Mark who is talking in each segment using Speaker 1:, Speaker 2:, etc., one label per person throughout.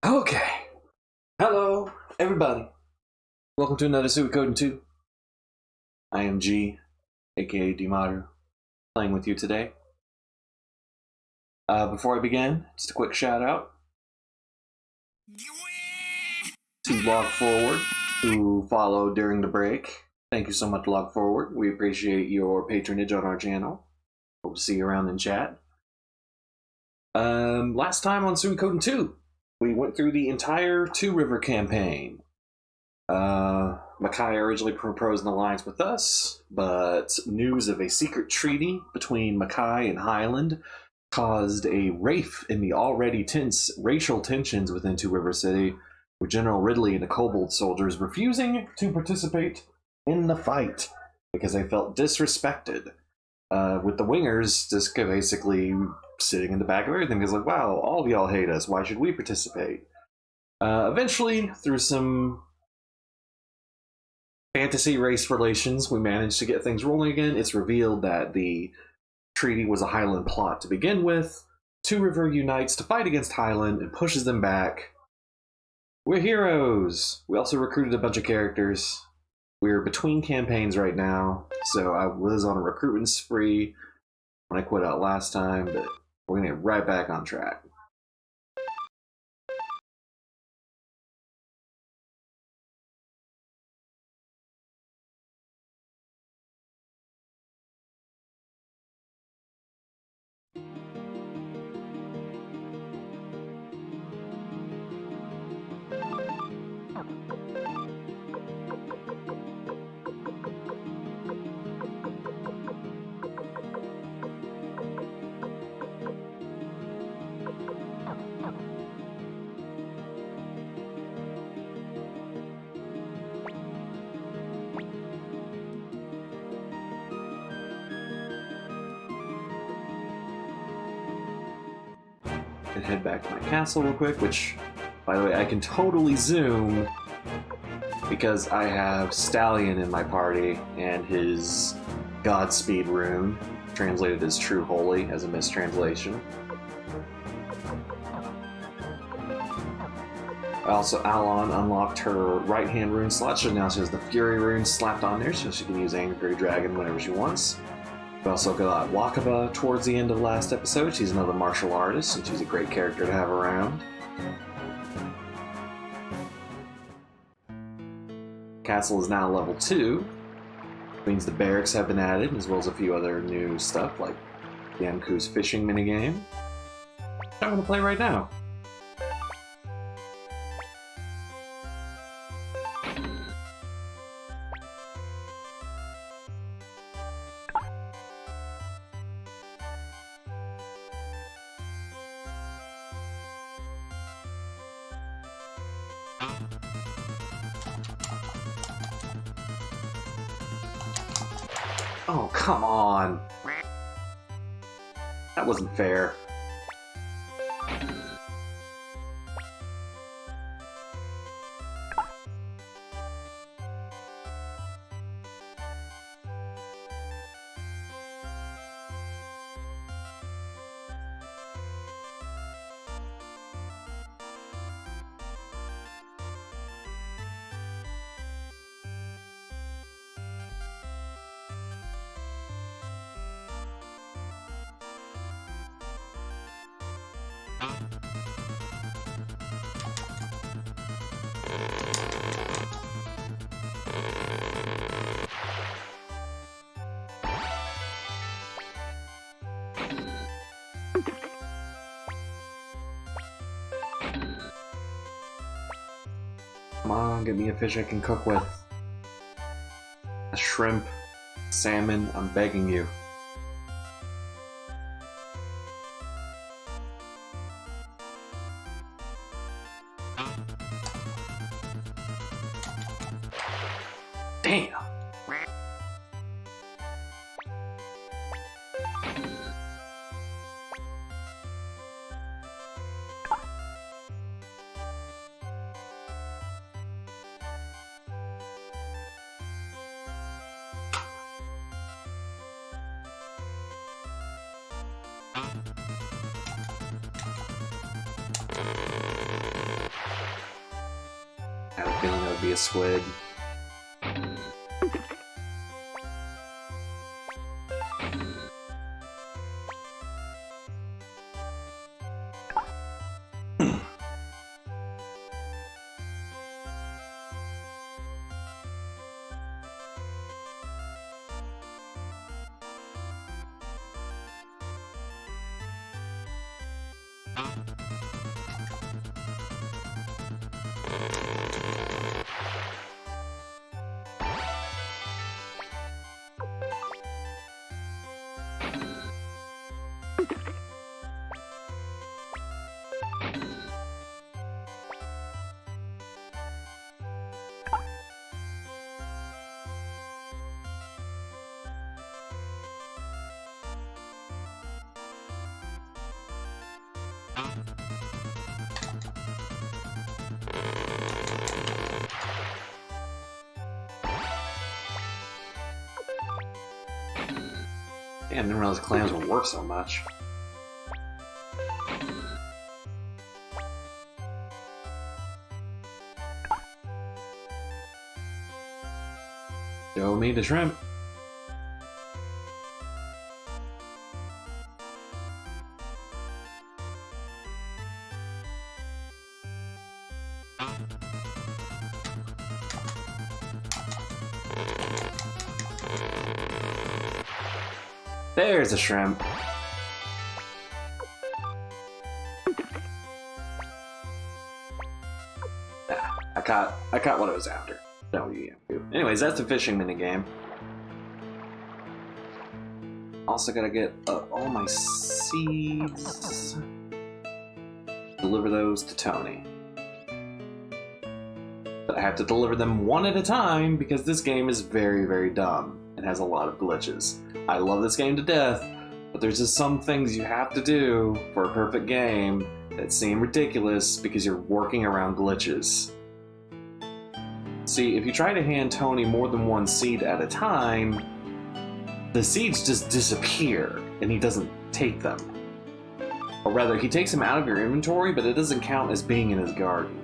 Speaker 1: Okay. Hello, everybody. Welcome to another Suikoden II. I am G, aka Dimaru, playing with you today. Before I begin, just a quick shout out to Log Forward, who followed during the break. Thank you so much, Log Forward. We appreciate your patronage on our channel. Hope to see you around in chat. Last time on Suikoden II, we went through the entire Two River campaign. Makai originally proposed an alliance with us, but news of a secret treaty between Makai and Highland caused a rift in the already tense racial tensions within Two River City, with General Ridley and the Kobold soldiers refusing to participate in the fight because they felt disrespected. With the Wingers just basically sitting in the back of everything because, like, wow, all of y'all hate us. Why should we participate? Eventually, through some fantasy race relations, we managed to get things rolling again. It's revealed that the treaty was a Highland plot to begin with. Two River unites to fight against Highland and pushes them back. We're heroes! We also recruited a bunch of characters. We're between campaigns right now, so I was on a recruitment spree when I quit out last time, but we're gonna get right back on track. And head back to my castle real quick, which, by the way, I can totally zoom because I have Stallion in my party and his Godspeed rune, translated as True Holy as a mistranslation. Also, Alon unlocked her right-hand rune slot, so now she has the Fury rune slapped on there, so she can use Angry Dragon whenever she wants. We also got Wakaba towards the end of last episode. She's another martial artist, and she's a great character to have around. Castle is now level 2, which means the barracks have been added, as well as a few other new stuff, like Yamku's fishing minigame. I'm going to play right now. Oh, come on. That wasn't fair. Come on, get me a fish I can cook with. A shrimp, salmon, I'm begging you. Damn! I had a feeling that would be a squid. Damn, I didn't realize clams would work so much. Show me the shrimp. There's a shrimp. I caught what I was after. No, you do. Anyways, that's the fishing minigame. Also gotta get all my seeds. Deliver those to Tony. But I have to deliver them one at a time because this game is very, very dumb and has a lot of glitches. I love this game to death, but there's just some things you have to do for a perfect game that seem ridiculous because you're working around glitches. See, if you try to hand Tony more than one seed at a time, the seeds just disappear and he doesn't take them. Or rather, he takes them out of your inventory, but it doesn't count as being in his garden.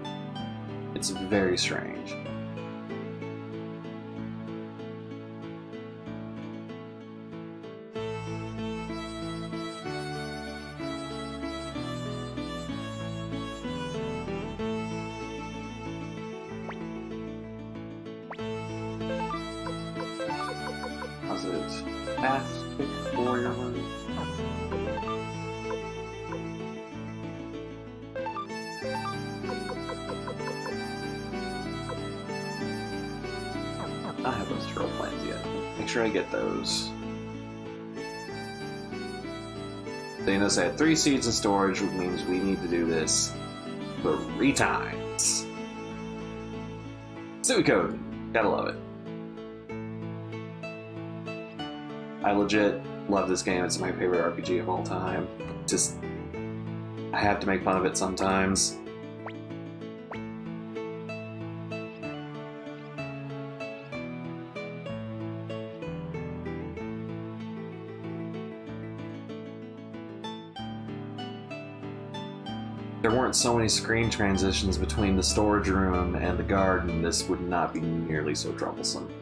Speaker 1: It's very strange. How's it? Fast pick warrior one. I have those drill plans yet. Make sure I get those. So you notice I had 3 seeds in storage, which means we need to do this 3 times. Suikoden, gotta love it. I legit love this game. It's my favorite RPG of all time. Just, I have to make fun of it sometimes. If there weren't so many screen transitions between the storage room and the garden, this would not be nearly so troublesome.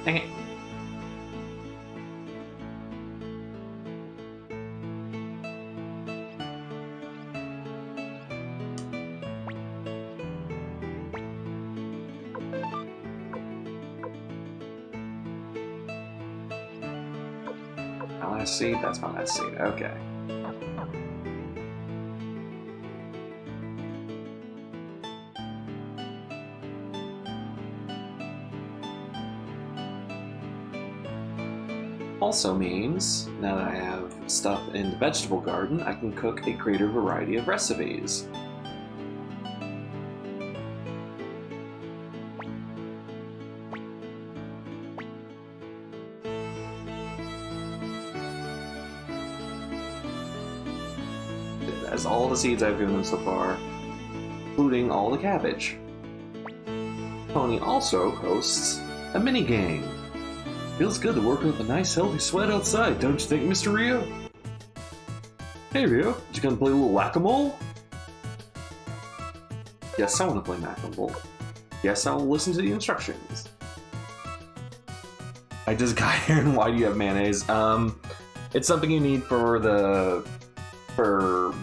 Speaker 1: Dang it. My last seed? That's my last seed. Okay. Also means, now that I have stuff in the vegetable garden, I can cook a greater variety of recipes. That's all the seeds I've given them so far, including all the cabbage. Tony also hosts a mini game. Feels good to work up a nice healthy sweat outside, don't you think, Mr. Rio? Hey Rio, did you come play a little whack-a-mole? Yes, I want to play whack-a-mole. Yes, I will listen to the instructions. I just got here, and why do you have mayonnaise? It's something you need for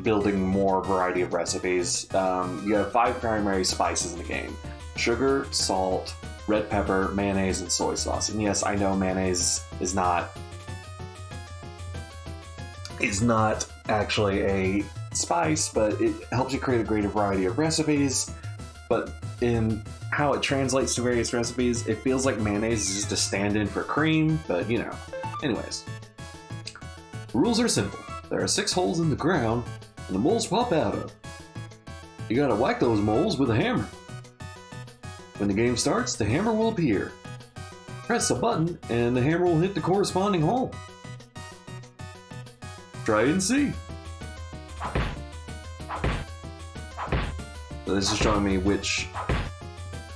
Speaker 1: building more variety of recipes. You have 5 primary spices in the game: sugar, salt, red pepper, mayonnaise, and soy sauce. And yes, I know mayonnaise is not actually a spice, but it helps you create a greater variety of recipes. But in how it translates to various recipes, it feels like mayonnaise is just a stand-in for cream, but you know. Anyways, the rules are simple. There are 6 holes in the ground, and the moles pop out of. You gotta whack those moles with a hammer. When the game starts, the hammer will appear. Press a button, and the hammer will hit the corresponding hole. Try it and see. So this is showing me which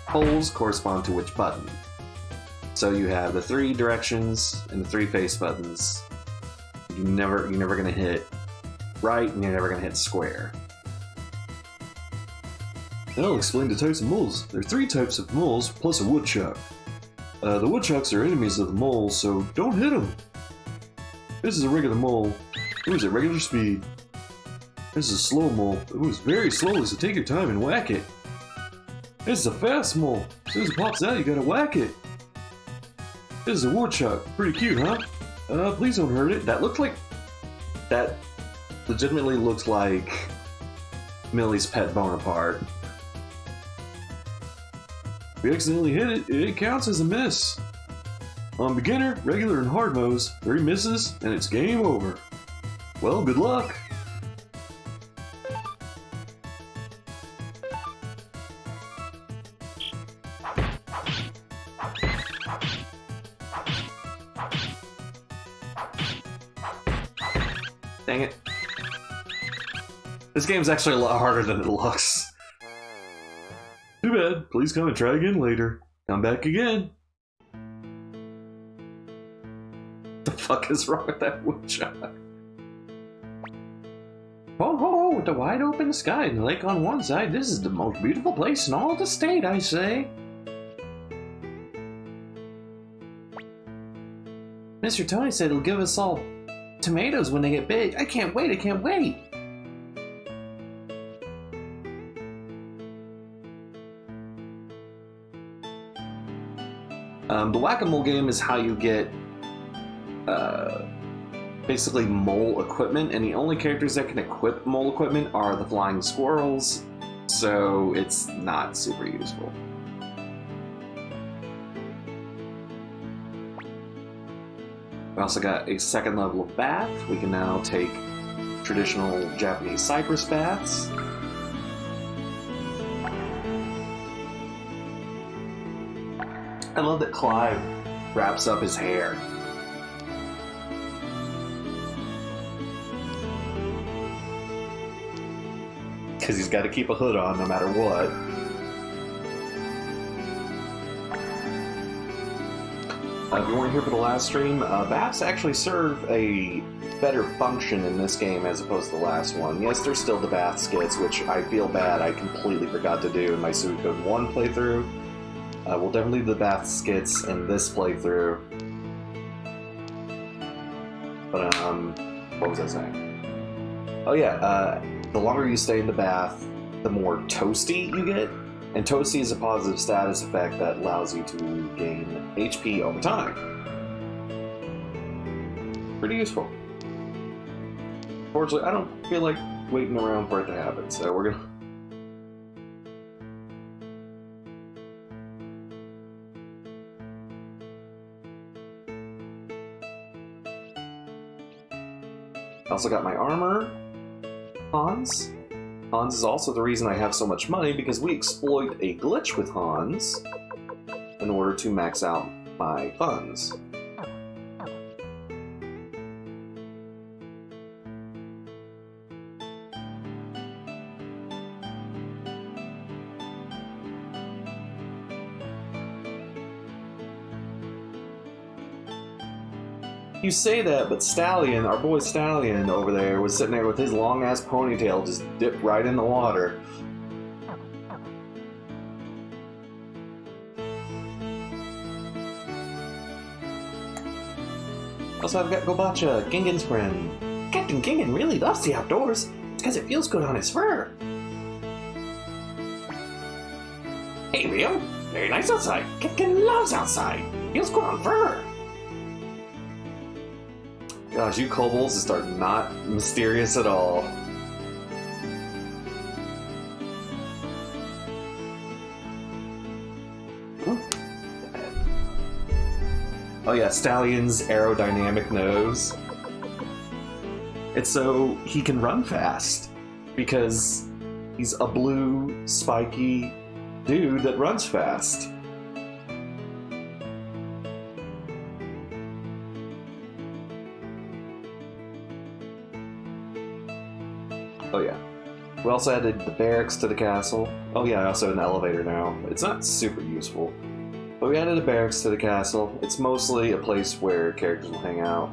Speaker 1: holes correspond to which button. So you have the 3 directions and the 3 face buttons. You're never gonna hit right, and you're never gonna hit square. I'll explain the types of moles. There are 3 types of moles, plus a woodchuck. The woodchucks are enemies of the moles, so don't hit them. This is a regular mole. It moves at regular speed. This is a slow mole. It moves very slowly, so take your time and whack it. This is a fast mole. As soon as it pops out, you gotta whack it. This is a woodchuck. Pretty cute, huh? Please don't hurt it. That legitimately looks like Millie's pet Bonaparte. If you accidentally hit it, it counts as a miss. On beginner, regular, and hard modes, 3 misses, and it's game over. Well, good luck. Dang it. This game's actually a lot harder than it looks. Too bad. Please come and try again later. Come back again. The fuck is wrong with that woodchuck? Ho ho ho, with the wide open sky and the lake on one side, this is the most beautiful place in all the state, I say. Mr. Tony said he'll give us all tomatoes when they get big. I can't wait, I can't wait. The whack-a-mole game is how you get basically mole equipment, and the only characters that can equip mole equipment are the flying squirrels, so it's not super useful. We also got a 2nd level of bath. We can now take traditional Japanese cypress baths. I love that Clive wraps up his hair. Because he's got to keep a hood on no matter what. If you weren't here for the last stream, baths actually serve a better function in this game as opposed to the last one. Yes, there's still the bath skits, which I feel bad I completely forgot to do in my Suikoden 1 playthrough. We'll definitely do the bath skits in this playthrough. But, what was I saying? Oh yeah, the longer you stay in the bath, the more toasty you get. And toasty is a positive status effect that allows you to gain HP over time. Pretty useful. Fortunately, I don't feel like waiting around for it to happen, so we're gonna... I also got my armor. Hans. Hans is also the reason I have so much money, because we exploit a glitch with Hans in order to max out my funds. You say that, but Stallion, our boy Stallion over there, was sitting there with his long-ass ponytail just dipped right in the water. Also, I've got Gobacha, Gingen's friend. Captain Gingen really loves the outdoors. It's because it feels good on his fur. Hey, Rio. Very nice outside. Captain loves outside. Feels good on fur. Gosh, you kobolds just are not mysterious at all. Oh yeah, Stallion's aerodynamic nose. It's so he can run fast, because he's a blue, spiky dude that runs fast. Oh yeah. We also added the barracks to the castle. Oh yeah, I also have an elevator now. It's not super useful. But we added a barracks to the castle. It's mostly a place where characters will hang out.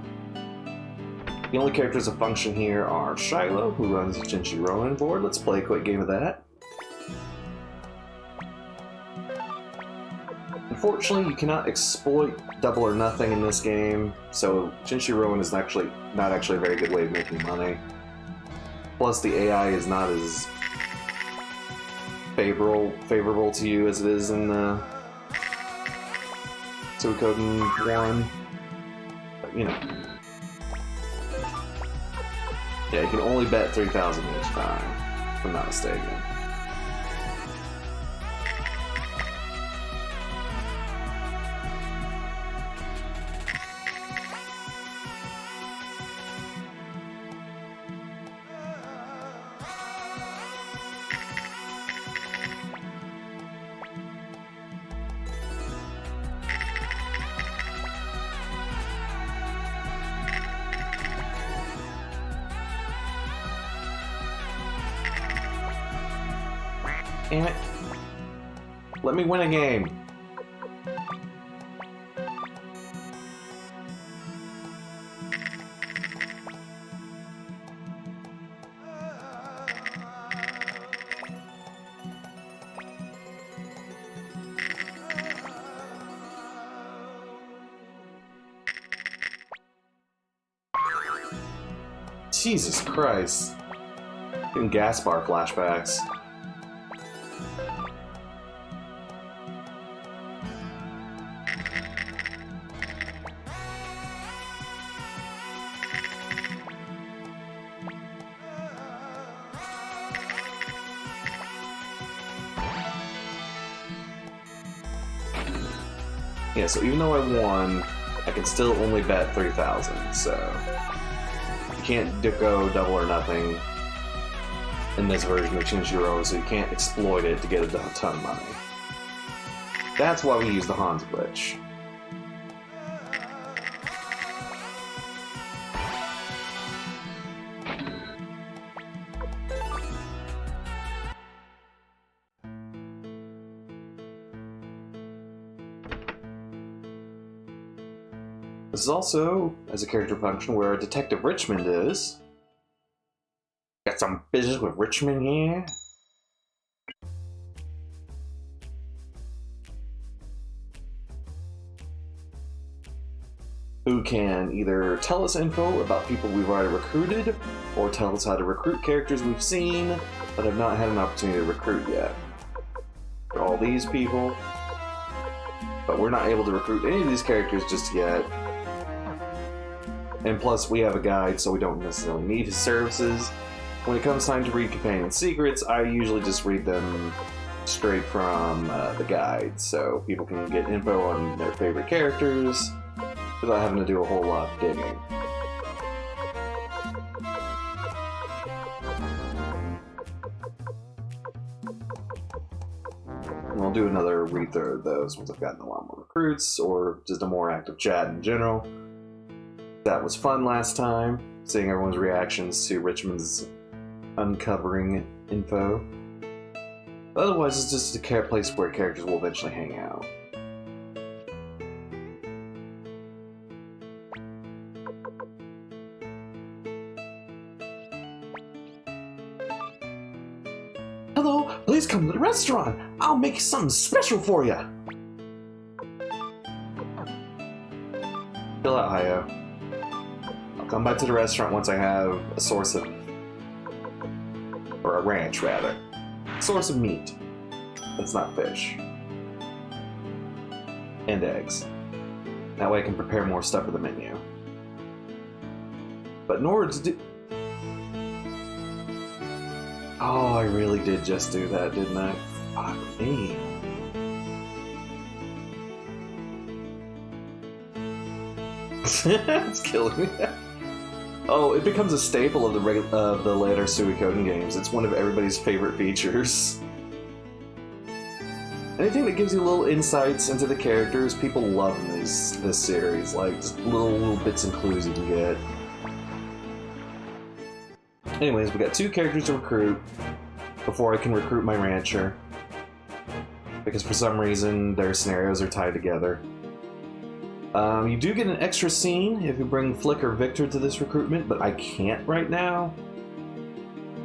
Speaker 1: The only characters that function here are Shiloh, who runs the Chinchi Ronin board. Let's play a quick game of that. Unfortunately, you cannot exploit double or nothing in this game, so Chinchi Ronin is not actually a very good way of making money. Plus, the AI is not as favorable to you as it is in Suikoden 1. But, you know. Yeah, you can only bet 3,000 each time, if I'm not mistaken. Damn it. Let me win a game. Jesus Christ. Getting gas bar flashbacks. Yeah, so even though I won, I can still only bet 3,000, so you can't go double or nothing in this version of Chinchiro, so you can't exploit it to get a ton of money. That's why we use the Hans glitch. This is also, as a character function, where Detective Richmond is. Got some business with Richmond here. who can either tell us info about people we've already recruited, or tell us how to recruit characters we've seen but have not had an opportunity to recruit yet. For all these people, but we're not able to recruit any of these characters just yet. And plus, we have a guide, so we don't necessarily need his services. When it comes time to read Companion Secrets, I usually just read them straight from the guide, so people can get info on their favorite characters without having to do a whole lot of digging. And I'll do another read-through of those once I've gotten a lot more recruits, or just a more active chat in general. That was fun last time, seeing everyone's reactions to Richmond's uncovering info. Otherwise, it's just a place where characters will eventually hang out. Hello, please come to the restaurant. I'll make something special for you. Chill out, Hayo. I'll come back to the restaurant once I have a source of, or a ranch rather, source of meat. That's not fish. And eggs. That way I can prepare more stuff for the menu. But in order to do... Oh, I really did just do that, didn't I? Fuck me. It's killing me. Oh, it becomes a staple of the later Suikoden games. It's one of everybody's favorite features. Anything that gives you little insights into the characters, people love in this series. Like, just little bits and clues you can get. Anyways, we got 2 characters to recruit before I can recruit my rancher. Because for some reason, their scenarios are tied together. You do get an extra scene if you bring Flick or Victor to this recruitment, but I can't right now.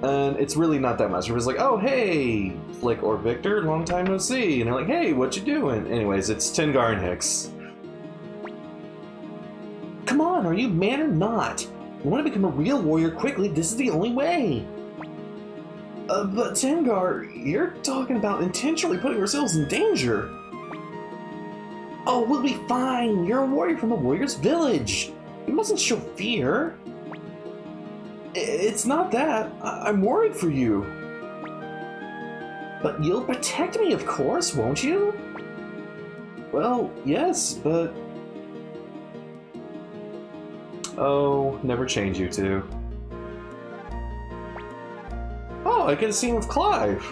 Speaker 1: And it's really not that much. It was like, oh, hey, Flick or Victor, long time no see. And they're like, hey, what you doing? Anyways, it's Tengar and Hicks. Come on, are you man or not? You want to become a real warrior quickly, this is the only way. But Tengar, you're talking about intentionally putting ourselves in danger. Oh, we'll be fine. You're a warrior from a warrior's village. You mustn't show fear. It's not that. I'm worried for you. But you'll protect me, of course, won't you? Well, yes, but... Oh, never change you two. Oh, I get a scene with Clive.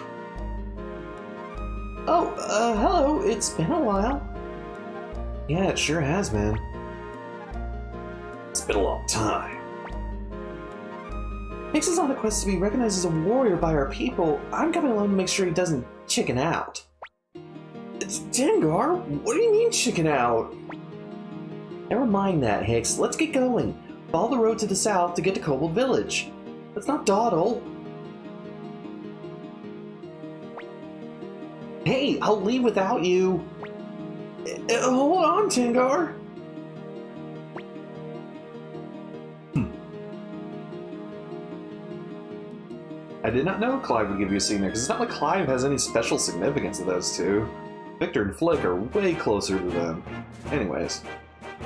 Speaker 1: Oh, hello. It's been a while. Yeah, it sure has been. It's been a long time. Hicks is on a quest to be recognized as a warrior by our people. I'm coming along to make sure he doesn't chicken out. It's Tengar? What do you mean chicken out? Never mind that, Hicks. Let's get going. Follow the road to the south to get to Kobold Village. Let's not dawdle. Hey, I'll leave without you. Hold on, Tengar. I did not know Clive would give you a scene there, because it's not like Clive has any special significance to those two. Victor and Flick are way closer to them. Anyways,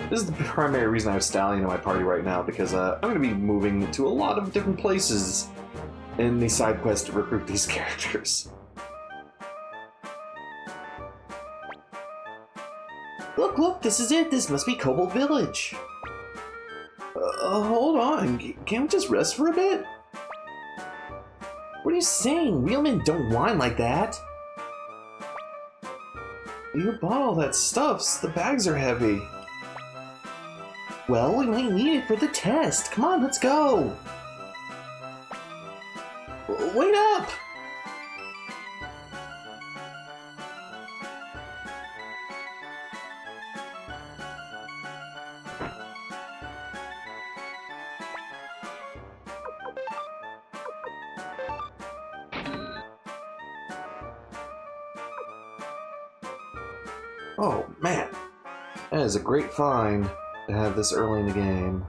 Speaker 1: this is the primary reason I have Stallion in my party right now, because I'm going to be moving to a lot of different places in the side quest to recruit these characters. Look, look, this is it. This must be Kobold Village. Hold on. Can't we just rest for a bit? What are you saying? Real men don't whine like that. You bought all that stuff. The bags are heavy. Well, we might need it for the test. Come on, let's go. Wait up! Oh, man. That is a great find. to have this early in the game.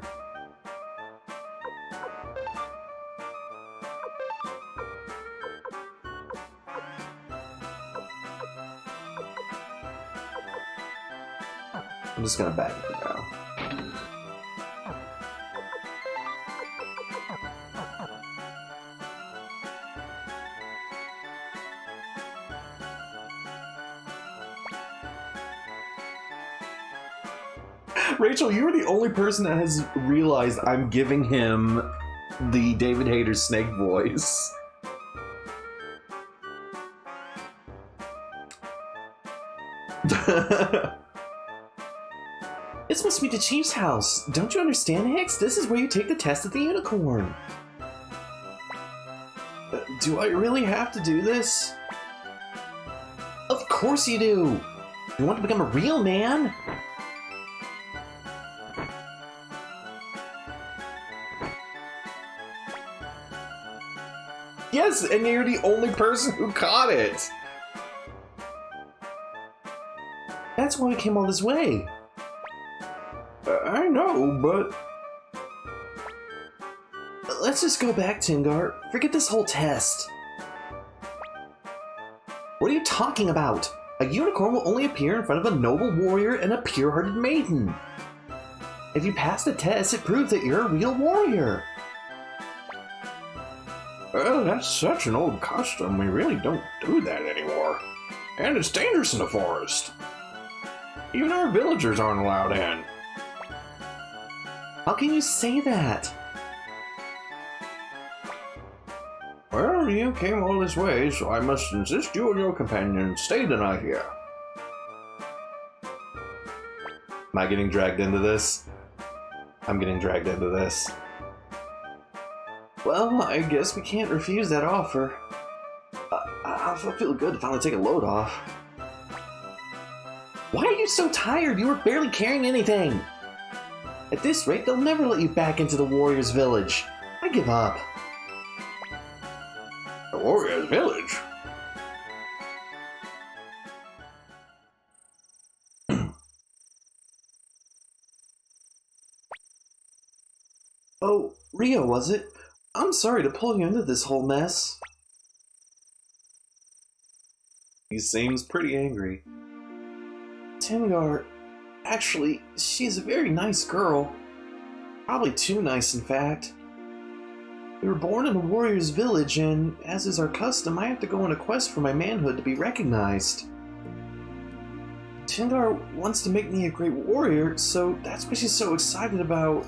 Speaker 1: I'm just gonna back it now. Rachel, you are the only person that has realized I'm giving him the David Hayter Snake voice. This must be the chief's house. Don't you understand, Hicks? This is where you take the test of the unicorn. Do I really have to do this? Of course you do! You want to become a real man? Yes, and you're the only person who caught it! That's why we came all this way. I know, but... Let's just go back, Tingar. Forget this whole test. What are you talking about? A unicorn will only appear in front of a noble warrior and a pure-hearted maiden. If you pass the test, it proves that you're a real warrior.
Speaker 2: Well, that's such an old custom. We really don't do that anymore. And it's dangerous in the forest. Even our villagers aren't allowed in.
Speaker 1: How can you say that?
Speaker 2: Well, you came all this way, so I must insist you and your companions stay the night here.
Speaker 1: Am I getting dragged into this? I'm getting dragged into this. Well, I guess we can't refuse that offer. I feel good to finally take a load off. Why are you so tired? You were barely carrying anything. At this rate, they'll never let you back into the warrior's village. I give up.
Speaker 2: The warrior's village?
Speaker 1: Oh, Rio, was it? I'm sorry to pull you into this whole mess. He seems pretty angry. Tingar, actually, she's a very nice girl. Probably too nice, in fact. We were born in a warrior's village, and as is our custom, I have to go on a quest for my manhood to be recognized. Tingar wants to make me a great warrior, so that's what she's so excited about.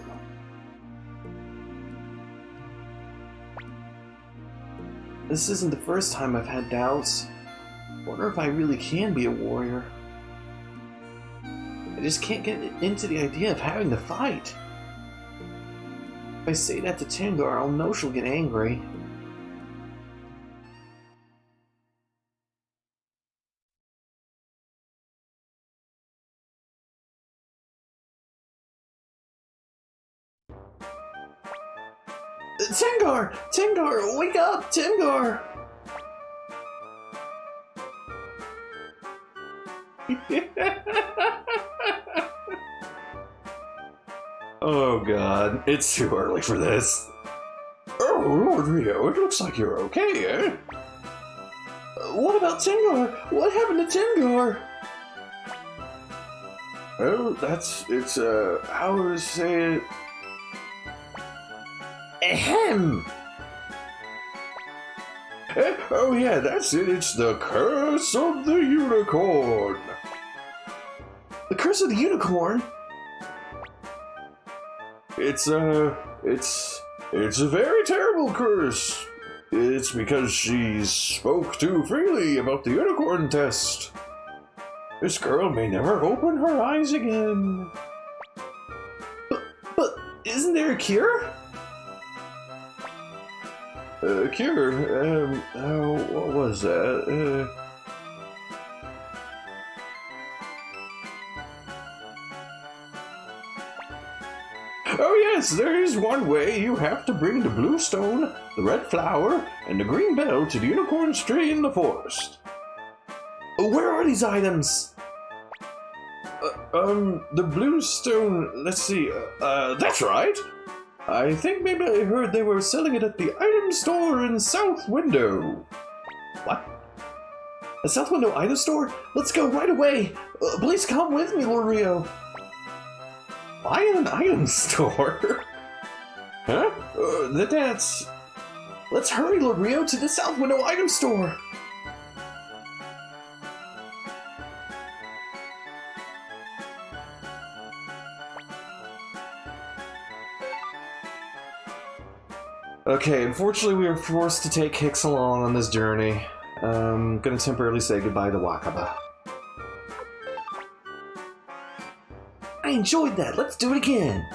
Speaker 1: This isn't the first time I've had doubts. Wonder if I really can be a warrior. I just can't get into the idea of having to fight. If I say that to Tingar, I'll know she'll get angry. Tingar! Tingar! Wake up! Tingar! Oh god, it's too early for this.
Speaker 2: Oh, Lord Rio, it looks like you're okay, eh?
Speaker 1: What about Tingar? What happened to Tingar?
Speaker 2: Well, how to say it?
Speaker 1: Ahem!
Speaker 2: Oh yeah, that's it, it's the Curse of the Unicorn!
Speaker 1: The Curse of the Unicorn?
Speaker 2: It's a very terrible curse. It's because she spoke too freely about the unicorn test. This girl may never open her eyes again.
Speaker 1: But isn't there a cure?
Speaker 2: Cure? What was that? Oh yes, there is one way. You have to bring the blue stone, the red flower, and the green bell to the unicorn's tree in the forest.
Speaker 1: Where are these items?
Speaker 2: The blue stone, let's see, that's right. I think maybe I heard they were selling it at the item store in South Window. What? A South Window item store? Let's go right away. Please come with me, Lord Rio. Why an item store? Huh? That's... Let's hurry, Lord Rio, to the South Window item store. Okay, unfortunately we were forced to take Hicks along on this journey. Gonna temporarily say goodbye to Wakaba. I enjoyed that, let's do it again!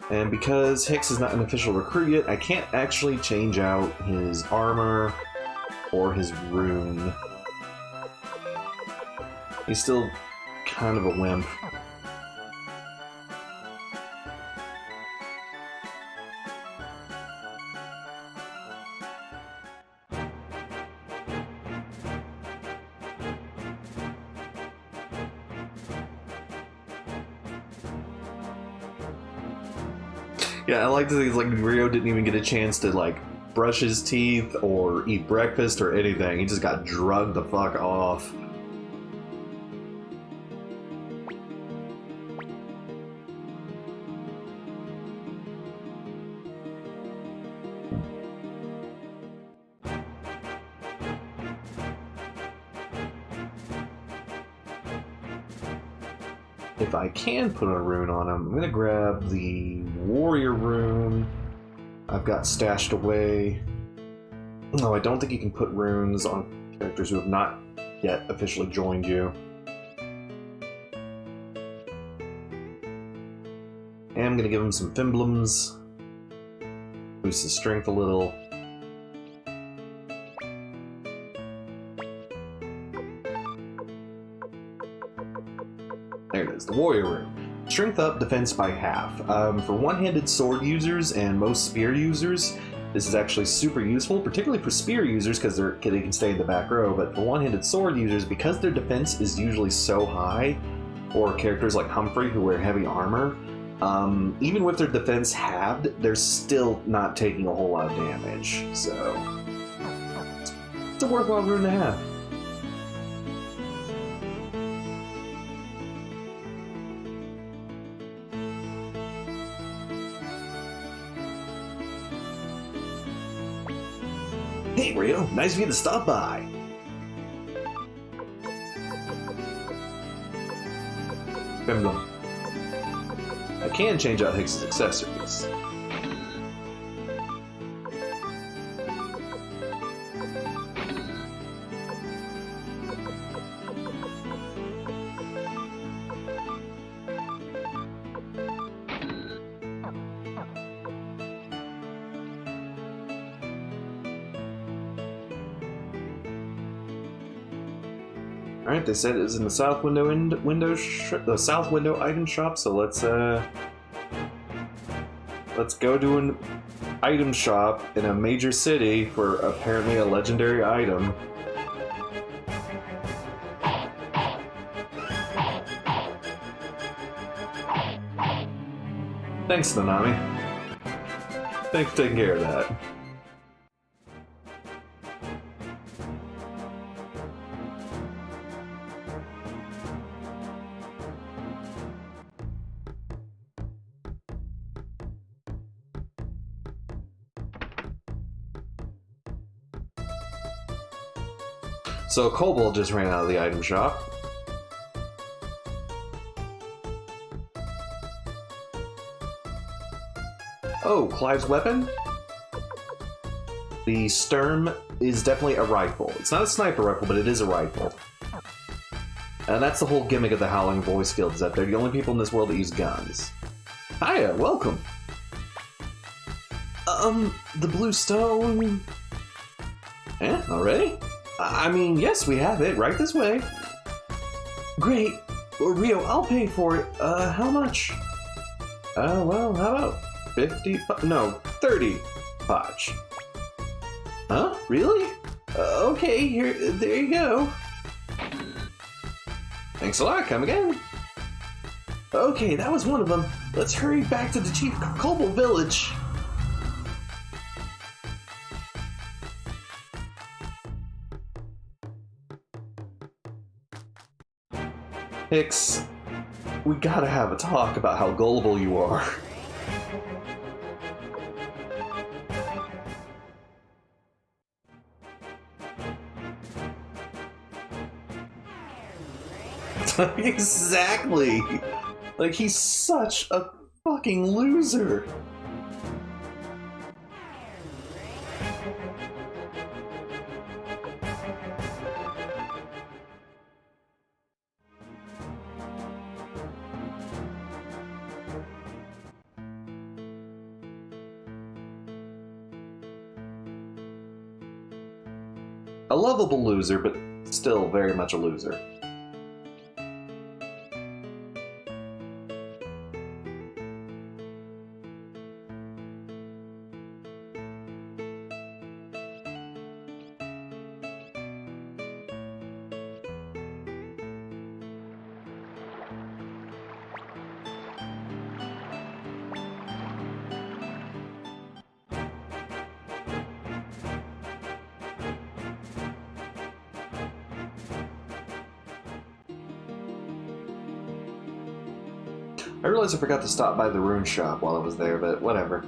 Speaker 2: And because Hicks is not an official recruit yet, I can't actually change out his armor or his rune. He's still kind of a wimp. Yeah, I like that he's like Rio didn't even get a chance to like brush his teeth or eat breakfast or anything. He just got drugged the fuck off. If I can put a rune on him, I'm gonna grab the warrior rune I've got stashed away. No, I don't think you can put runes on characters who have not yet officially joined you. And I'm gonna give him some Fimblems. Boost his strength a little. There it is, the warrior rune. Strength up, defense by half. For one-handed sword users and most spear users, this is actually super useful, particularly for spear users because they can stay in the back row, but for one-handed sword users, because their defense is usually so high, or characters like Humphrey who wear heavy armor, even with their defense halved, they're still not taking a whole lot of damage, so it's a worthwhile rune to have. Hey Rio, nice of you to stop by. Emblem. I can change out Hicks' accessories. Alright, they said it was in the South Window the South Window item shop, so let's go to an item shop in a major city for apparently a legendary item. Thanks, Nanami. Thanks for taking care of that. So Kobold just ran out of the item shop. Oh, Clive's weapon? The Sturm is definitely a rifle. It's not a sniper rifle, but it is a rifle. And that's the whole gimmick of the Howling Voice Guild, is that they're the only people in this world that use guns. Hiya, welcome! The blue stone... Eh, already? I mean, yes, we have it, right this way. Great! Well, Rio, I'll pay for it. How much? Well, how about 50... No, 30 Potch. Huh? Really?
Speaker 1: Okay, there you go. Thanks a lot, come again. Okay, that was one of them. Let's hurry back to the Chief Kobold Village. Hicks, we gotta have a talk about how gullible you are. Exactly! Like, he's such a fucking loser. A lovable loser, but still very much a loser. I realized I forgot to stop by the rune shop while I was there, but whatever.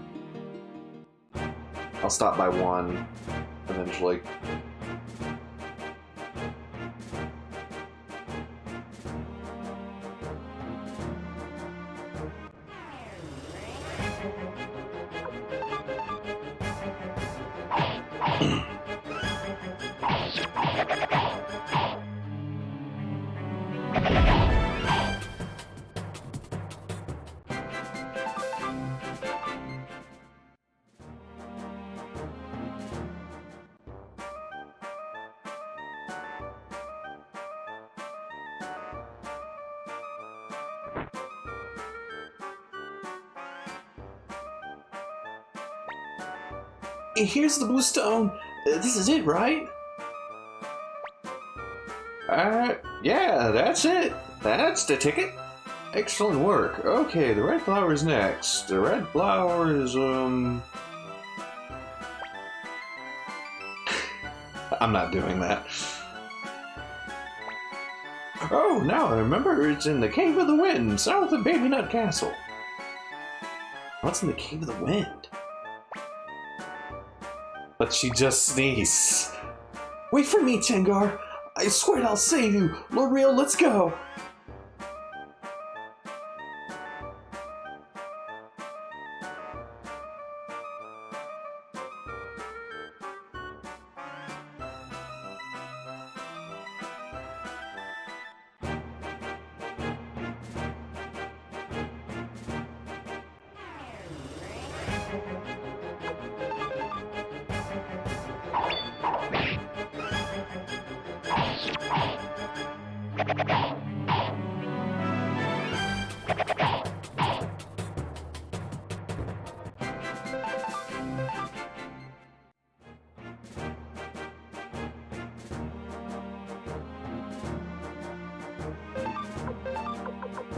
Speaker 1: I'll stop by one eventually. Here's the blue stone. This is it, right? Yeah, that's it. That's the ticket. Excellent work. Okay, the red flower is next. The red flower is, I'm not doing that. Oh, now I remember, it's in the Cave of the Wind, south of Baby Nut Castle. What's in the Cave of the Wind? But she just sneezed. Wait for me, Tengar. I swear I'll save you. L'Oreal, let's go.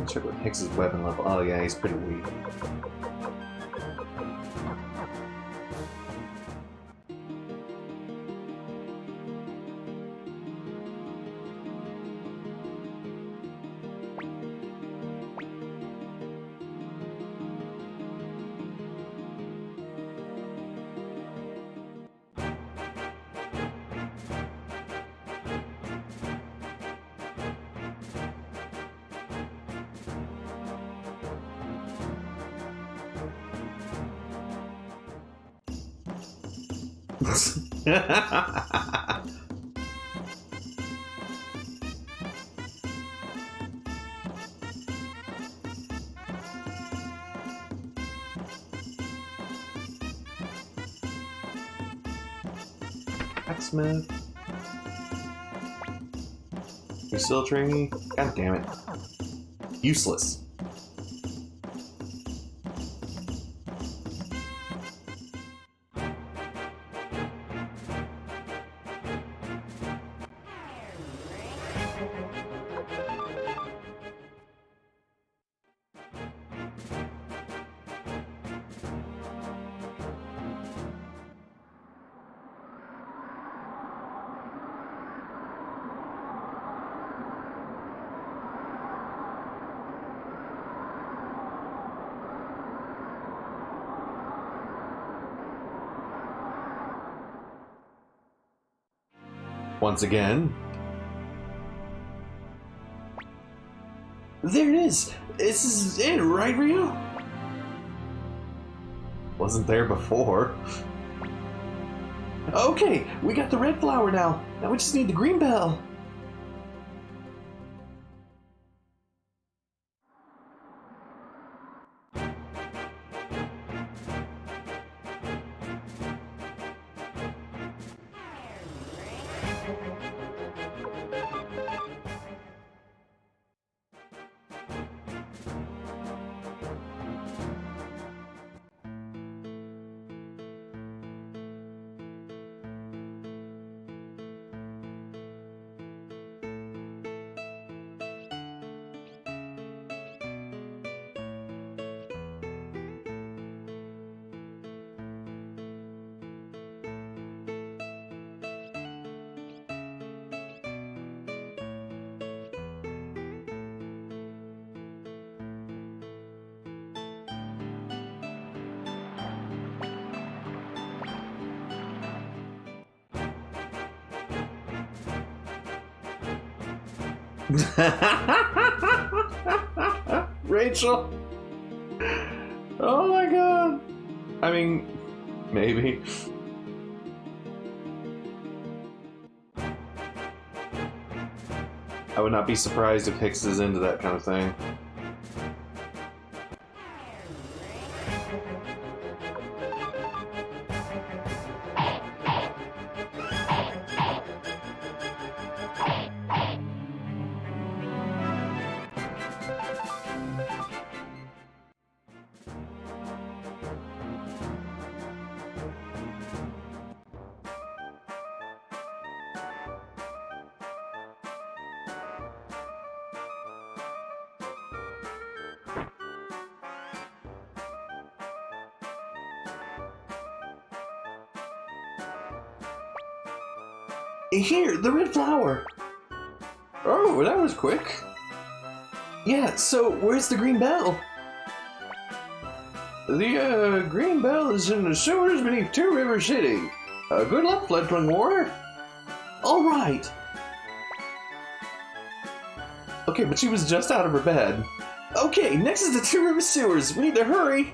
Speaker 1: Check what Hicks's weapon level. Oh yeah, he's pretty weak. Blacksmith. You still training? God damn it. Useless. once again. There it is! This is it, right, Rio? Wasn't there before. Okay, we got the red flower now. Now we just need the green bell. Rachel. Oh my god. I mean, maybe. I would not be surprised if Hicks is into that kind of thing. Here, the red flower.
Speaker 2: Oh, that was quick.
Speaker 1: Yeah, so where's the green bell?
Speaker 2: The green bell is in the sewers beneath Two River City. Good luck, Fledgling Warrior.
Speaker 1: All right. Okay, but she was just out of her bed. Okay, next is the Two River Sewers. We need to hurry.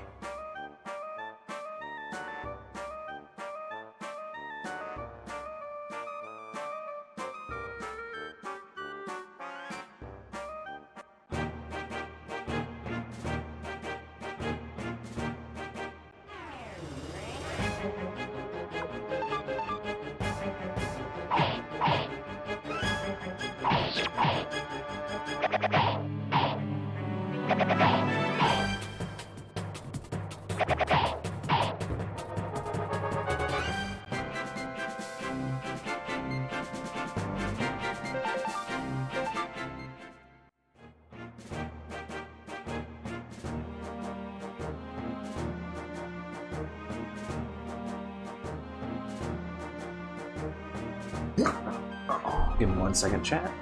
Speaker 1: Give him 1 second, chat.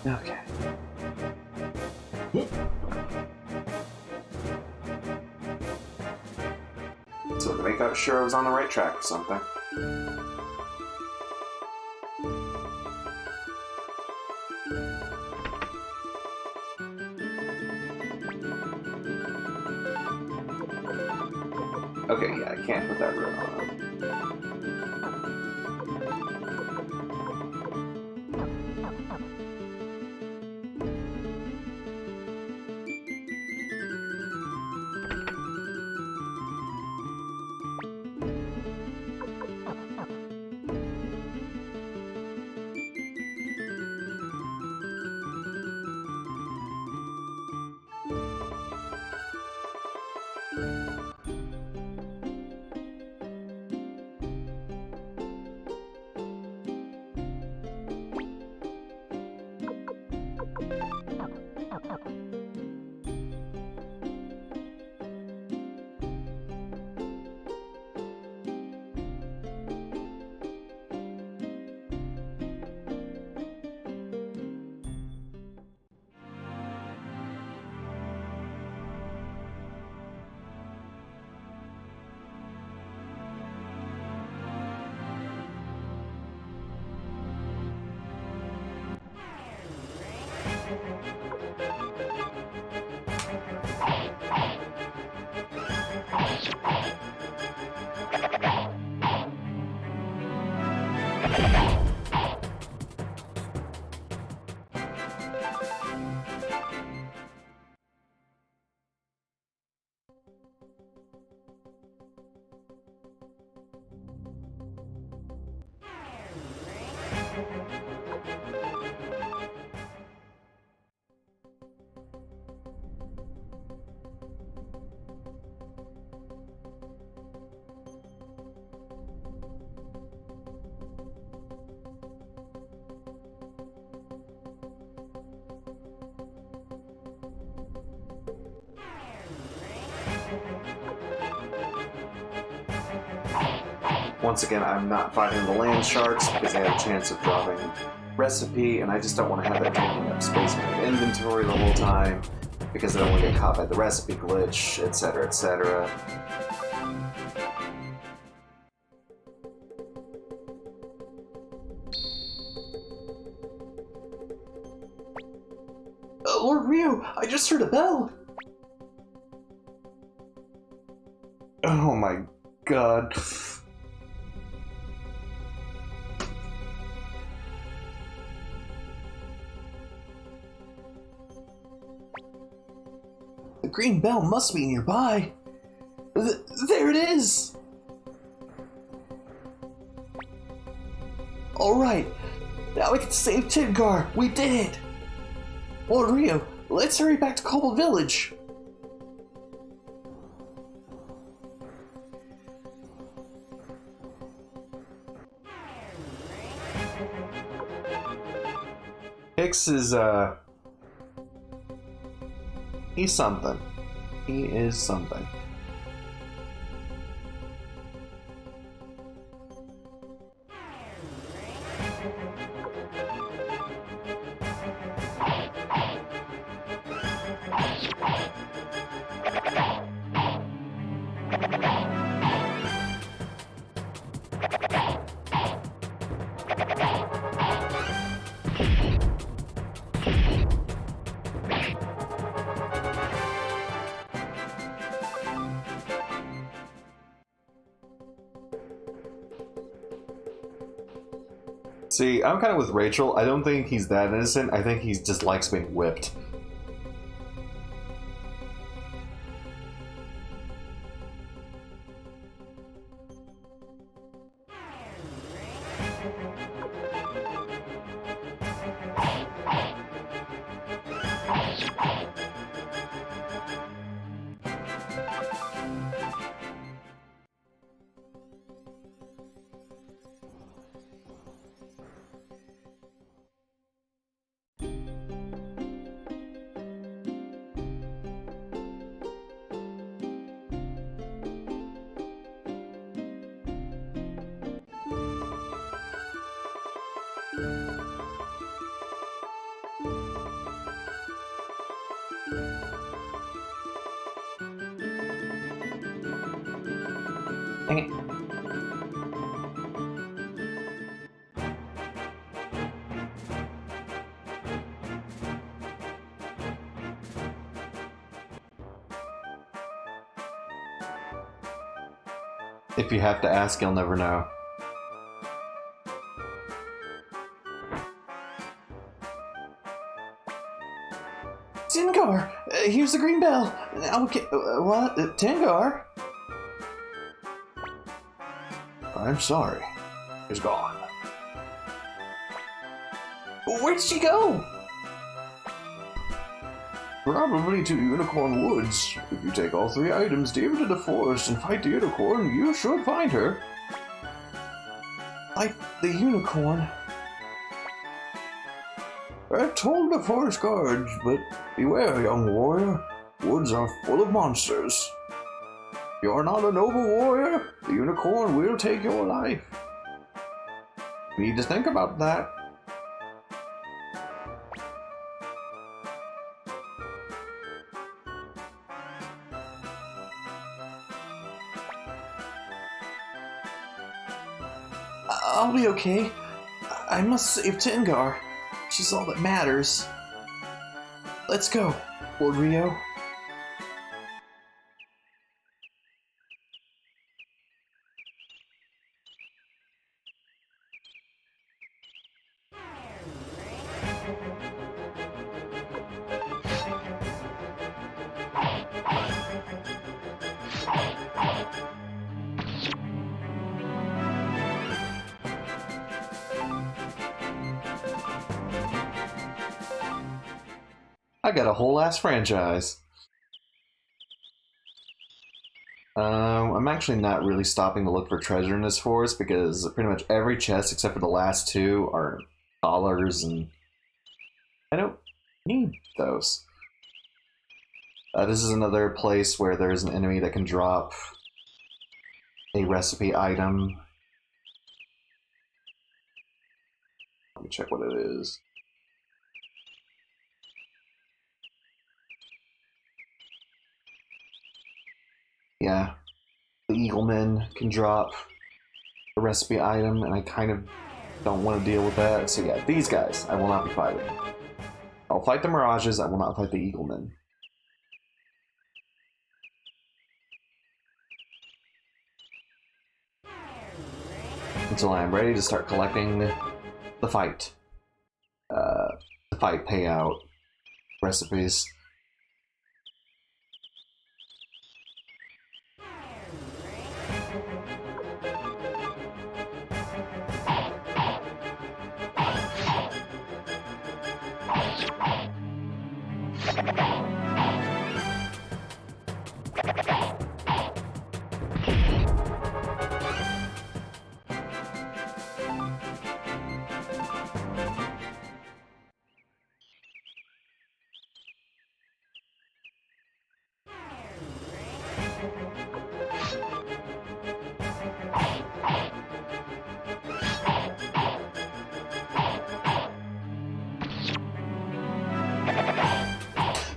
Speaker 1: Okay. So to make sure I was on the right track or something. Okay, yeah, I can't put that ribbon on it. Once again, I'm not fighting the land sharks because they have a chance of dropping recipe, and I just don't want to have that taking up space in my inventory the whole time because I don't want to get caught by the recipe glitch, etc., etc. Lord Ryu, I just heard a bell! Oh my god. The green bell must be nearby. There it is! Alright, now we can save Tidgar. We did it! Lord Ryu, let's hurry back to Cobble Village. Hicks is, he's something. He is something. See, I'm kind of with Rachel. I don't think he's that innocent. I think he just likes being whipped. Dang it. If you have to ask, you'll never know. Tingar! Here's the green bell! Okay, what? Tingar?
Speaker 2: I'm sorry. He's gone.
Speaker 1: Where'd she go?
Speaker 2: Probably to Unicorn Woods. If you take all 3 items deeper to the forest and fight the unicorn, you should find her.
Speaker 1: Fight the unicorn?
Speaker 2: I've told the forest guards, but beware, young warrior. Woods are full of monsters. If you're not a noble warrior, the unicorn will take your life. You need to think about that.
Speaker 1: I'll be okay. I must save Tingar. She's all that matters. Let's go, Lord Rio. I got a whole ass franchise. I'm actually not really stopping to look for treasure in this forest because pretty much every chest except for the last two are dollars, and I don't need those. This is another place where there's an enemy that can drop a recipe item. Let me check what it is. Yeah, the Eagleman can drop a recipe item, and I kind of don't want to deal with that. So yeah, these guys I will not be fighting. I'll fight the Mirages, I will not fight the Eagleman. Until I am ready to start collecting the fight payout recipes.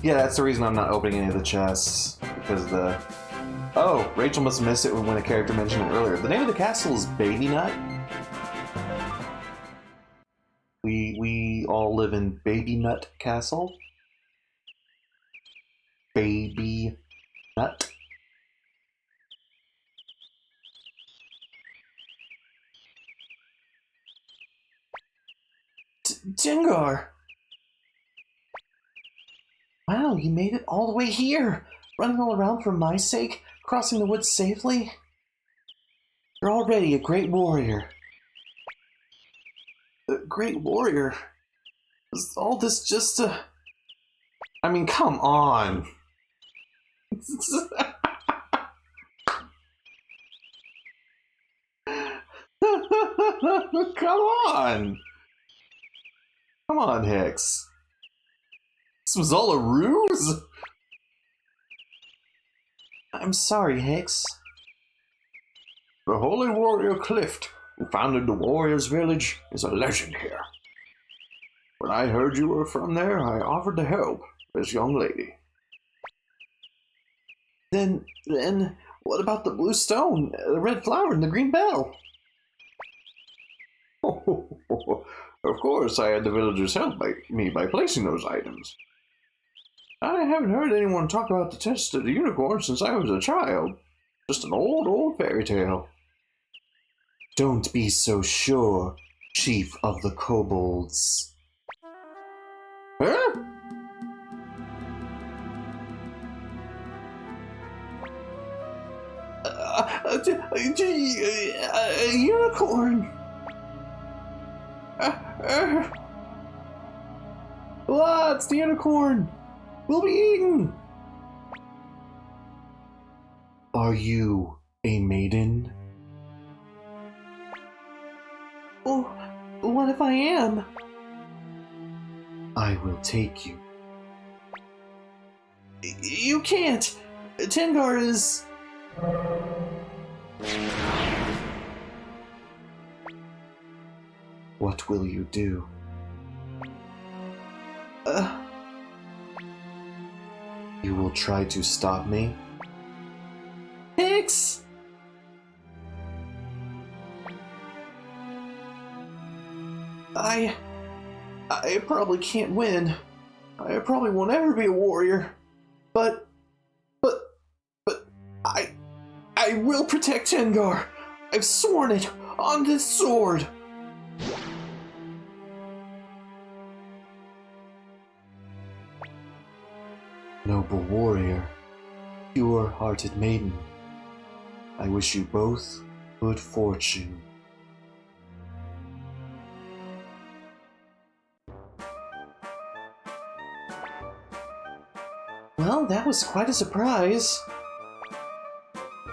Speaker 1: Yeah, that's the reason I'm not opening any of the chests, because the... Oh, Rachel must have missed it when a character mentioned it earlier. The name of the castle is Baby Nut. We all live in Baby Nut Castle. Baby Nut. Tingar! Wow, you made it all the way here! Running all around for my sake, crossing the woods safely? You're already a great warrior. A great warrior? Is all this just to... I mean, come on! Come on! Come on, Hicks. This was all a ruse? I'm sorry, Hicks.
Speaker 2: The holy warrior Clift, who founded the warriors' village, is a legend here. When I heard you were from there, I offered to help this young lady.
Speaker 1: Then, what about the blue stone, the red flower, and the green bell?
Speaker 2: Of course, I had the villagers help me by placing those items. I haven't heard anyone talk about the test of the unicorn since I was a child. Just an old fairy tale.
Speaker 1: Don't be so sure, Chief of the Kobolds.
Speaker 2: Huh?
Speaker 1: A unicorn! Ah, it's the unicorn! We'll be eaten! Are you a maiden? Oh, what if I am? I will take you. You can't! Tengar is... What will you do? You will try to stop me? Hicks! I probably can't win.
Speaker 2: I probably won't ever be a warrior, but I will protect Tengar. I've sworn it on this sword. Noble warrior, pure-hearted maiden, I wish you both good fortune.
Speaker 1: Well, that was quite a surprise.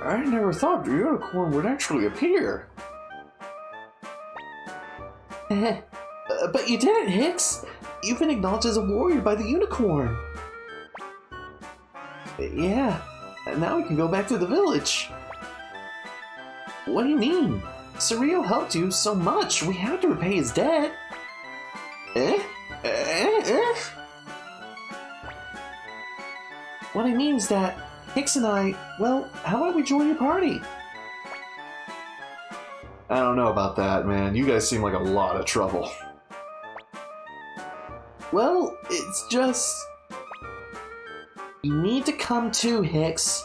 Speaker 2: I never thought the unicorn would actually appear.
Speaker 1: But you did it, Hicks! You've been acknowledged as a warrior by the unicorn. Yeah, and now we can go back to the village. What do you mean? Surio helped you so much, we have to repay his debt. What I mean is that Hicks and I, well, how about we join your party?
Speaker 2: I don't know about that, man. You guys seem like a lot of trouble.
Speaker 1: Well, it's just... You need to come too, Hicks.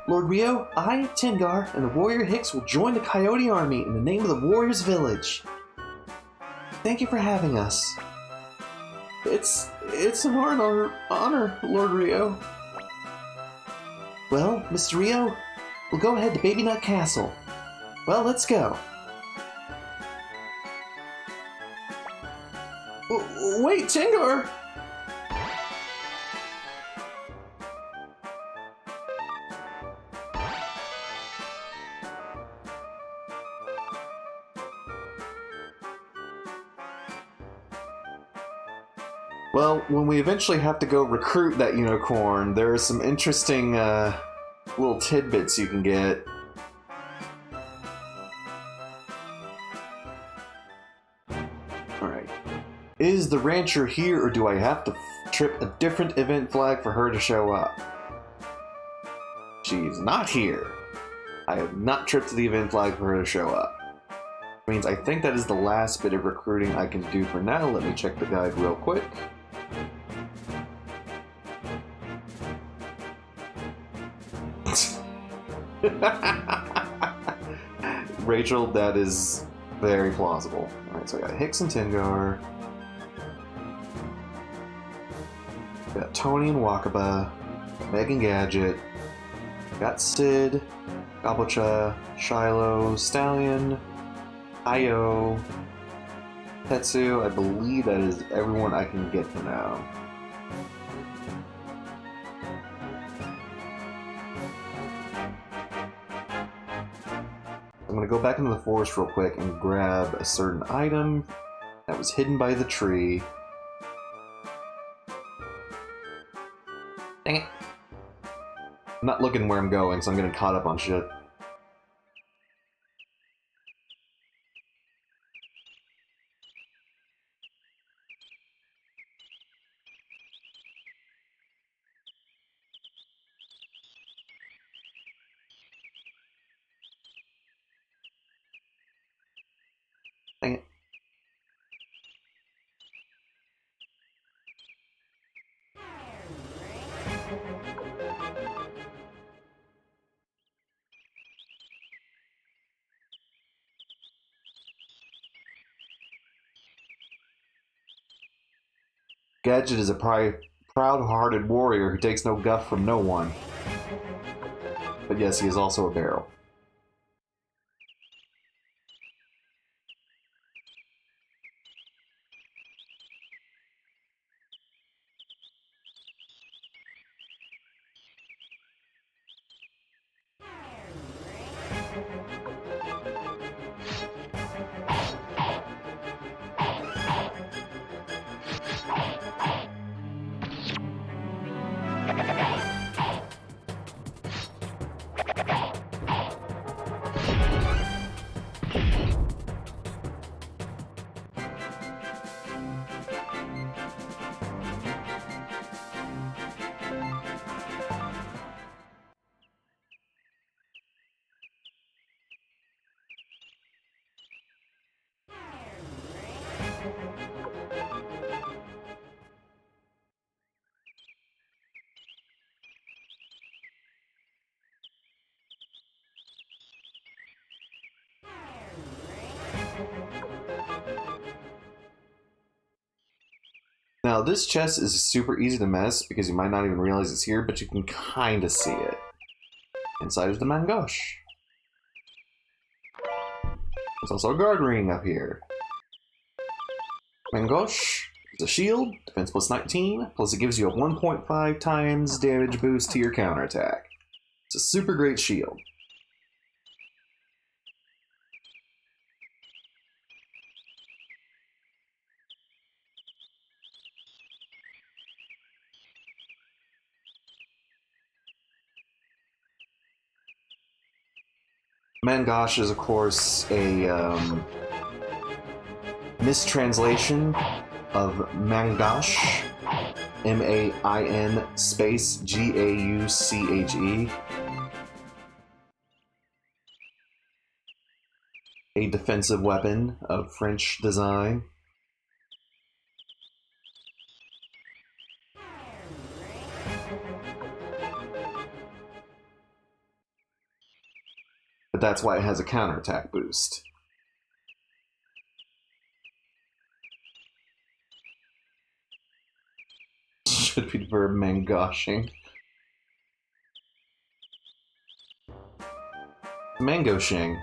Speaker 1: Lord Rio, I, Tengar, and the warrior Hicks will join the Coyote Army in the name of the Warriors Village. Thank you for having us.
Speaker 2: It's an honor, Lord Rio.
Speaker 1: Well, Mr. Rio, we'll go ahead to Baby Nut Castle. Well, let's go.
Speaker 2: Wait, Tengar!
Speaker 1: Well, when we eventually have to go recruit that unicorn, there are some interesting little tidbits you can get. Alright. Is the rancher here, or do I have to trip a different event flag for her to show up? She's not here. I have not tripped the event flag for her to show up. Which means I think that is the last bit of recruiting I can do for now. Let me check the guide real quick. Rachel, that is very plausible. Alright, so I got Hicks and Tengar. We got Tony and Wakaba. Meg and Gadget. We got Sid. Gabocha. Shiloh. Stallion. Io. Tetsu. I believe that is everyone I can get for now. I'm gonna go back into the forest real quick and grab a certain item that was hidden by the tree. Dang it. I'm not looking where I'm going, so I'm getting caught up on shit. Dang it. Gadget is a proud-hearted warrior who takes no guff from no one. But yes, he is also a barrel. Now, this chest is super easy to miss because you might not even realize it's here, but you can kind of see it. Inside is the Mangosh. There's also a guard ring up here. Mangosh is a shield, defense plus 19, plus it gives you a 1.5 times damage boost to your counterattack. It's a super great shield. Mangosh is, of course, a mistranslation of Mangache, M-A-I-N space G-A-U-C-H-E. A defensive weapon of French design. But that's why it has a counterattack boost. Should be the verb mangoshing. Mangoshing.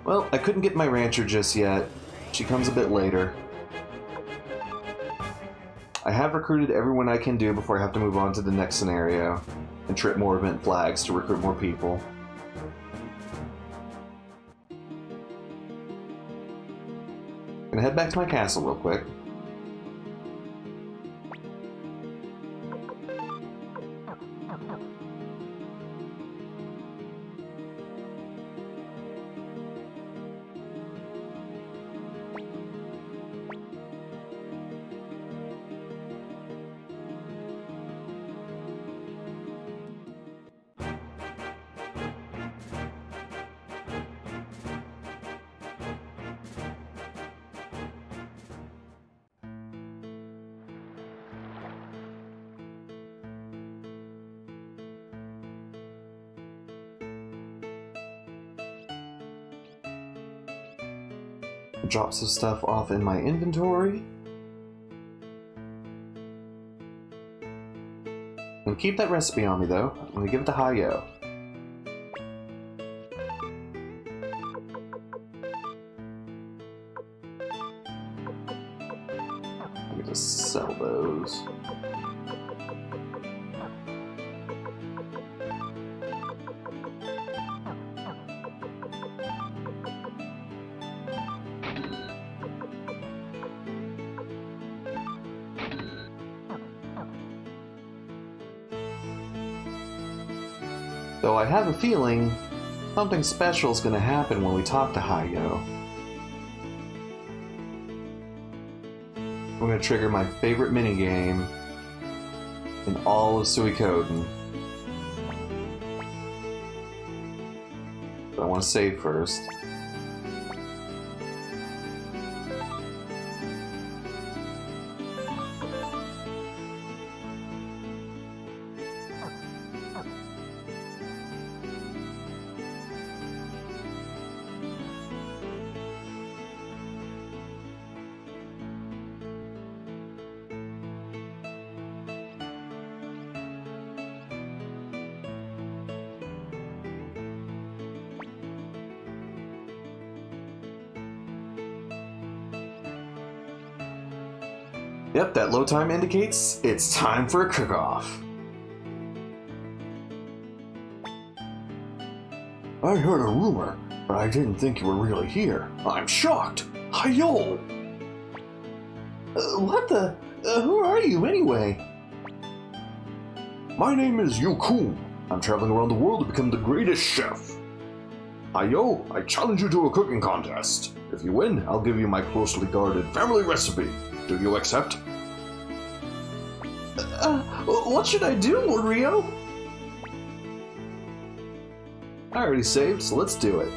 Speaker 1: Well, I couldn't get my rancher just yet. She comes a bit later. I have recruited everyone I can do before I have to move on to the next scenario and trip more event flags to recruit more people. Gonna head back to my castle real quick. Drop some stuff off in my inventory. I'm gonna keep that recipe on me though. I'm gonna give it to Hayo. Let me just sell those. Though I have a feeling something special is going to happen when we talk to Hayo. We're going to trigger my favorite minigame in all of Suikoden. But I want to save first. Yep, that load time indicates it's time for a cook-off.
Speaker 2: I heard a rumor, but I didn't think you were really here. I'm shocked. Hayo!
Speaker 1: What the? Who are you anyway?
Speaker 2: My name is Yukun. I'm traveling around the world to become the greatest chef. Hayo, I challenge you to a cooking contest. If you win, I'll give you my closely guarded family recipe. Do you accept?
Speaker 1: What should I do, Lord Rio? I already saved, so let's do it.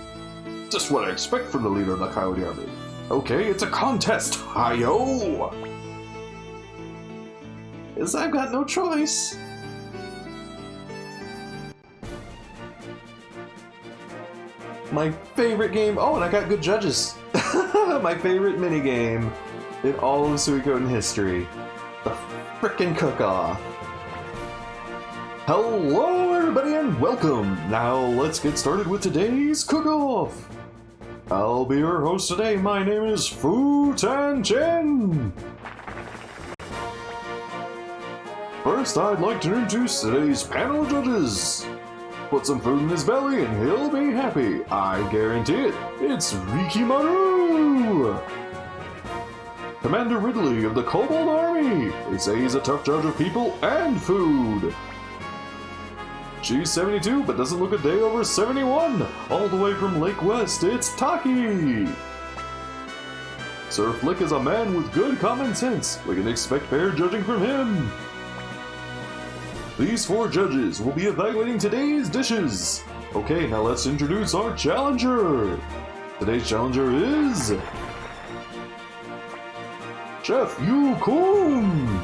Speaker 2: Just what I expect from the leader of the Coyote Army. Okay, it's a contest, Hayo!
Speaker 1: is I've got no choice. My favorite game. Oh, and I got good judges. My favorite minigame in all of Suikoden history. The frickin' cook-off. Hello, everybody, and welcome. Now, let's get started with today's cook-off. I'll be your host today. My name is Fu Tan Chen. First, I'd like to introduce today's panel of judges. Put some food in his belly and he'll be happy. I guarantee it. It's Rikimaru! Commander Ridley of the Kobold Army. They say he's a tough judge of people and food. She's 72, but doesn't look a day over 71. All the way from Lake West, it's Taki! Sir Flick is a man with good common sense. We can expect fair judging from him. These 4 judges will be evaluating today's dishes. Okay, now let's introduce our challenger. Today's challenger is Chef Yu Kun.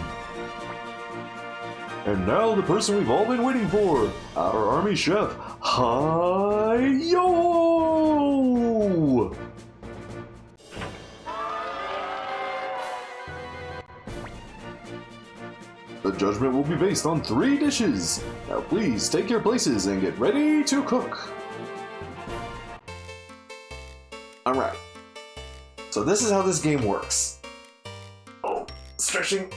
Speaker 1: And now the person we've all been waiting for, our army chef, Hi-Yo! The judgment will be based on 3 dishes. Now please take your places and get ready to cook. Alright. So this is how this game works. Oh, stretching.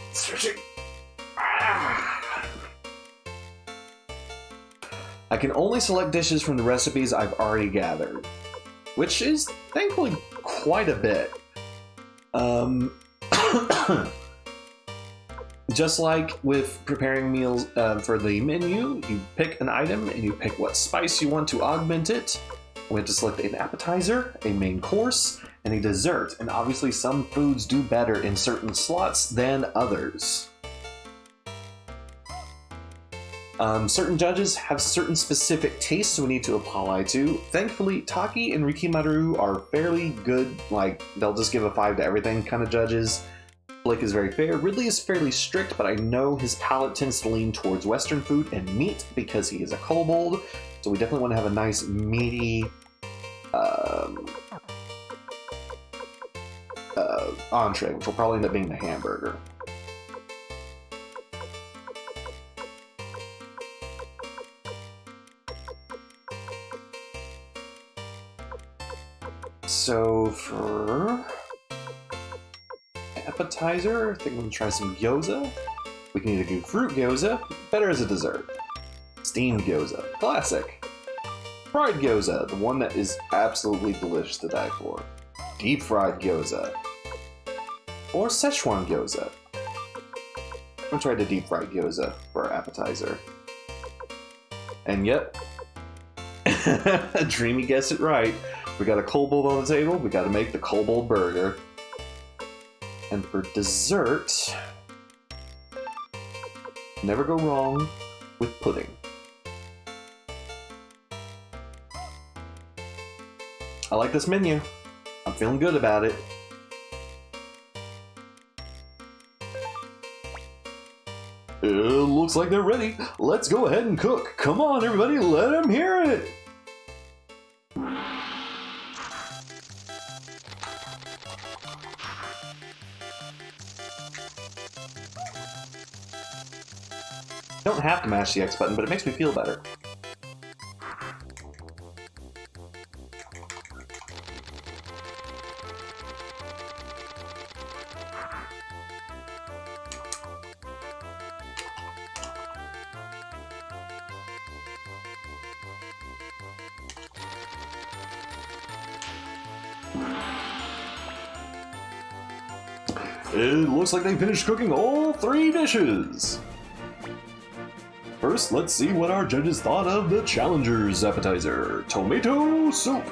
Speaker 1: I can only select dishes from the recipes I've already gathered, which is thankfully quite a bit. Just like with preparing meals for the menu, you pick an item and you pick what spice you want to augment it. We have to select an appetizer, a main course, and a dessert. And obviously some foods do better in certain slots than others. Certain judges have certain specific tastes we need to apply to. Thankfully, Taki and Rikimaru are fairly good, like, they'll just give a 5 to everything kind of judges. Blake is very fair. Ridley is fairly strict, but I know his palate tends to lean towards Western food and meat because he is a kobold. So we definitely want to have a nice meaty entree, which will probably end up being the hamburger. So for appetizer, I think we're gonna try some gyoza. We can either do fruit gyoza, better as a dessert. Steamed gyoza, classic. Fried gyoza, the one that is absolutely delicious to die for. Deep fried gyoza. Or Szechuan gyoza. I'm gonna try the deep fried gyoza for our appetizer. And yep, Dreamy guessed it right. We got a kobold on the table, we gotta make the kobold burger. And for dessert, never go wrong with pudding. I like this menu. I'm feeling good about it. It looks like they're ready. Let's go ahead and cook. Come on, everybody, let them hear it. Don't have to mash the X button, but it makes me feel better. It looks like they finished cooking all 3 dishes. First, let's see what our judges thought of the challenger's appetizer, tomato soup.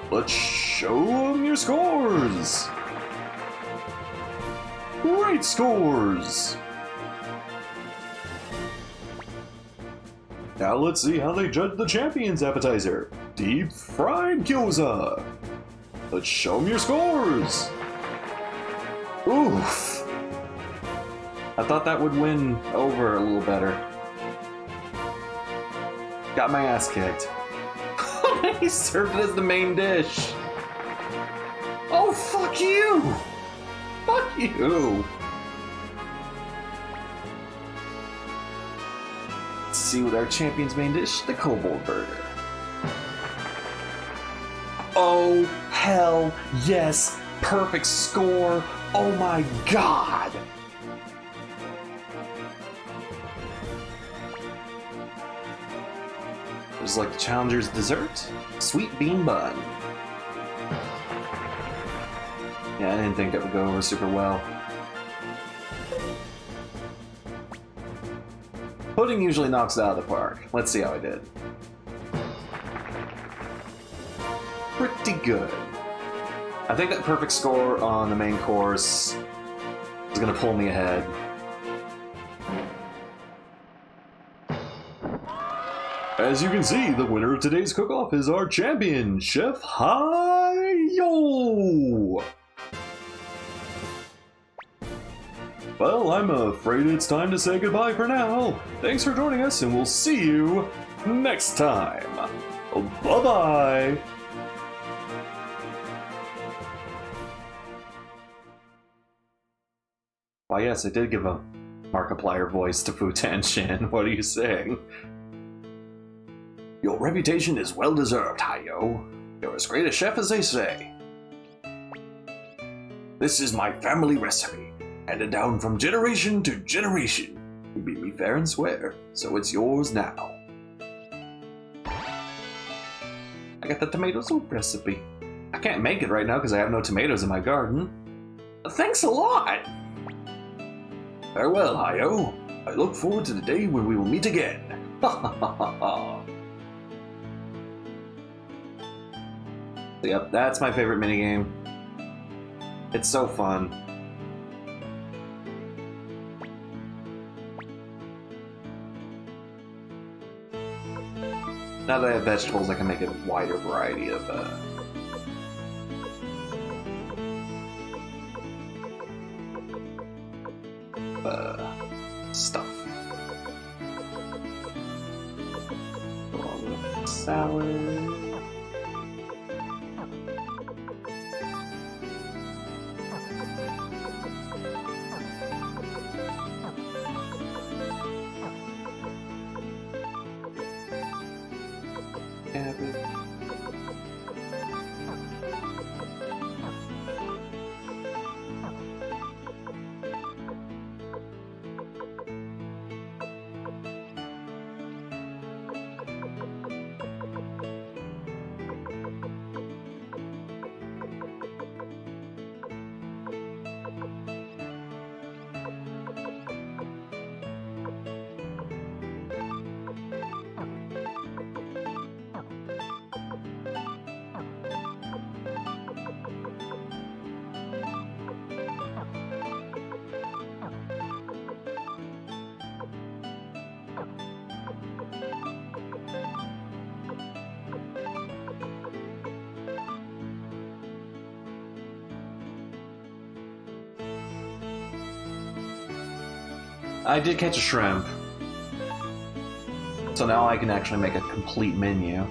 Speaker 1: Let's show them your scores. Great scores. Now let's see how they judge the champion's appetizer, deep fried gyoza. Let's show them your scores. Oof. I thought that would win over a little better. Got my ass kicked. He served it as the main dish. Oh, fuck you! Fuck you! Let's see what our champion's main dish, the Kobold Burger. Oh, hell yes! Perfect score! Oh my god! Just like the challenger's dessert, sweet bean bun. Yeah, I didn't think that would go over super well. Pudding usually knocks it out of the park. Let's see how I did. Pretty good. I think that perfect score on the main course is gonna pull me ahead. As you can see, the winner of today's cook-off is our champion, Chef Hi-Yo! Well, I'm afraid it's time to say goodbye for now. Thanks for joining us, and we'll see you next time. Bye-bye! Why, yes, I did give a Markiplier voice to Fu-Tan Shin. What are you saying? Your reputation is well deserved, Hi-Yo. You're as great a chef as they say. This is my family recipe, handed down from generation to generation. You beat me fair and square, so it's yours now. I got the tomato soup recipe. I can't make it right now because I have no tomatoes in my garden. Thanks a lot! Farewell, Hi-Yo. I look forward to the day when we will meet again. Ha ha ha ha ha. Yep, that's my favorite minigame. It's so fun. Now that I have vegetables, I can make a wider variety of stuff. Along with salad. I did catch a shrimp. So now I can actually make a complete menu.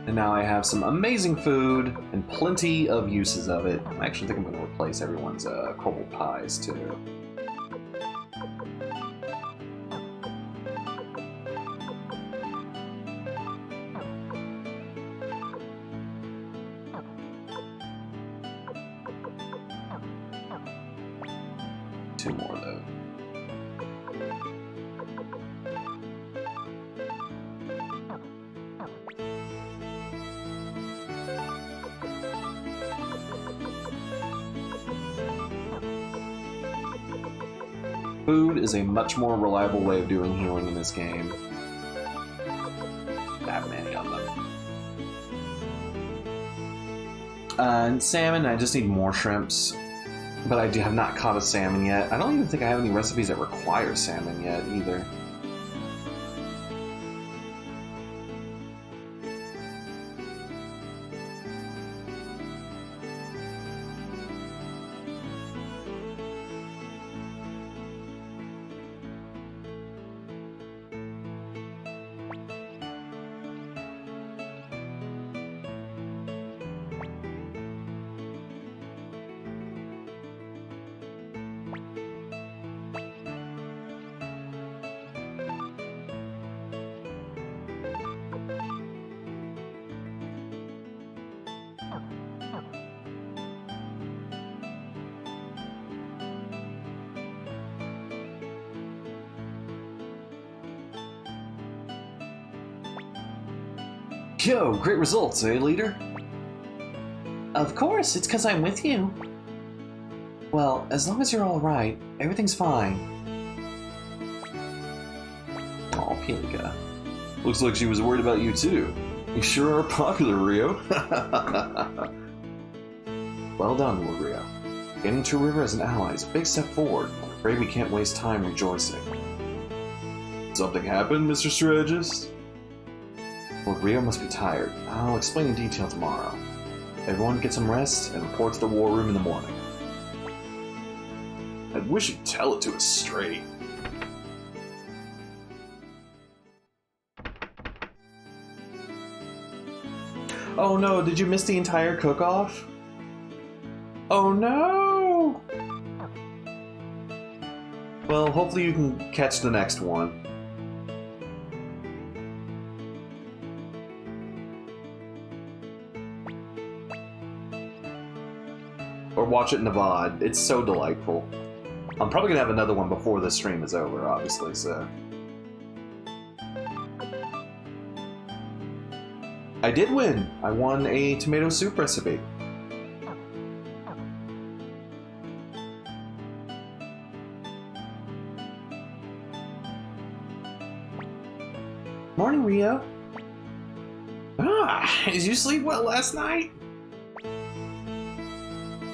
Speaker 1: And now I have some amazing food and plenty of uses of it. I actually think I'm going to replace everyone's kobold pies too. Two more though. Food is a much more reliable way of doing healing in this game. That many of them. And salmon, I just need more shrimps. But I have not caught a salmon yet. I don't even think I have any recipes that require salmon yet either. Yo, great results, eh, leader? Of course, it's because I'm with you. Well, as long as you're alright, everything's fine. Aw, Pilika. Looks like she was worried about you too. You sure are popular, Rio. Well done, Lord Rio. Getting to River as an ally is a big step forward. I'm afraid we can't waste time rejoicing. Something happened, Mr. Strategist? Lord Rio must be tired. I'll explain in detail tomorrow. Everyone get some rest and report to the war room in the morning. I wish you'd tell it to us straight. Oh no, did you miss the entire cook-off? Oh no! Well, hopefully you can catch the next one. Or watch it in the VOD. It's so delightful. I'm probably gonna have another one before the stream is over, obviously, so. I did win! I won a tomato soup recipe. Morning, Rio. Ah, did you sleep well last night?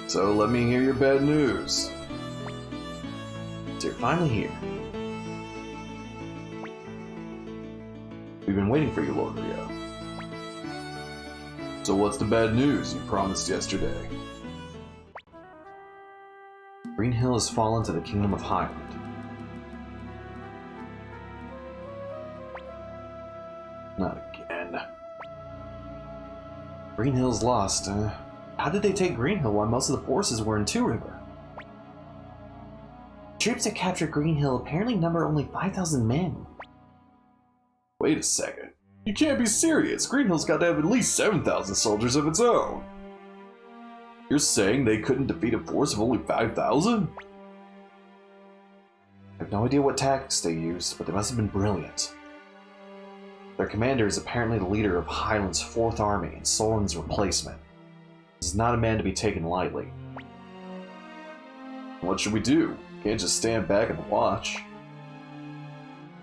Speaker 1: So let me hear your bad news. So you're finally here. We've been waiting for you, Lord Rio. So what's the bad news you promised yesterday? Green Hill has fallen to the Kingdom of Highland. Not again. Green Hill's lost. How did they take Green Hill while most of the forces were in Two River? Troops that captured Green Hill apparently number only 5,000 men. Wait a second. You can't be serious. Green Hill's got to have at least 7,000 soldiers of its own. You're saying they couldn't defeat a force of only 5,000? I have no idea what tactics they used, but they must have been brilliant. Their commander is apparently the leader of Highland's 4th Army and Solon's replacement. This is not a man to be taken lightly. What should we do? Can't just stand back and watch.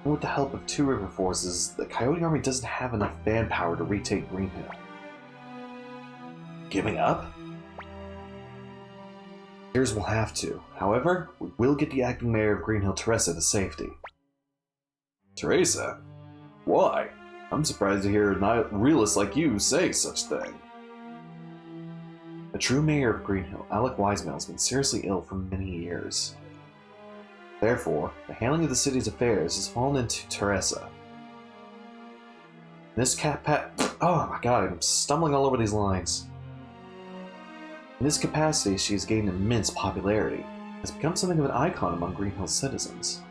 Speaker 1: And with the help of Two River forces, the Coyote Army doesn't have enough manpower to retake Green Hill. Giving up? Here's we'll have to. However, we will get the acting mayor of Green Hill, Teresa, to safety. Teresa? Why? I'm surprised to hear a realist like you say such thing. The true mayor of Green Hill, Alec Wisemale, has been seriously ill for many years. Therefore, the handling of the city's affairs has fallen into Teresa. Oh my god, I'm stumbling all over these lines. In this capacity, she has gained immense popularity, and has become something of an icon among Green Hill's citizens.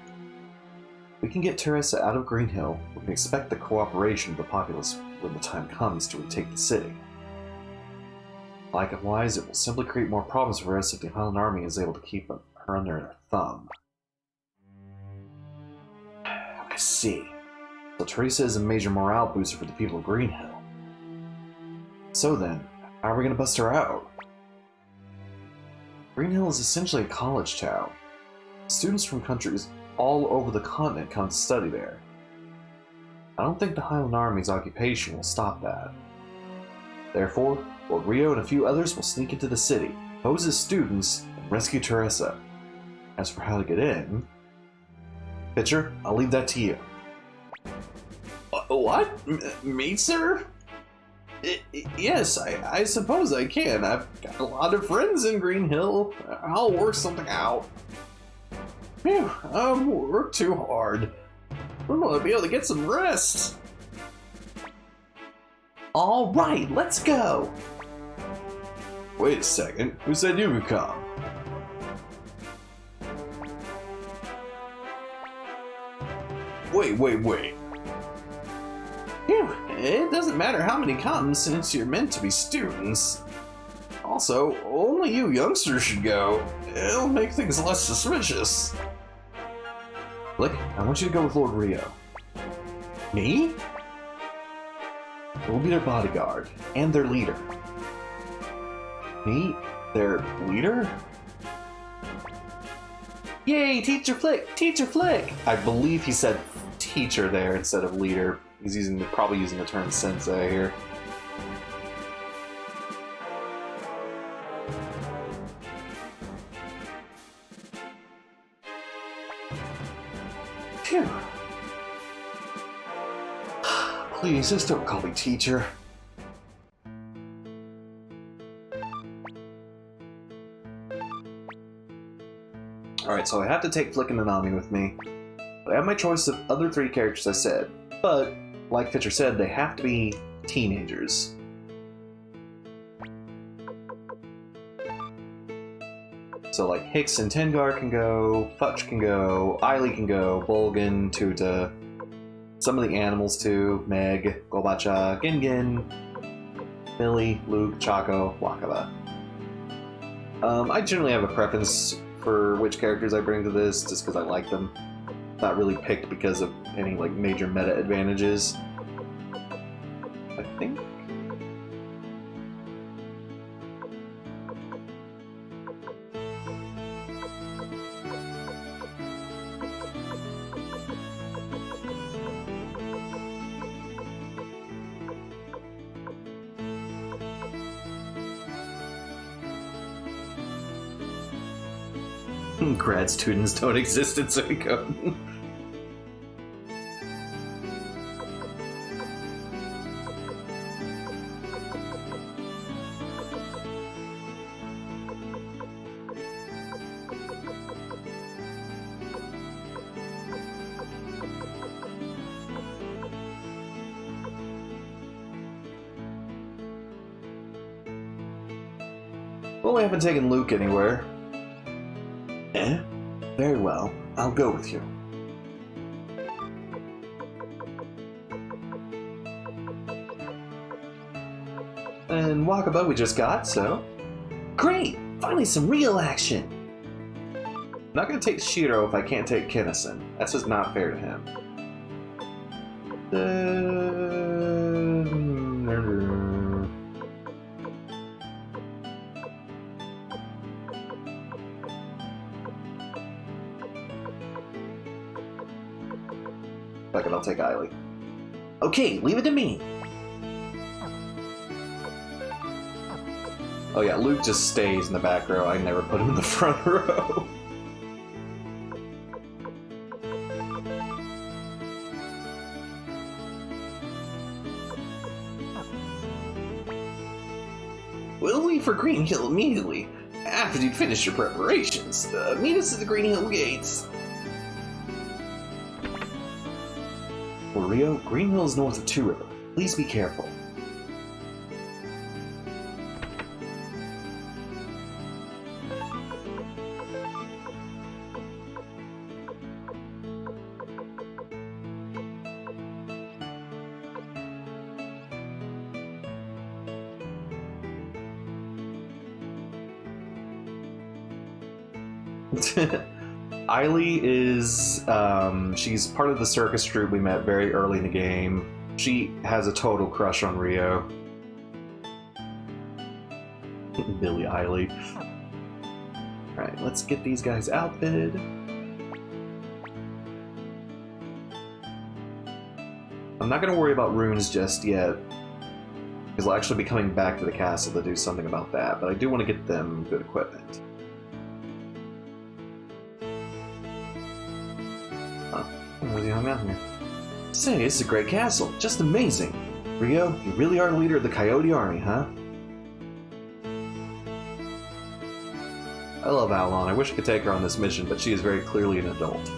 Speaker 1: If we can get Teresa out of Green Hill, we can expect the cooperation of the populace when the time comes to retake the city. Likewise, it will simply create more problems for us if the Highland Army is able to keep her under their thumb. I see. So Teresa is a major morale booster for the people of Green Hill. So then, how are we going to bust her out? Green Hill is essentially a college town. Students from countries all over the continent come to study there. I don't think the Highland Army's occupation will stop that. Therefore, Lord Rio and a few others will sneak into the city, pose as students, and rescue Teresa. As for how to get in... Pitcher, I'll leave that to you.
Speaker 2: What? Me, sir? Yes, I suppose I can. I've got a lot of friends in Green Hill. I'll work something out. Phew, I've worked too hard. I'm gonna be able to get some rest.
Speaker 1: All right, let's go.
Speaker 2: Wait a second. Who said you could come? Wait. Phew, it doesn't matter how many come since you're meant to be students. Also, only you youngsters should go. It'll make things less suspicious.
Speaker 1: Flick, I want you to go with Lord Rio.
Speaker 2: Me?
Speaker 1: We'll be their bodyguard, and their leader.
Speaker 2: Me? Their leader?
Speaker 1: Yay, Teacher Flick! Teacher Flick! I believe he said teacher there instead of leader. He's probably using the term sensei here.
Speaker 2: Phew. Please, just don't call me teacher.
Speaker 1: Alright, so I have to take Flick and Nanami with me. But I have my choice of other 3 characters I said. But, like Fitcher said, they have to be teenagers. So like Hicks and Tengar can go, Futch can go, Eiley can go, Bolgan, Tuta, some of the animals too, Meg, Golbacha, Gingin, Millie, Luke, Chaco, Wakaba. I generally have a preference for which characters I bring to this, just because I like them. Not really picked because of any like major meta advantages. I think. Grad students don't exist in Suikoden. Well, we haven't taken Luke anywhere. Eh? Very well. I'll go with you. And Wakaba we just got, so... Great! Finally some real action! I'm not gonna take Shiro if I can't take Kinnison. That's just not fair to him. Fuck it, I'll take Eiley. Okay, leave it to me! Oh yeah, Luke just stays in the back row. I never put him in the front row.
Speaker 2: We'll leave for Green Hill immediately, after you'd finish your preparations. Meet us at the Green Hill gates.
Speaker 1: For Rio, Green Hill is north of Two River. Please be careful. Eiley is, she's part of the circus troupe we met very early in the game. She has a total crush on Rio. Billy Eiley. Alright, let's get these guys outfitted. I'm not going to worry about runes just yet, because I'll actually be coming back to the castle to do something about that, but I do want to get them good equipment. Huh. I'm really hung out here. Say, this is a great castle. Just amazing. Rio, you really are the leader of the Coyote Army, huh? I love Avalon. I wish I could take her on this mission, but she is very clearly an adult.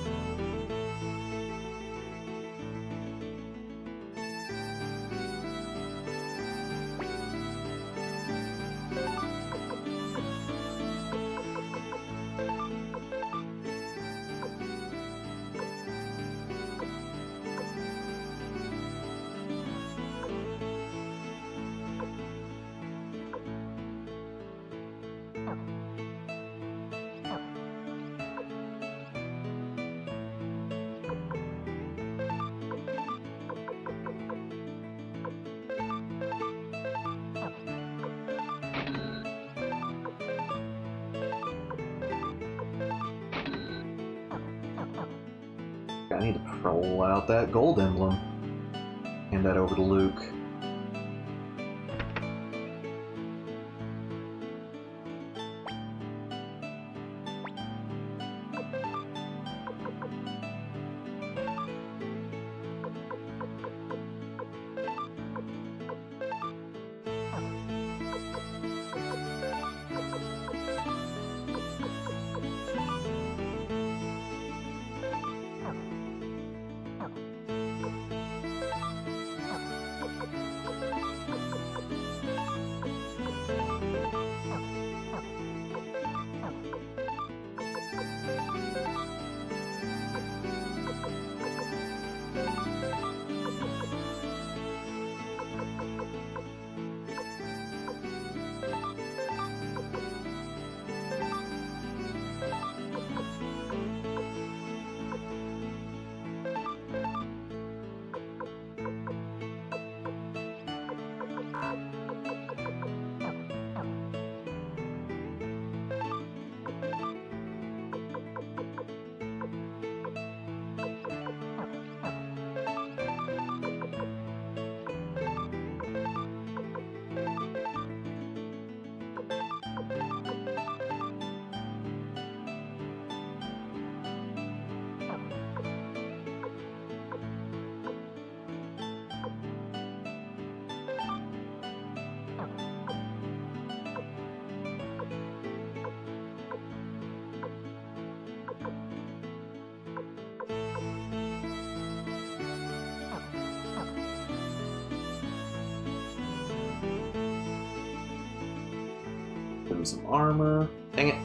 Speaker 1: I need to pull out that gold emblem. Hand that over to Luke. Give him some armor. Dang it.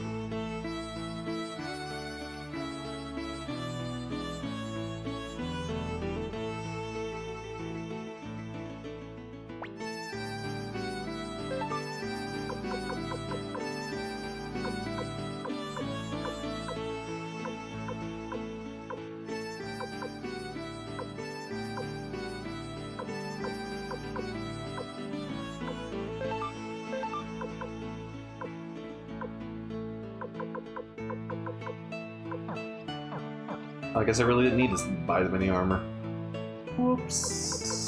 Speaker 1: I guess I really didn't need to buy the mini armor. Whoops.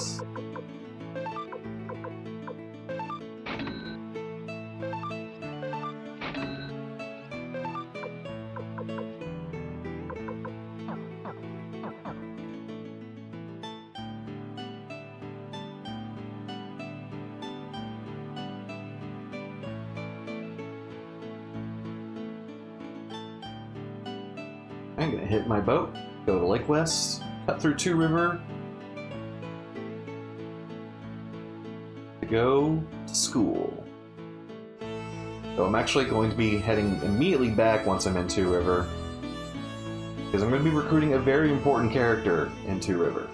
Speaker 1: I'm gonna hit my boat, go to Lake West, cut through Two River, to go to school. So I'm actually going to be heading immediately back once I'm in Two River, because I'm going to be recruiting a very important character in Two River.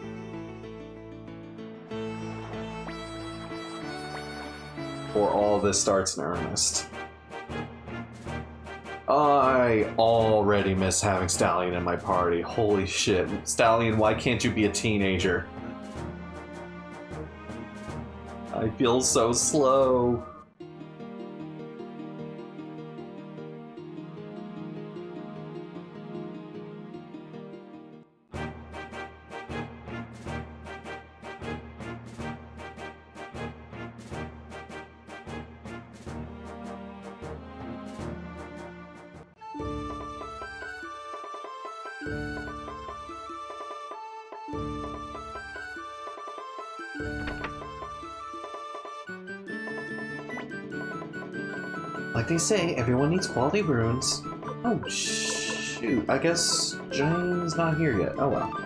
Speaker 1: Before all this starts in earnest. I already miss having Stallion in my party. Holy shit. Stallion, why can't you be a teenager? I feel so slow. Like they say, everyone needs quality runes. Oh, shoot. I guess Jane's not here yet. Oh, well.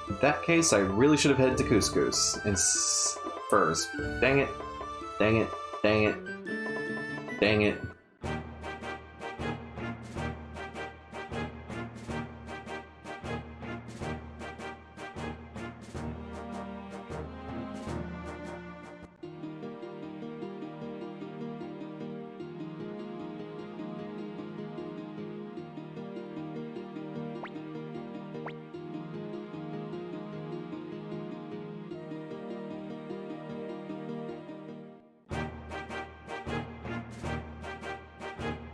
Speaker 1: In that case, I really should have headed to Couscous first. Dang it. Dang it. Dang it. Dang it.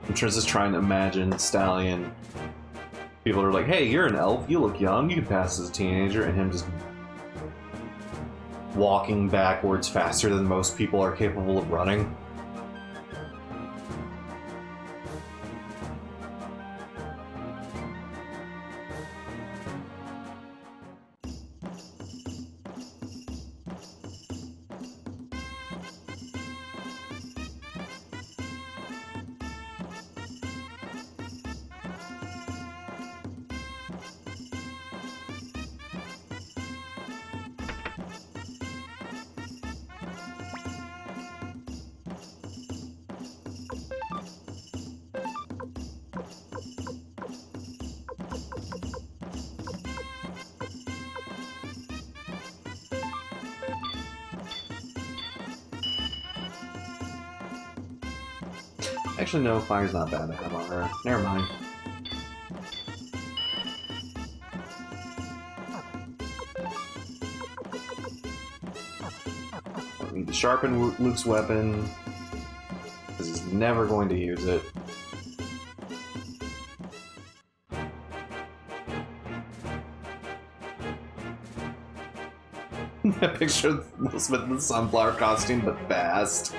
Speaker 1: I'm just trying to imagine Stallion. People are like, hey, you're an elf, you look young, you can pass as a teenager, and him just walking backwards faster than most people are capable of running. Actually, no, fire's not bad to have on her. Never mind. I need to sharpen Luke's weapon, because he's never going to use it. I picture Elizabeth in the sunflower costume, but fast.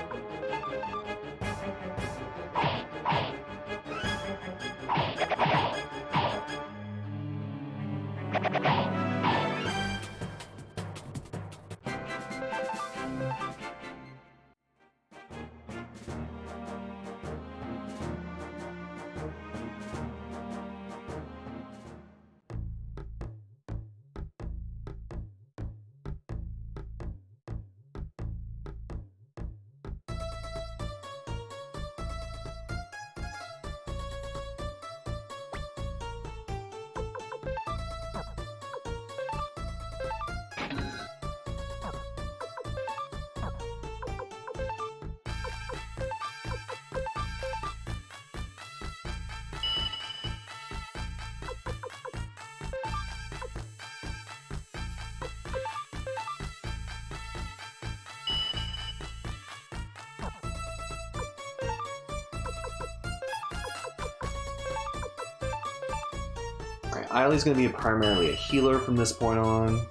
Speaker 1: Eileen's going to be primarily a healer from this point on.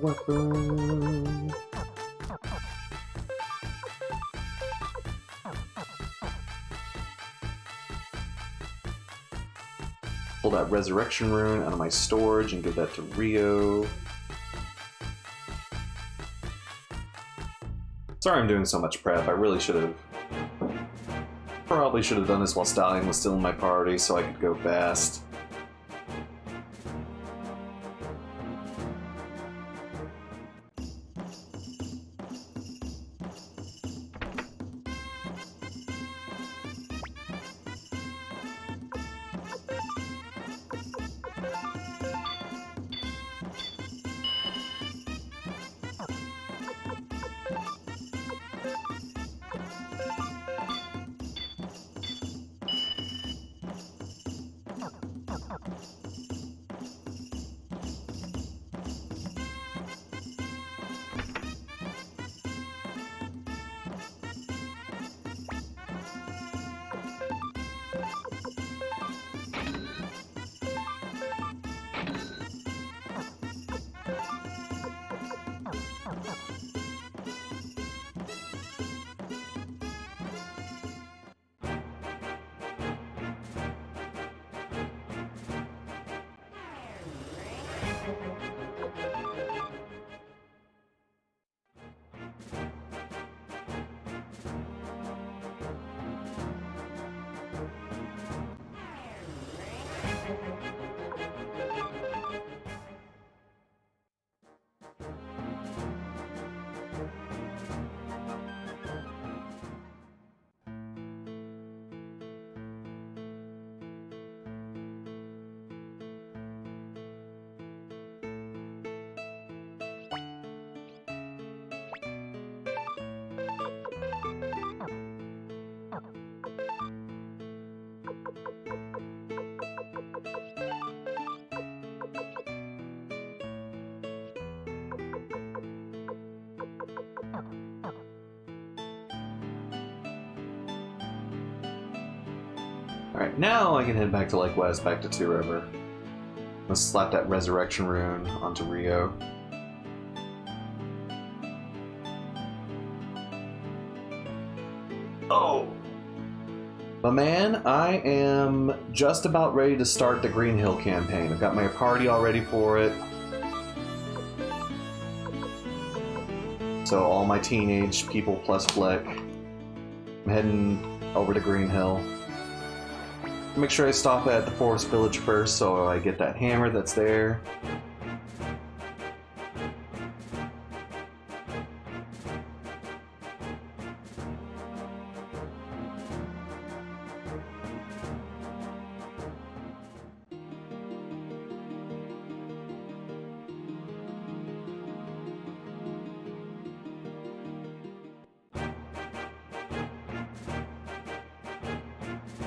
Speaker 1: Weapon. Pull that resurrection rune out of my storage and give that to Rio. Sorry I'm doing so much prep. I really should have. Probably should have done this while Stallion was still in my party so I could go fast. Alright, now I can head back to Lake West, back to Two River. Let's slap that resurrection rune onto Rio. Oh! But man, I am just about ready to start the Green Hill campaign. I've got my party all ready for it. So all my teenage people plus Flick. I'm heading over to Green Hill. Make sure I stop at the Forest Village first so I get that hammer that's there.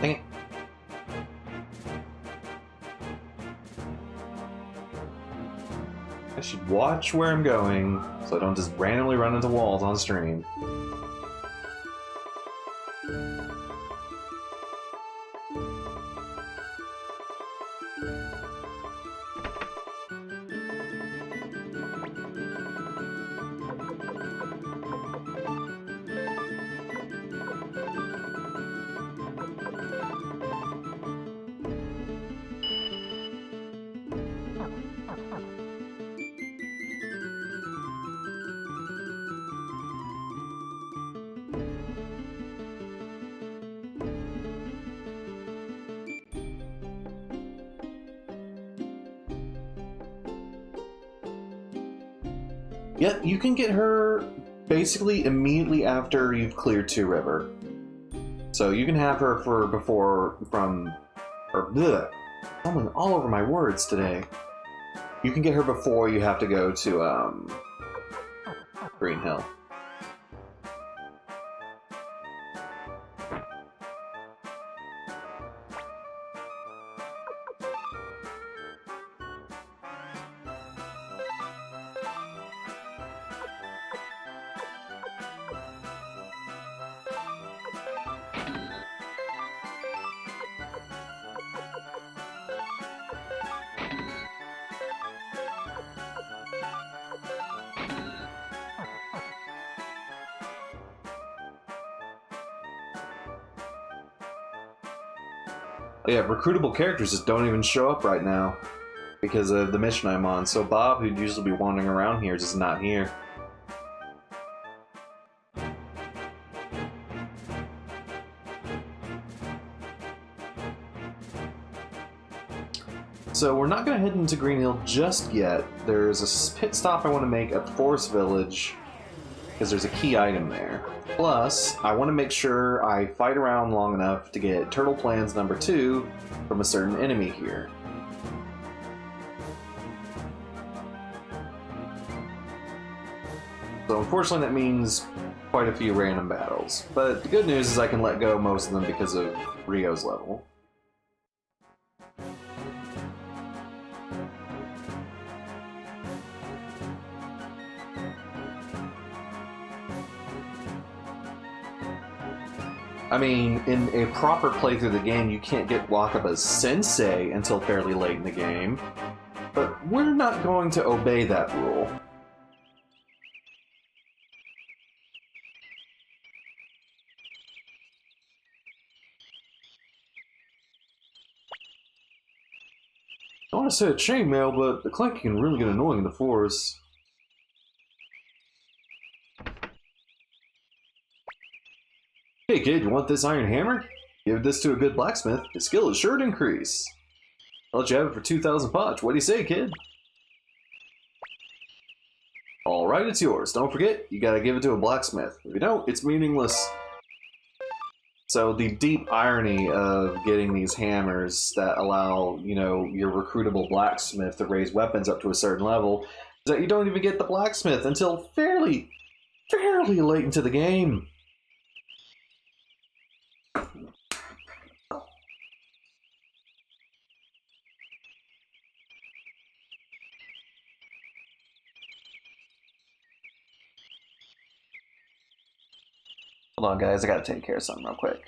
Speaker 1: Dang it. I should watch where I'm going so I don't just randomly run into walls on stream. Yep, you can get her basically immediately after you've cleared Two River. So you can have her for I'm all over my words today. You can get her before you have to go to Green Hill. Yeah, recruitable characters just don't even show up right now because of the mission I'm on. So Bob, who'd usually be wandering around here, is just not here. So we're not going to head into Green Hill just yet. There's a pit stop I want to make at the Forest Village because there's a key item there. Plus, I want to make sure I fight around long enough to get Turtle Plans number 2 from a certain enemy here. So unfortunately that means quite a few random battles. But the good news is I can let go most of them because of Rio's level. I mean, in a proper playthrough of the game, you can't get Wakaba's sensei until fairly late in the game. But we're not going to obey that rule. I said chainmail, but the clanking can really get annoying in the forest. Hey kid, you want this iron hammer? Give this to a good blacksmith. His skill is sure to increase. I'll let you have it for 2,000 poch. What do you say, kid? Alright, it's yours. Don't forget, you gotta give it to a blacksmith. If you don't, it's meaningless. So the deep irony of getting these hammers that allow, you know, your recruitable blacksmith to raise weapons up to a certain level is that you don't even get the blacksmith until fairly late into the game. Hold on, guys. I gotta take care of something real quick.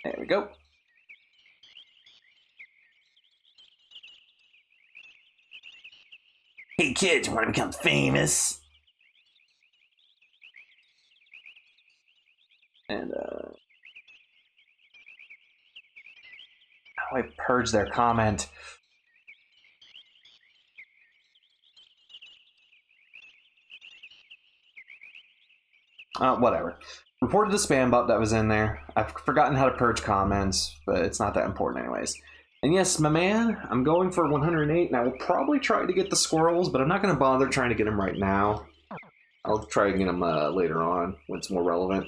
Speaker 1: There we go.
Speaker 3: Hey kids, want to become famous?
Speaker 1: And, how do I purge their comment? Whatever. Reported the spam bot that was in there. I've forgotten how to purge comments, but it's not that important anyways. And yes, my man, I'm going for 108, and I will probably try to get the squirrels, but I'm not going to bother trying to get them right now. I'll try to get them later on, when it's more relevant.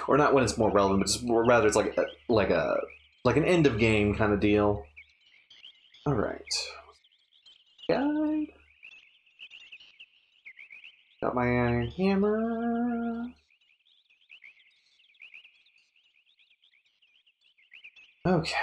Speaker 1: Or not when it's more relevant, but just rather it's like an end of game kind of deal. All right. Guide. Got my iron hammer. Okay.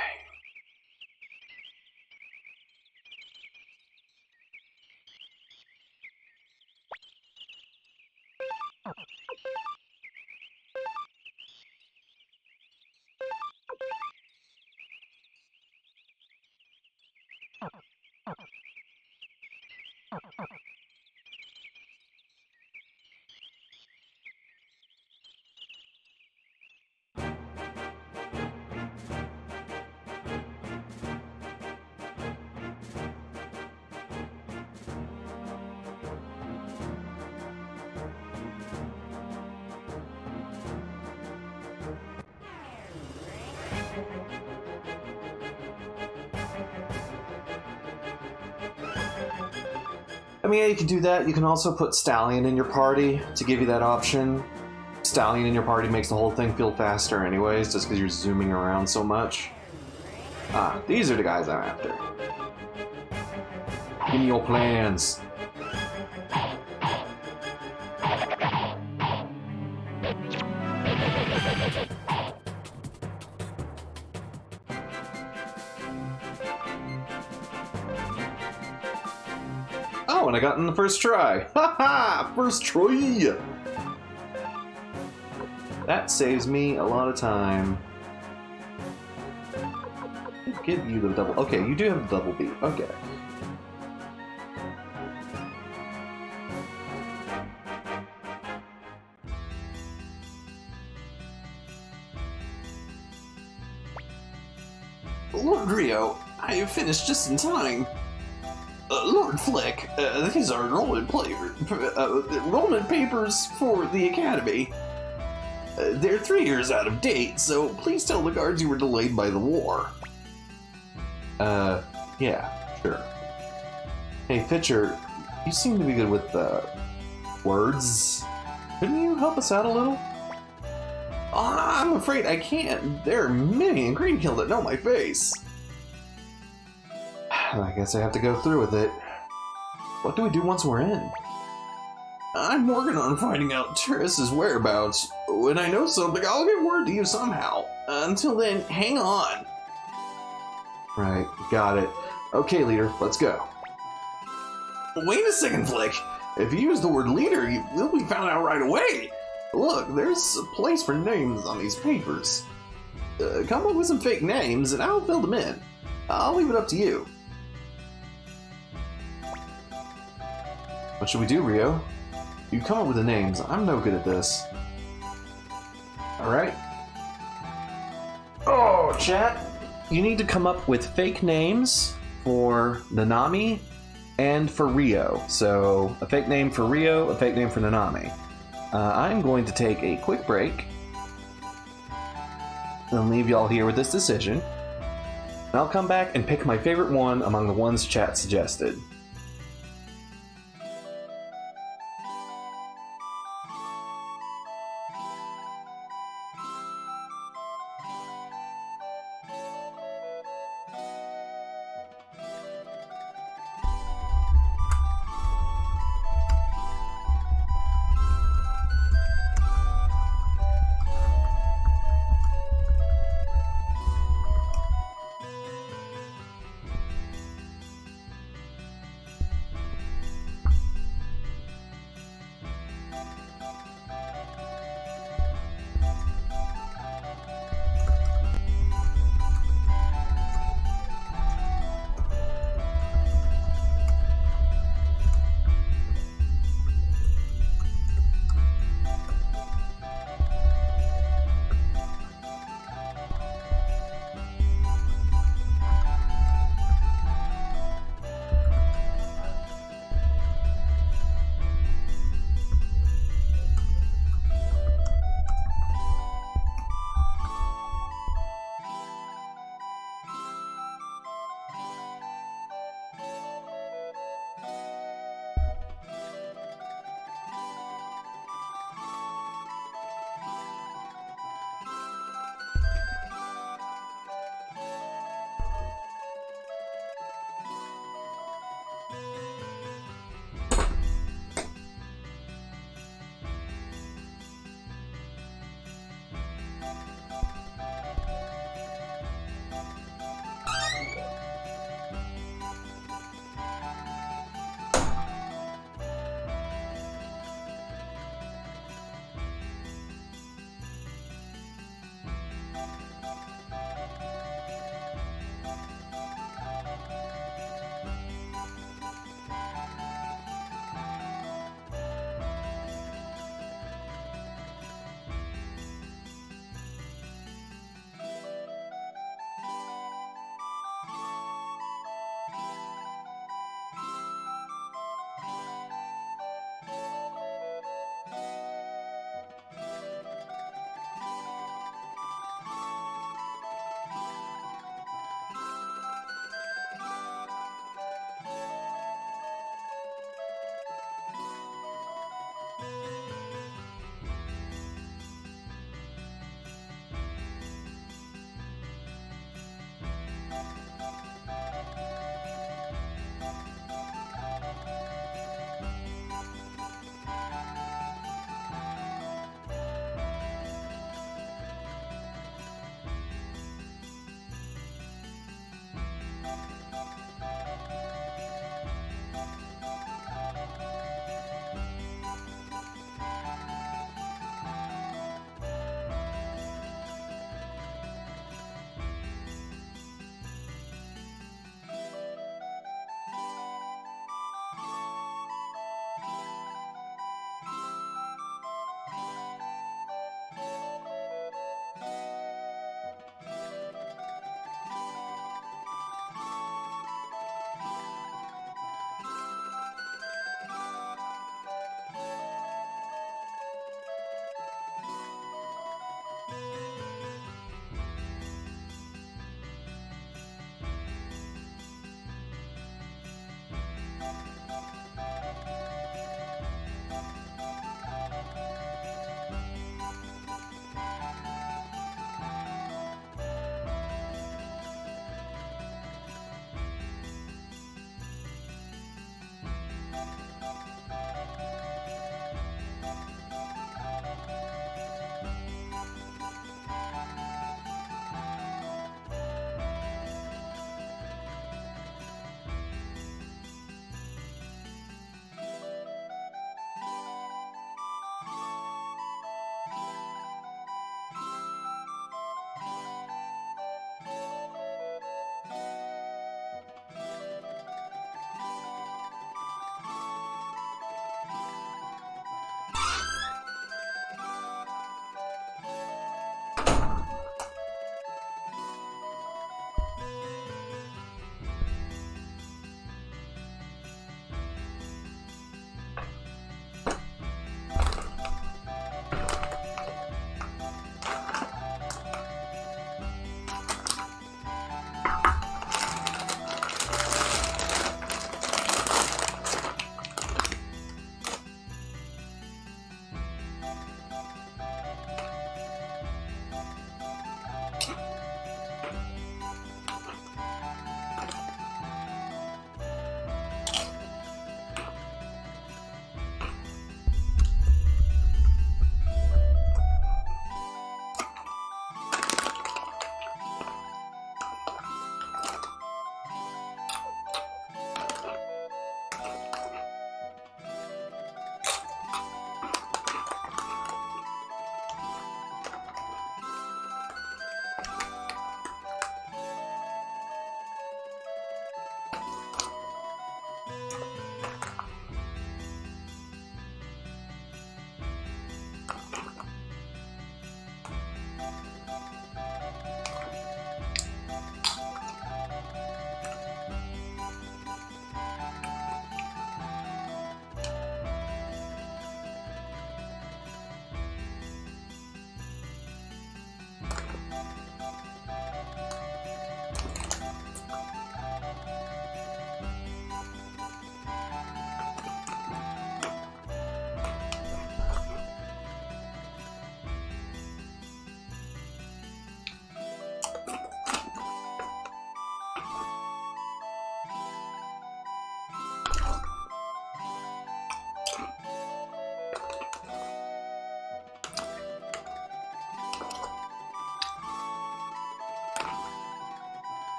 Speaker 1: I mean, yeah, you can do that. You can also put Stallion in your party to give you that option. Stallion in your party makes the whole thing feel faster anyways, just because you're zooming around so much. Ah, these are the guys I'm after. Give me your plans. Oh, and I got in the first try. Ha ha! First try! That saves me a lot of time. Give you the double. Okay, you do have the double beat. Okay.
Speaker 3: Lord Rio, I have finished just in time. Lord Flick, these are enrollment papers for the Academy. They're 3 years out of date, so please tell the guards you were delayed by the war.
Speaker 1: Yeah, sure. Hey, Fitcher, you seem to be good with, words. Couldn't you help us out a little?
Speaker 3: I'm afraid I can't. There are many in Greenhill that know my face.
Speaker 1: I guess I have to go through with it. What do we do once we're in?
Speaker 3: I'm working on finding out Terrace's whereabouts. When I know something, I'll get word to you somehow. Until then, hang on.
Speaker 1: Right, got it. Okay, leader, let's go.
Speaker 3: Wait a second, Flick. If you use the word leader, you will be found out right away. Look, there's a place for names on these papers. Come up with some fake names and I'll fill them in. I'll leave it up to you.
Speaker 1: What should we do, Rio? You come up with the names. I'm no good at this. Alright. Oh, chat. You need to come up with fake names for Nanami and for Rio. So, a fake name for Rio, a fake name for Nanami. I'm going to take a quick break and leave y'all here with this decision. And I'll come back and pick my favorite one among the ones chat suggested.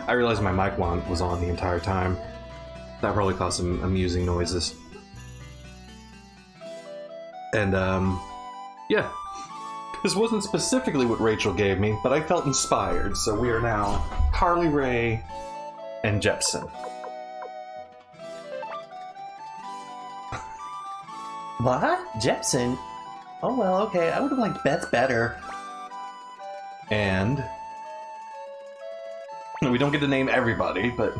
Speaker 1: I realized my mic was on the entire time. That probably caused some amusing noises. And, yeah. This wasn't specifically what Rachel gave me, but I felt inspired, so we are now Carly Rae and Jepsen.
Speaker 4: What? Jepsen? Oh well, okay, I would have liked Beth better.
Speaker 1: And we don't get to name everybody, but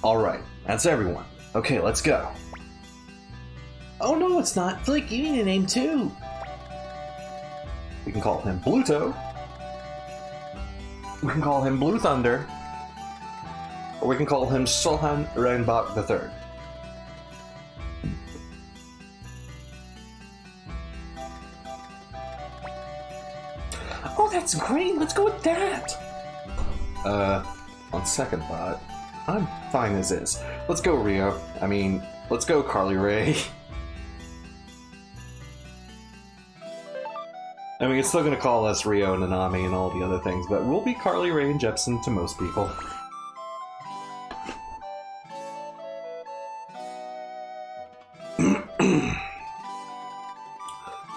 Speaker 1: alright, that's everyone. Okay, let's go.
Speaker 4: Oh no, it's not. Flick, you need a name too.
Speaker 1: We can call him Bluto. We can call him Blue Thunder. Or we can call him Solhan Reinbach III.
Speaker 4: Oh, that's great. Let's go with that.
Speaker 1: On second thought, I'm fine as is. Let's go, Rio. I mean, let's go, Carly Rae. I mean, it's still gonna call us Rio and Nanami and all the other things, but we'll be Carly Rae and Jepsen to most people.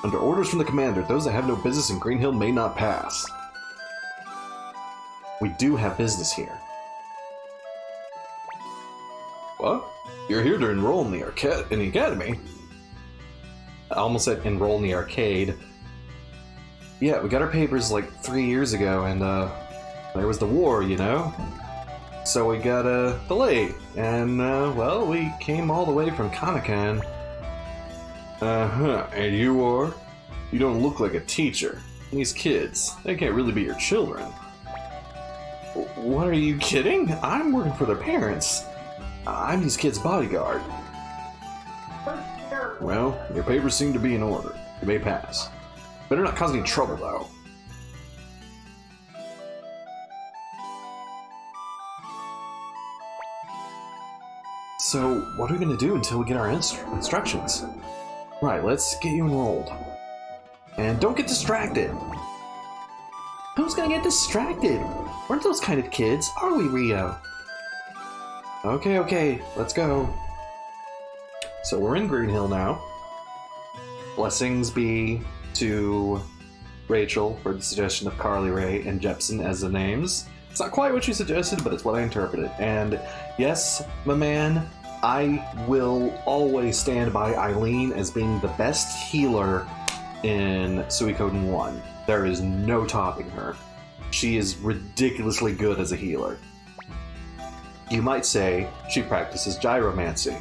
Speaker 1: Under orders from the commander, those that have no business in Green Hill may not pass. We do have business here. What? You're here to enroll in the academy? I almost said enroll in the arcade. Yeah, we got our papers like 3 years ago, and there was the war, you know? So we got delayed, and well, we came all the way from Comic-Con. And you are? You don't look like a teacher.
Speaker 3: These kids, they can't really be your children. What, are you kidding? I'm working for their parents. I'm these kids' bodyguard. Well, your papers seem to be in order. You may pass. Better not cause any trouble, though. So, what are we gonna do until we get our instructions? Right, let's get you enrolled. And don't get distracted!
Speaker 4: Who's gonna get distracted? We're not those kind of kids, are we, Rio?
Speaker 3: Okay, let's go. So we're in Green Hill now. Blessings be to Rachel for the suggestion of Carly Ray and Jepson as the names. It's not quite what you suggested, but it's what I interpreted. And yes, my man, I will always stand by Eileen as being the best healer in Suikoden 1. There is no topping her. She is ridiculously good as a healer. You might say she practices gyromancy.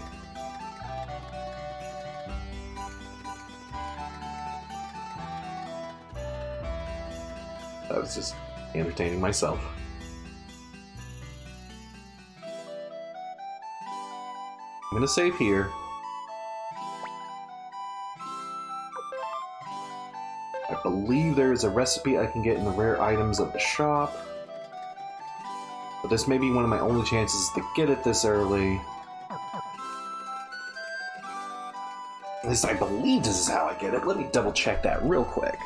Speaker 3: I was just entertaining myself. I'm gonna save here. I believe there is a recipe I can get in the rare items of the shop. But this may be one of my only chances to get it this early. At least I believe this is how I get it. Let me double check that real quick.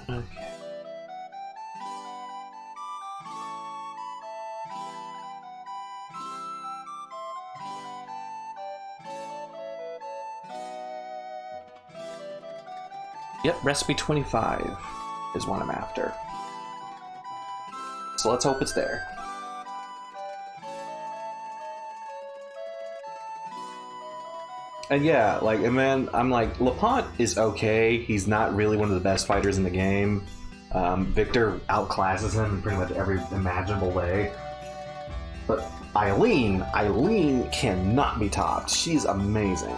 Speaker 3: Okay. Yep, recipe 25 is what I'm after. So let's hope it's there. And yeah, like, and then I'm like, LaPont is okay. He's not really one of the best fighters in the game. Victor outclasses him in pretty much every imaginable way. But Eileen cannot be topped. She's amazing.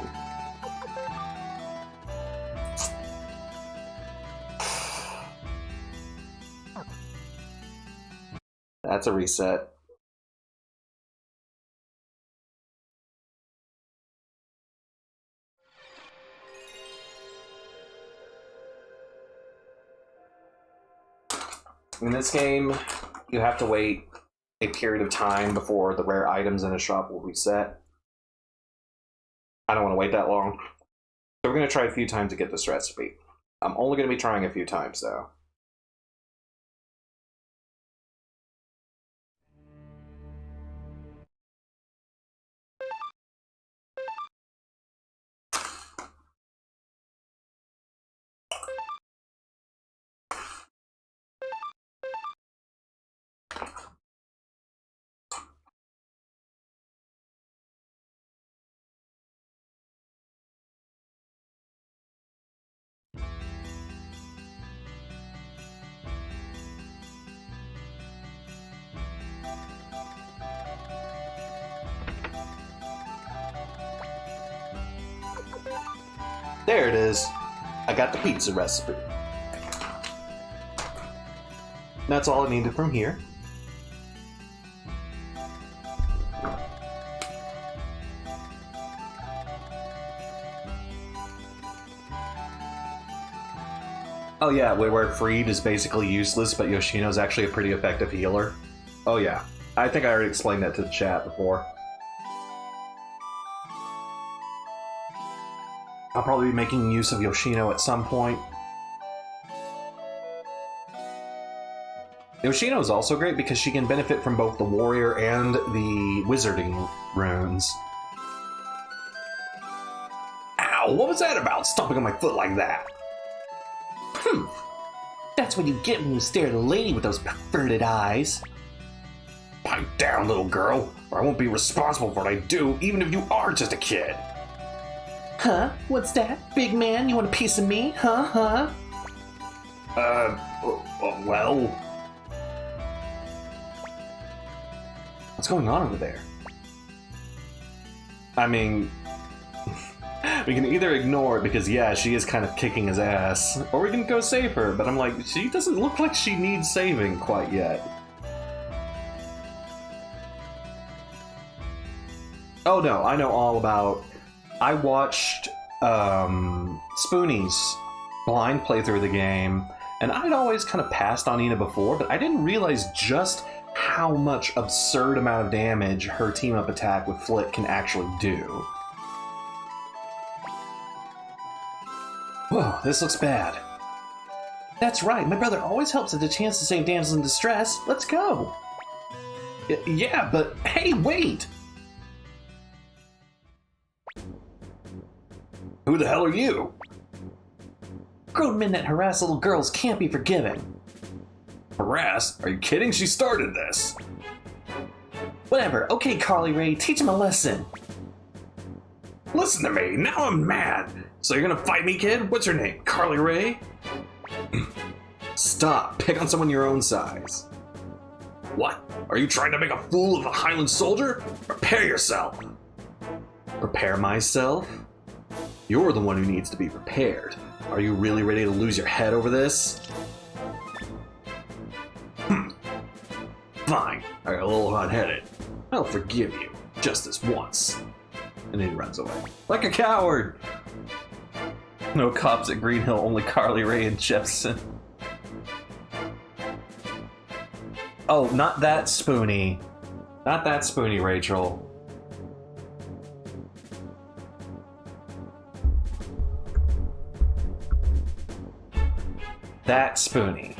Speaker 3: That's a reset. In this game, you have to wait a period of time before the rare items in a shop will reset. I don't want to wait that long. So we're going to try a few times to get this recipe. I'm only going to be trying a few times, though. There it is. I got the pizza recipe. That's all I needed from here. Oh yeah, where Freed is basically useless, but Yoshino's actually a pretty effective healer. Oh yeah, I think I already explained that to the chat before. I'll probably be making use of Yoshino at some point.
Speaker 1: Yoshino is also great because she can benefit from both the warrior and the wizarding runes.
Speaker 3: Ow, what was that about, stomping on my foot like that?
Speaker 4: That's what you get when you stare at a lady with those perverted eyes.
Speaker 3: Pipe down, little girl, or I won't be responsible for what I do, even if you are just a kid.
Speaker 4: Huh? What's that? Big man, you want a piece of me? Huh?
Speaker 3: Well...
Speaker 1: What's going on over there? I mean, we can either ignore it because, yeah, she is kind of kicking his ass, or we can go save her, but I'm like, she doesn't look like she needs saving quite yet. Oh no, I know all about... I watched Spoonie's blind playthrough of the game, and I'd always kind of passed on Ina before, but I didn't realize just how much absurd amount of damage her team-up attack with Flick can actually do. Whoa, this looks bad.
Speaker 4: That's right, my brother always helps at the chance to save damsels in distress. Let's go.
Speaker 1: Yeah, but hey, wait!
Speaker 3: Who the hell are you?
Speaker 4: Grown men that harass little girls can't be forgiven.
Speaker 3: Harass? Are you kidding? She started this.
Speaker 4: Whatever. Okay, Carly Ray, teach him a lesson.
Speaker 3: Listen to me. Now I'm mad. So you're gonna fight me, kid? What's your name? Carly Ray?
Speaker 1: Stop. Pick on someone your own size.
Speaker 3: What? Are you trying to make a fool of a Highland soldier? Prepare yourself.
Speaker 1: Prepare myself? You're the one who needs to be prepared. Are you really ready to lose your head over this?
Speaker 3: Fine. I got a little hot-headed.
Speaker 1: I'll forgive you. Just this once. And then he runs away. Like a coward! No cops at Green Hill, only Carly Ray and Jepson. Oh, not that Spoonie. Not that Spoonie, Rachel. That Spoonie.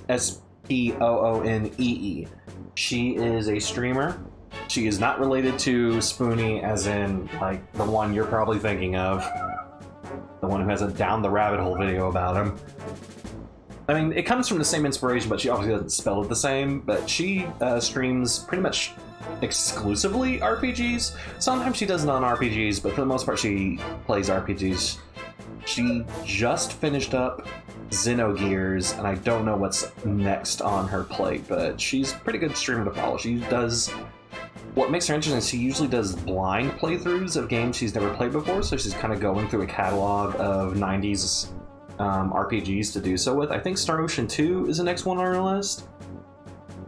Speaker 1: Spoonee. She is a streamer. She is not related to Spoonie, as in, like, the one you're probably thinking of. The one who has a Down the Rabbit Hole video about him. I mean, it comes from the same inspiration, but she obviously doesn't spell it the same. But she streams pretty much exclusively RPGs. Sometimes she does non-RPGs, but for the most part she plays RPGs. She just finished up Xenogears, and I don't know what's next on her plate, but she's a pretty good streamer to follow. She does... What makes her interesting is she usually does blind playthroughs of games she's never played before, so she's kind of going through a catalog of 90s RPGs to do so with. I think Star Ocean 2 is the next one on our list.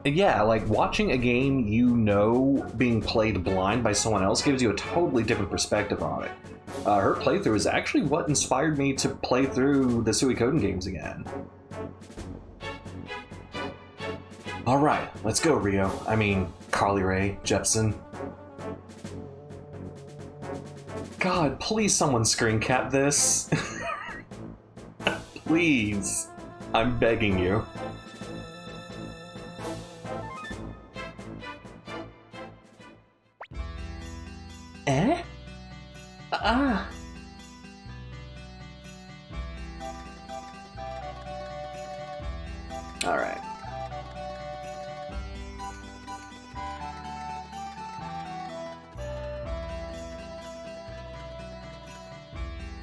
Speaker 1: And yeah, like, watching a game you know being played blind by someone else gives you a totally different perspective on it. Her playthrough is actually what inspired me to play through the Suikoden games again. Alright, let's go, Rio. I mean, Carly Ray, Jepson. God, please someone screen cap this. Please. I'm begging you.
Speaker 4: Eh?
Speaker 1: Alright.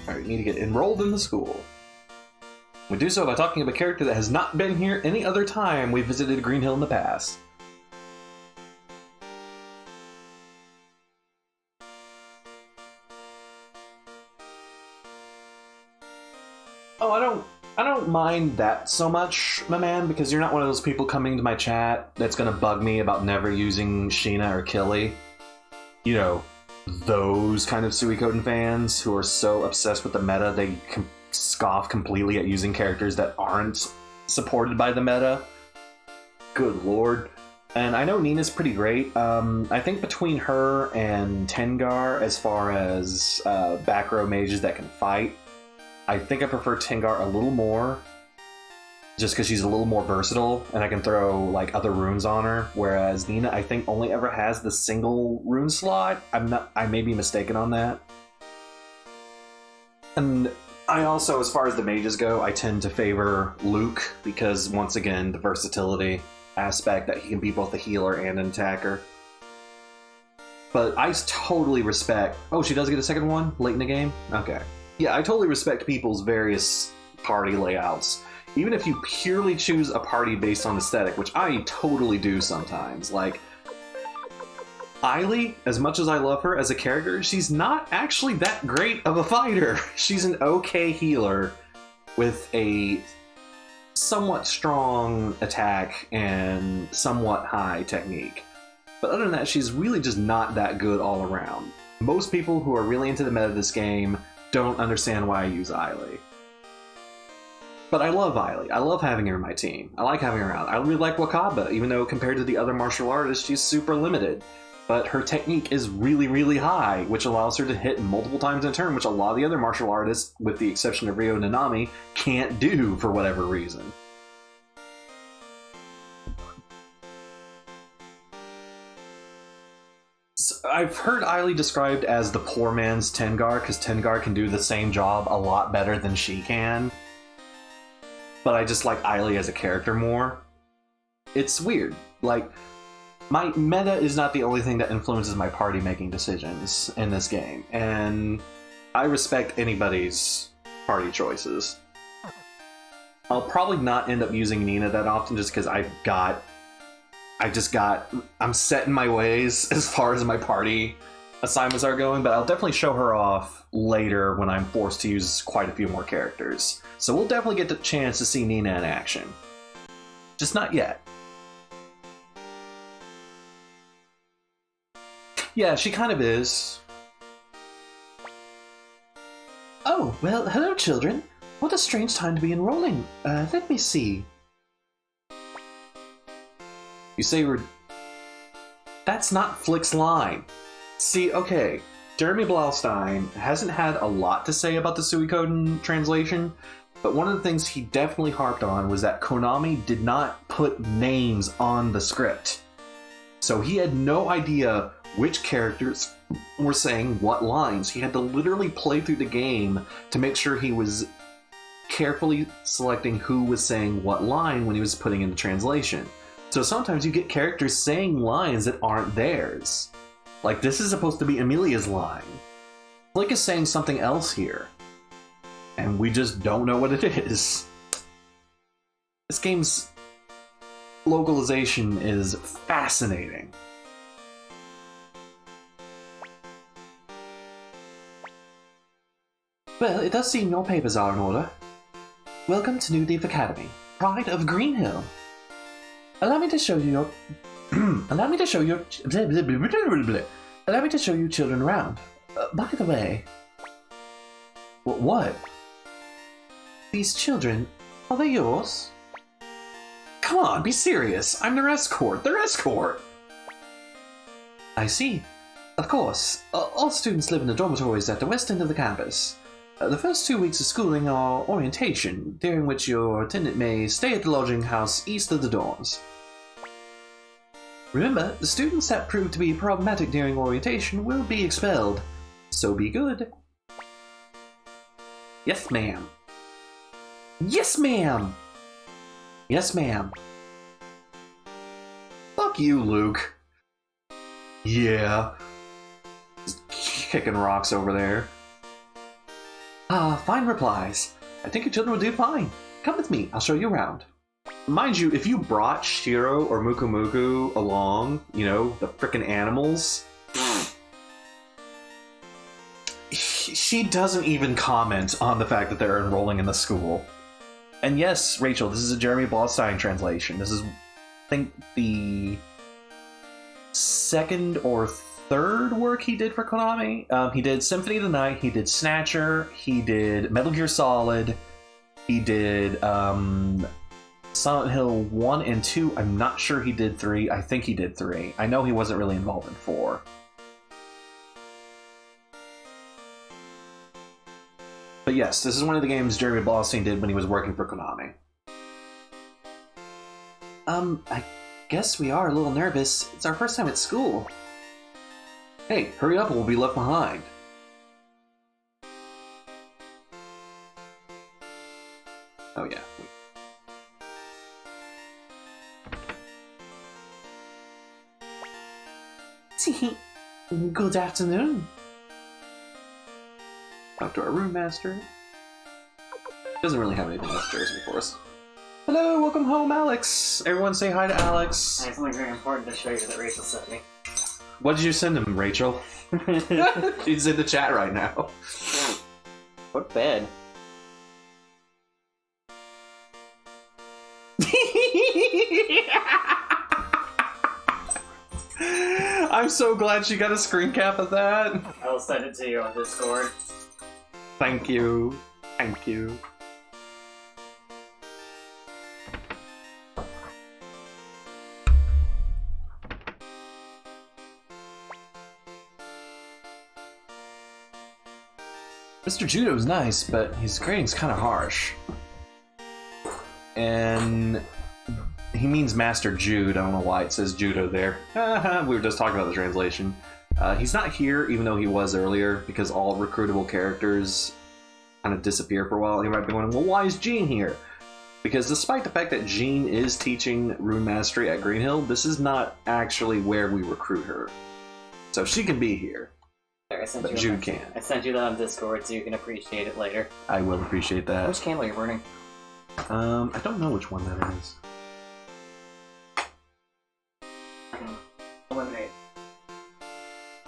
Speaker 1: Alright, we need to get enrolled in the school. We do so by talking of a character that has not been here any other time we visited Green Hill in the past. Oh, I don't mind that so much, my man, because you're not one of those people coming to my chat that's gonna bug me about never using Sheena or Killy. You know, those kind of Suikoden fans who are so obsessed with the meta they scoff completely at using characters that aren't supported by the meta. Good lord. And I know Nina's pretty great. I think between her and Tengar, as far as back row mages that can fight, I think I prefer Tengar a little more. just because she's a little more versatile, and I can throw like other runes on her. Whereas Nina, I think, only ever has the single rune slot. I may be mistaken on that. And I also, as far as the mages go, I tend to favor Luke because, once again, the versatility aspect that he can be both a healer and an attacker. But I totally respect... Oh, she does get a second one late in the game? Okay. Yeah, I totally respect people's various party layouts. Even if you purely choose a party based on aesthetic, which I totally do sometimes. Like, Eiley, as much as I love her as a character, she's not actually that great of a fighter. She's an okay healer with a somewhat strong attack and somewhat high technique. But other than that, she's really just not that good all around. Most people who are really into the meta of this game don't understand why I use Eiley. But I love Eiley. I love having her in my team. I like having her around. I really like Wakaba, even though compared to the other martial artists, she's super limited. But her technique is really, really high, which allows her to hit multiple times in a turn, which a lot of the other martial artists, with the exception of Ryo Nanami, can't do for whatever reason. So I've heard Eiley described as the poor man's Tengar, because Tengar can do the same job a lot better than she can. But I just like Eiley as a character more. It's weird. Like, my meta is not the only thing that influences my party making decisions in this game, and I respect anybody's party choices. I'll probably not end up using Nina that often just because I'm set in my ways as far as my party assignments are going, but I'll definitely show her off later when I'm forced to use quite a few more characters. So we'll definitely get the chance to see Nina in action. Just not yet. Yeah, she kind of is.
Speaker 4: Oh, well, hello, children. What a strange time to be enrolling. Let me see.
Speaker 1: You say we're... That's not Flick's line. See, okay, Jeremy Blaustein hasn't had a lot to say about the Suikoden translation, but one of the things he definitely harped on was that Konami did not put names on the script. So he had no idea which characters were saying what lines. He had to literally play through the game to make sure he was carefully selecting who was saying what line when he was putting in the translation. So sometimes you get characters saying lines that aren't theirs. Like, this is supposed to be Emilia's line. Flick is saying something else here. And we just don't know what it is. This game's localization is fascinating.
Speaker 4: Well, it does seem your papers are in order. Welcome to New Leaf Academy, pride of Greenhill. Allow me to show you your... Allow me to show you children around. By the way...
Speaker 1: What?
Speaker 4: These children, are they yours?
Speaker 1: Come on, be serious. I'm their escort. Their escort!
Speaker 4: I see. Of course. All students live in the dormitories at the west end of the campus. The first 2 weeks of schooling are orientation, during which your attendant may stay at the lodging house east of the dorms. Remember, the students that prove to be problematic during orientation will be expelled. So be good.
Speaker 1: Yes, ma'am.
Speaker 4: Yes, ma'am!
Speaker 1: Yes, ma'am. Fuck you, Luke. Yeah. Just kicking rocks over there.
Speaker 4: Fine replies. I think your children will do fine. Come with me, I'll show you around.
Speaker 1: Mind you, if you brought Shiro or Muku Muku along, you know, the frickin' animals, she doesn't even comment on the fact that they're enrolling in the school. And yes, Rachel, this is a Jeremy Blaustein translation. This is, I think, the second or third work he did for Konami. He did Symphony of the Night, he did Snatcher, he did Metal Gear Solid, he did Silent Hill 1 and 2. I'm not sure he did 3. I think he did 3. I know he wasn't really involved in 4. But yes, this is one of the games Jeremy Blaustein did when he was working for Konami.
Speaker 4: I guess we are a little nervous. It's our first time at school.
Speaker 1: Hey, hurry up or we'll be left behind. Oh yeah.
Speaker 4: Good afternoon.
Speaker 1: Talk to our room master. Doesn't really have anything else Jersey for us. Hello, welcome home, Alex. Everyone say hi to Alex.
Speaker 5: I have something very important to show you that Rachel sent me.
Speaker 1: What did you send him, Rachel? She's in the chat right now.
Speaker 5: What bed?
Speaker 1: I'm so glad she got a screen cap of that.
Speaker 5: I will send it to you on Discord.
Speaker 1: Thank you. Thank you. Mr. Judo's nice, but his grading's kind of harsh. And he means Master Jude. I don't know why it says Judo there. We were just talking about the translation. He's not here, even though he was earlier, because all recruitable characters kind of disappear for a while. You might be wondering, well, why is Jean here? Because despite the fact that Jean is teaching Rune Mastery at Greenhill, this is not actually where we recruit her. So she can be here.
Speaker 5: There, I sent
Speaker 1: But
Speaker 5: you
Speaker 1: Jude can.
Speaker 5: I sent you that on Discord so you can appreciate it later.
Speaker 1: I will appreciate that.
Speaker 5: Which candle are you burning?
Speaker 1: I don't know which one that is.
Speaker 5: Eliminate.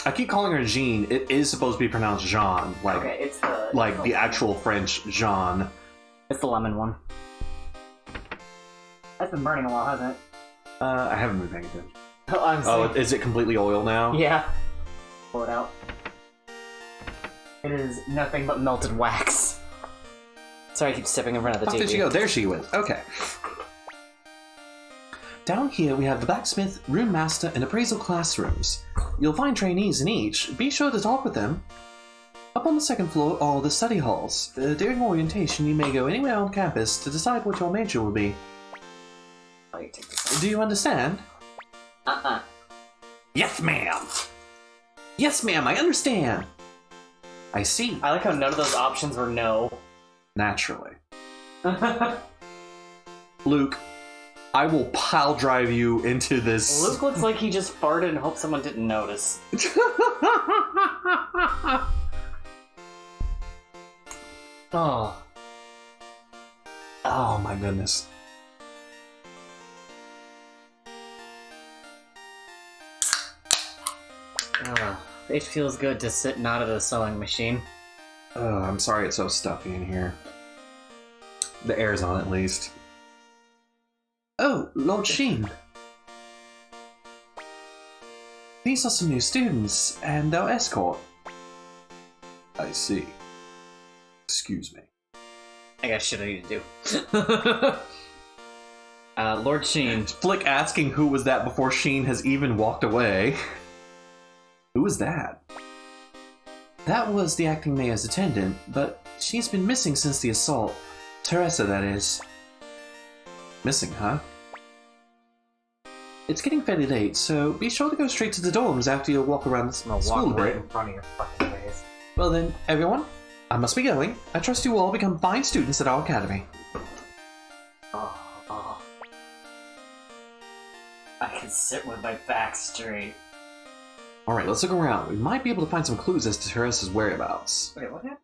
Speaker 1: I keep calling her Jean. It is supposed to be pronounced Jean, like
Speaker 5: Okay, it's the...
Speaker 1: like the actual French Jean.
Speaker 5: It's the lemon one. That's been burning a while, hasn't it?
Speaker 1: I haven't been paying attention.
Speaker 5: Oh, I'm
Speaker 1: Oh,
Speaker 5: sorry.
Speaker 1: is it completely oil now?
Speaker 5: Yeah. Pour it out. It is nothing but melted wax. Sorry, I keep sipping in front of the
Speaker 1: How
Speaker 5: TV.
Speaker 1: did she go? There she went. Okay.
Speaker 4: Down here we have the blacksmith, room master, and appraisal classrooms. You'll find trainees in each. Be sure to talk with them. Up on the second floor are the study halls. During orientation, you may go anywhere on campus to decide what your major will be.
Speaker 5: Oh, you take this.
Speaker 4: Do you understand?
Speaker 1: Yes, ma'am.
Speaker 4: Yes, ma'am, I understand. I see.
Speaker 5: I like how none of those options were no.
Speaker 1: Naturally. Luke, I will pile drive you into this.
Speaker 5: Luke looks like he just farted and hoped someone didn't notice. Oh.
Speaker 1: Oh my goodness.
Speaker 5: It feels good to sit not at a sewing machine.
Speaker 1: Oh, I'm sorry it's so stuffy in here. The air's on at least.
Speaker 4: Oh, Lord Sheen. These are some new students, and our escort.
Speaker 1: I see. Excuse me.
Speaker 5: I got shit I need to do. Lord Sheen.
Speaker 1: Flick asking who was that before Sheen has even walked away. Who was that?
Speaker 4: That was the acting mayor's attendant, but she's been missing since the assault. Teresa, that is.
Speaker 1: Missing, huh?
Speaker 4: It's getting fairly late, so be sure to go straight to the dorms after your walk around the school a bit.
Speaker 5: in front of your fucking face.
Speaker 4: Well then, everyone, I must be going. I trust you all become fine students at our academy.
Speaker 5: Oh. I can sit with my back straight.
Speaker 1: Alright, let's look around. We might be able to find some clues as to Teresa's whereabouts.
Speaker 5: Wait, what happened?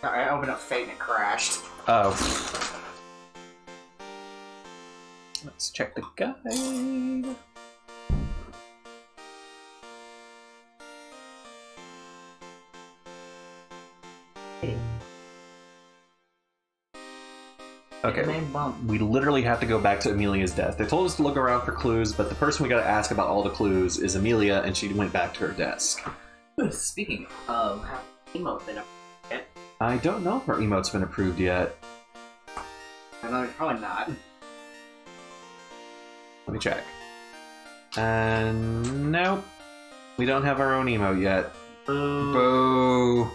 Speaker 5: I opened up Fate and it crashed.
Speaker 1: Oh. Let's check the guide. Okay,
Speaker 5: Name bump.
Speaker 1: we literally have to go back to Amelia's desk. They told us to look around for clues, but the person we gotta ask about all the clues is Amelia, and she went back to her desk.
Speaker 5: Speaking of, how emote been up?
Speaker 1: I don't know if her emote's been approved yet.
Speaker 5: I know, probably not.
Speaker 1: Let me check. And nope. We don't have our own emote yet.
Speaker 5: Boo.
Speaker 1: Boo.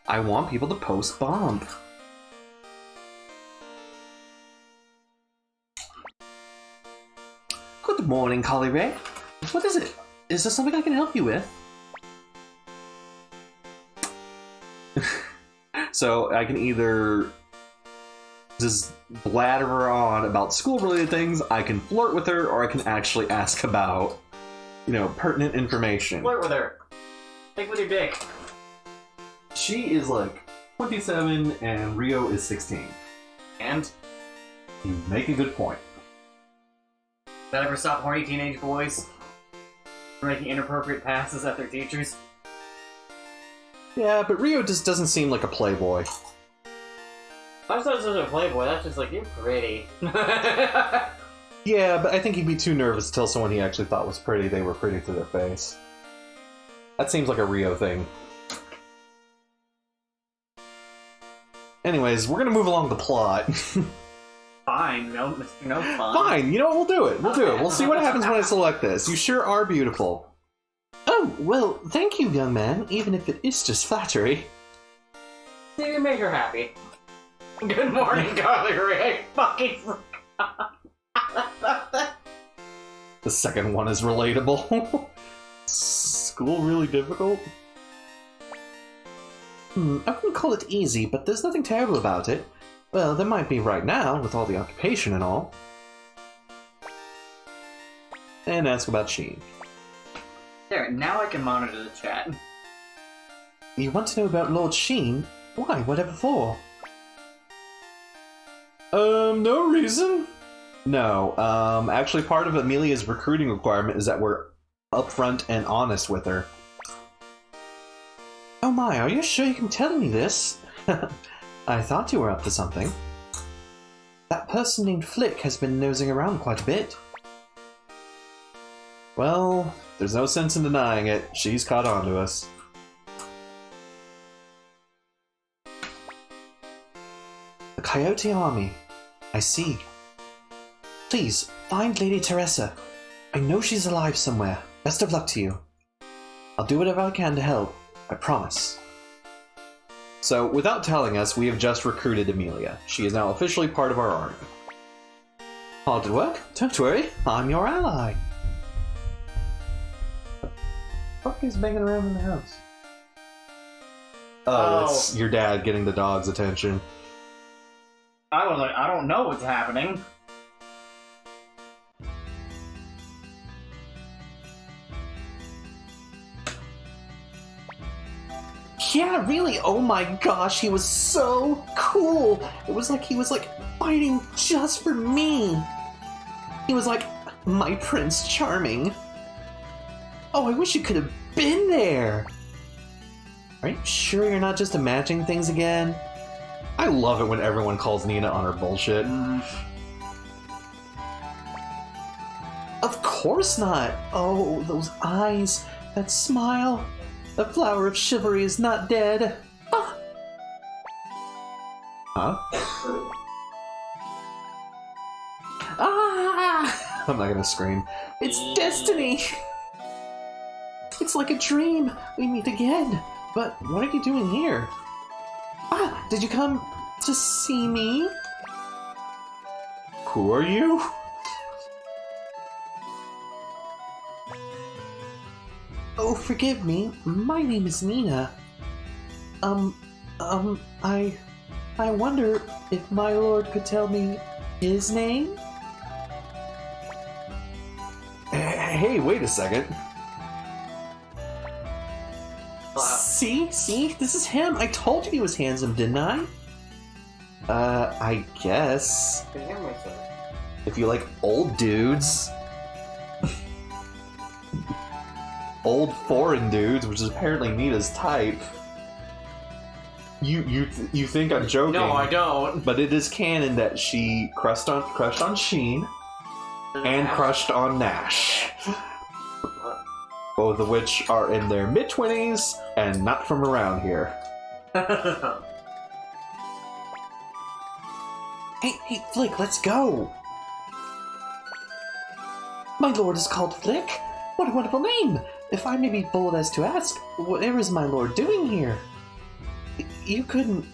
Speaker 1: I want people to post bump.
Speaker 4: Good morning, Collie Ray. What is it? Is there something I can help you with? So I can either just blather her on about school-related things, I can flirt with her, or I can actually ask about, pertinent information.
Speaker 5: Flirt with her. Take with your dick.
Speaker 1: She is like 27 and Rio is 16.
Speaker 5: And?
Speaker 1: You make a good point.
Speaker 5: That ever stop horny teenage boys from making inappropriate passes at their teachers?
Speaker 3: Yeah, but Rio just doesn't seem like a playboy.
Speaker 5: That's not such a playboy, that's just like, you're pretty.
Speaker 3: Yeah, but I think he'd be too nervous to tell someone he actually thought was pretty they were pretty to their face. That seems like a Rio thing. Anyways, we're gonna move along the plot.
Speaker 5: Fine, no, Mr. No Fun.
Speaker 3: Fine, you know what, we'll do it. We'll do it. We'll see what happens when I select this. You sure are beautiful. Oh, well, thank you, young man, even if it is just flattery.
Speaker 5: You made her happy. Good morning, Carly Ray. Fucking.
Speaker 3: The second one is relatable. School really difficult? I wouldn't call it easy, but there's nothing terrible about it. Well, there might be right now, with all the occupation and all. And ask about Sheen.
Speaker 5: There, now I can monitor the chat.
Speaker 3: You want to know about Lord Sheen? Why, whatever for? No reason. No, actually part of Amelia's recruiting requirement is that we're upfront and honest with her. Oh my, are you sure you can tell me this? I thought you were up to something. That person named Flick has been nosing around quite a bit. Well, there's no sense in denying it. She's caught on to us. The Coyote Army. I see. Please, find Lady Teresa. I know she's alive somewhere. Best of luck to you. I'll do whatever I can to help. I promise. So, without telling us, we have just recruited Amelia. She is now officially part of our army. Hard at work? Don't worry, I'm your ally. What is banging around in the house? Oh, it's your dad getting the dog's attention.
Speaker 5: I was like, I don't know what's happening.
Speaker 3: Yeah, really, oh my gosh, he was so cool! It was like he was fighting just for me! He was like, my Prince Charming. Oh, I wish you could have been there! Are you sure you're not just imagining things again? I love it when everyone calls Nina on her bullshit. Of course not! Oh, those eyes, that smile. The flower of chivalry is not dead. Ah. Huh? Ah! I'm not gonna scream. It's destiny! It's like a dream. We meet again. But what are you doing here? Ah! Did you come to see me? Who are you? Oh, forgive me. My name is Nina. I wonder if my lord could tell me his name? Hey, wait a second. See? This is him. I told you he was handsome, didn't I? I guess. If you like old dudes. Old foreign dudes, which is apparently Nina's type. You think I'm joking?
Speaker 5: No, I don't.
Speaker 3: But it is canon that she crushed on Sheen and crushed on Nash. Both of which are in their mid-20s and not from around here. Hey, Flick, let's go! My lord is called Flick? What a wonderful name! If I may be bold as to ask, whatever is my lord doing here? You couldn't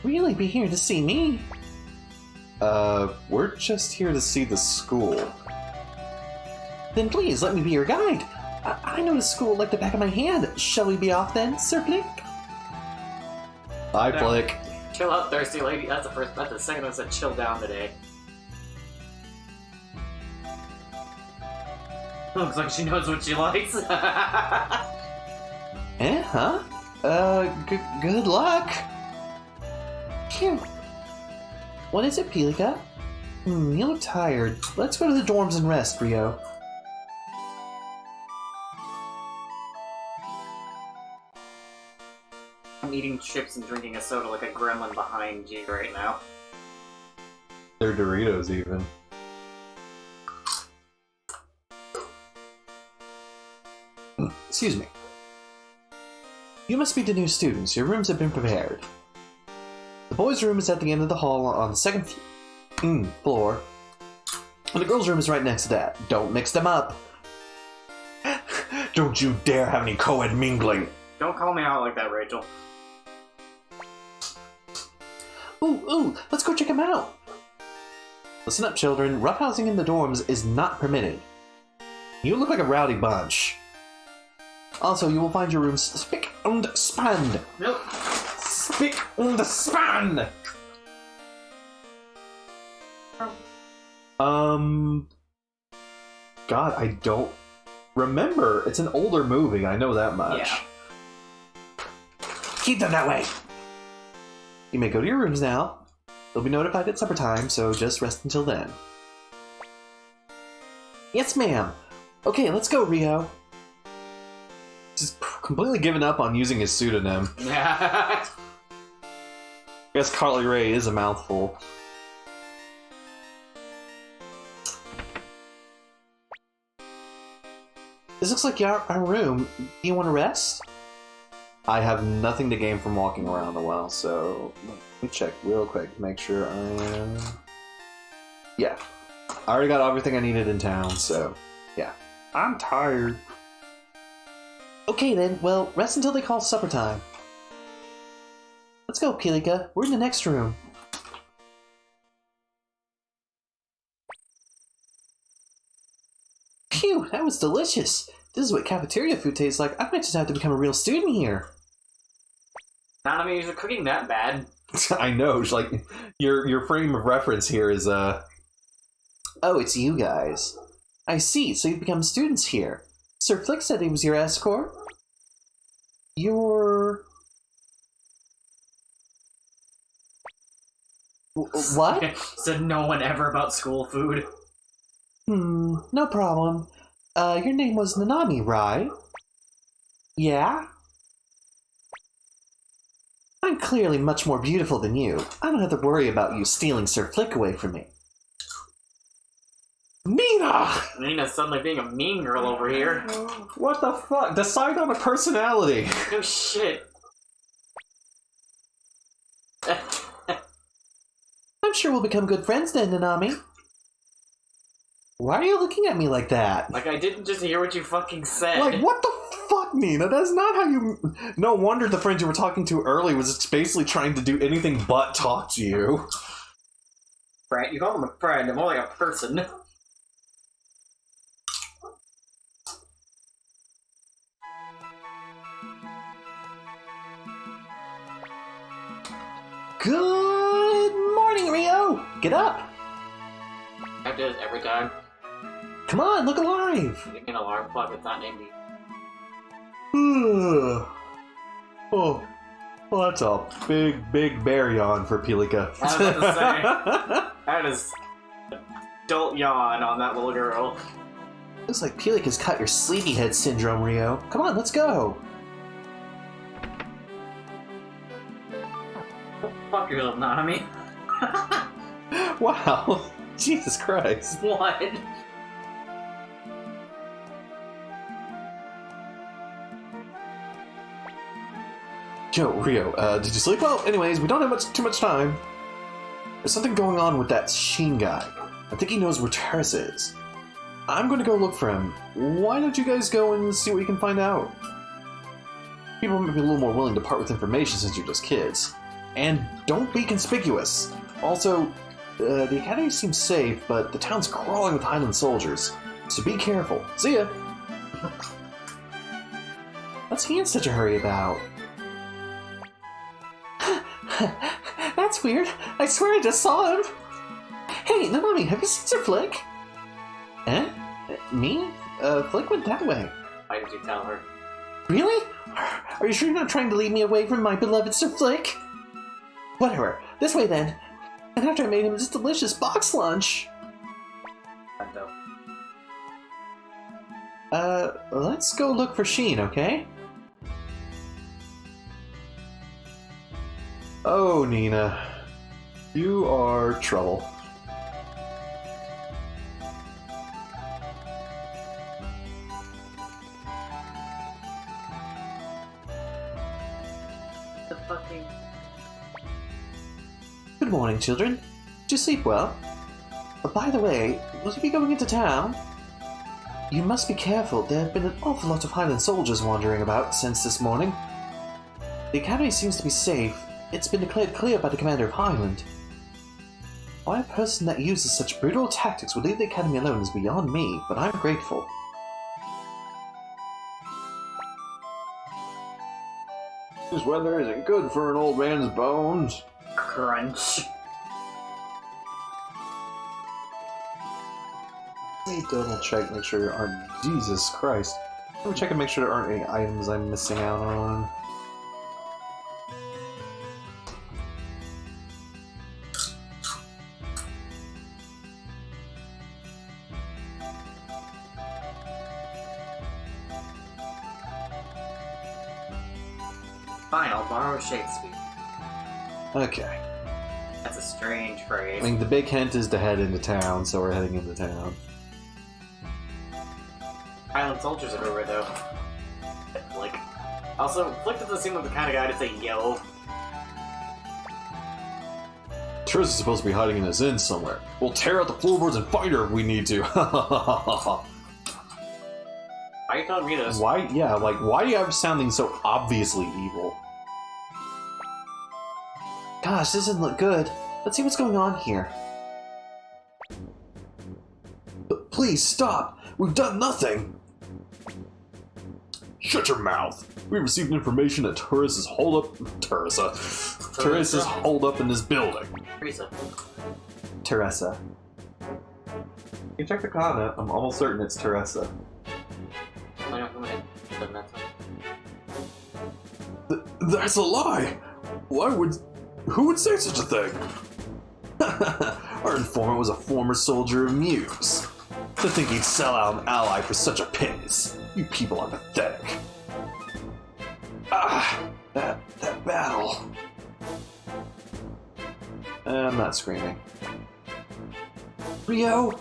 Speaker 3: really be here to see me. We're just here to see the school.
Speaker 4: Then please, let me be your guide. I know the school like the back of my hand. Shall we be off then, Sir Flick? Bye,
Speaker 5: No.
Speaker 4: Flick.
Speaker 5: Chill out, thirsty lady. That's the second one said chill down today. Looks like she knows what she likes.
Speaker 4: Huh? Good luck. Phew. What is it, Pilika? You look tired. Let's go to the dorms and rest, Rio.
Speaker 5: I'm eating chips and drinking a soda like a gremlin behind G right now.
Speaker 1: They're Doritos, even.
Speaker 4: Excuse me. You must be the new students. Your rooms have been prepared. The boys' room is at the end of the hall on the second floor. And the girls' room is right next to that. Don't mix them up.
Speaker 2: Don't you dare have any co-ed mingling.
Speaker 5: Don't call me out like that, Rachel.
Speaker 4: Ooh, let's go check them out. Listen up, children. Roughhousing in the dorms is not permitted. You look like a rowdy bunch. Also, you will find your rooms spick und span.
Speaker 5: Nope.
Speaker 4: Spick und span.
Speaker 1: God, I don't remember. It's an older movie, I know that much.
Speaker 5: Yeah.
Speaker 4: Keep them that way. You may go to your rooms now. They'll be notified at supper time, so just rest until then. Yes, ma'am. Okay, let's go, Rio.
Speaker 1: Just completely given up on using his pseudonym.
Speaker 5: Yeah.
Speaker 1: I guess Carly Rae is a mouthful.
Speaker 4: This looks like our room. Do you want to rest?
Speaker 1: I have nothing to gain from walking around a while, so let me check real quick. Make sure I am... Yeah. I already got everything I needed in town, so yeah. I'm tired.
Speaker 4: Okay then, well, rest until they call supper time. Let's go, Pilika. We're in the next room. Phew, that was delicious. This is what cafeteria food tastes like. I might just have to become a real student here.
Speaker 5: Not, I mean, you're cooking that bad.
Speaker 1: I know, it's like your frame of reference here is
Speaker 4: Oh, it's you guys. I see, so you've become students here. Sir Flick said he was your escort? Your... What?
Speaker 5: Said no one ever about school food.
Speaker 4: No problem. Your name was Nanami, right? Yeah? I'm clearly much more beautiful than you. I don't have to worry about you stealing Sir Flick away from me.
Speaker 1: Mina!
Speaker 5: Nina's suddenly being a mean girl over here.
Speaker 1: What the fuck? Decide on a personality.
Speaker 5: No shit.
Speaker 4: I'm sure we'll become good friends then, Nanami. Why are you looking at me like that?
Speaker 5: Like I didn't just hear what you fucking said.
Speaker 1: Like, what the fuck, Nina? That's not how you... No wonder the friend you were talking to earlier was basically trying to do anything but talk to you.
Speaker 5: Right, you call him a friend, I'm more like a person.
Speaker 4: Good morning, Rio! Get up!
Speaker 5: I do this every time.
Speaker 4: Come on, look alive!
Speaker 5: Give me an alarm clock that's not named me.
Speaker 1: Oh, well, that's a big bear yawn for Pilika.
Speaker 5: I was about to say, that is adult yawn on that little girl.
Speaker 4: Looks like Pilika's caught your sleepyhead syndrome, Rio. Come on, let's go!
Speaker 5: Fuck yourself, Nanami.
Speaker 1: Wow, Jesus Christ.
Speaker 5: What?
Speaker 1: Yo, Rio, did you sleep well? Anyways, we don't have too much time. There's something going on with that Sheen guy. I think he knows where Terrace is. I'm going to go look for him. Why don't you guys go and see what you can find out? People might be a little more willing to part with information since you're just kids. And don't be conspicuous. Also, the academy seems safe, but the town's crawling with Highland soldiers.
Speaker 3: So be careful. See ya! What's he in such a hurry about? That's weird. I swear I just saw him. Hey, Nanami, have you seen Sir Flick? Eh? Me? Flick went that way.
Speaker 5: Why did you tell her?
Speaker 3: Really? Are you sure you're not trying to lead me away from my beloved Sir Flick? Whatever. This way then. And after I made him this delicious box lunch. Let's go look for Sheen, okay?
Speaker 1: Oh, Nina. You are trouble.
Speaker 5: The fucking...
Speaker 3: Good morning, children. Did you sleep well? By the way, will you be going into town? You must be careful. There have been an awful lot of Highland soldiers wandering about since this morning. The academy seems to be safe. It's been declared clear by the commander of Highland. Why a person that uses such brutal tactics would leave the academy alone is beyond me, but I'm grateful.
Speaker 2: This weather isn't good for an old man's bones.
Speaker 5: Crunch.
Speaker 1: Let me double check, make sure there aren't. Jesus Christ. Let me check and make sure there aren't any items I'm missing out on.
Speaker 5: Fine, I'll borrow Shakespeare.
Speaker 1: Okay.
Speaker 5: That's a strange phrase.
Speaker 1: I mean, the big hint is to head into town, so we're heading into town.
Speaker 5: Highland soldiers everywhere, though. Flick. Also, Flick doesn't seem like the kind of guy to say yo.
Speaker 1: Triss is supposed to be hiding in this inn somewhere. We'll tear out the floorboards and find her if we need to.
Speaker 5: Why are you telling me this?
Speaker 1: Why? Yeah, like, why do you have sounding so obviously evil?
Speaker 3: Gosh, this doesn't look good. Let's see what's going on here.
Speaker 2: Please stop! We've done nothing!
Speaker 1: Shut your mouth! We received information that Turris is holed up. Turris is holed up in this building.
Speaker 3: Teresa.
Speaker 1: You check the comment. I'm almost certain it's Teresa.
Speaker 2: That's a lie! Who would say such a thing?
Speaker 3: Our informant was a former soldier of Muse. To think he'd sell out an ally for such a pittance. You people are pathetic. That battle.
Speaker 1: I'm not screaming.
Speaker 3: Rio?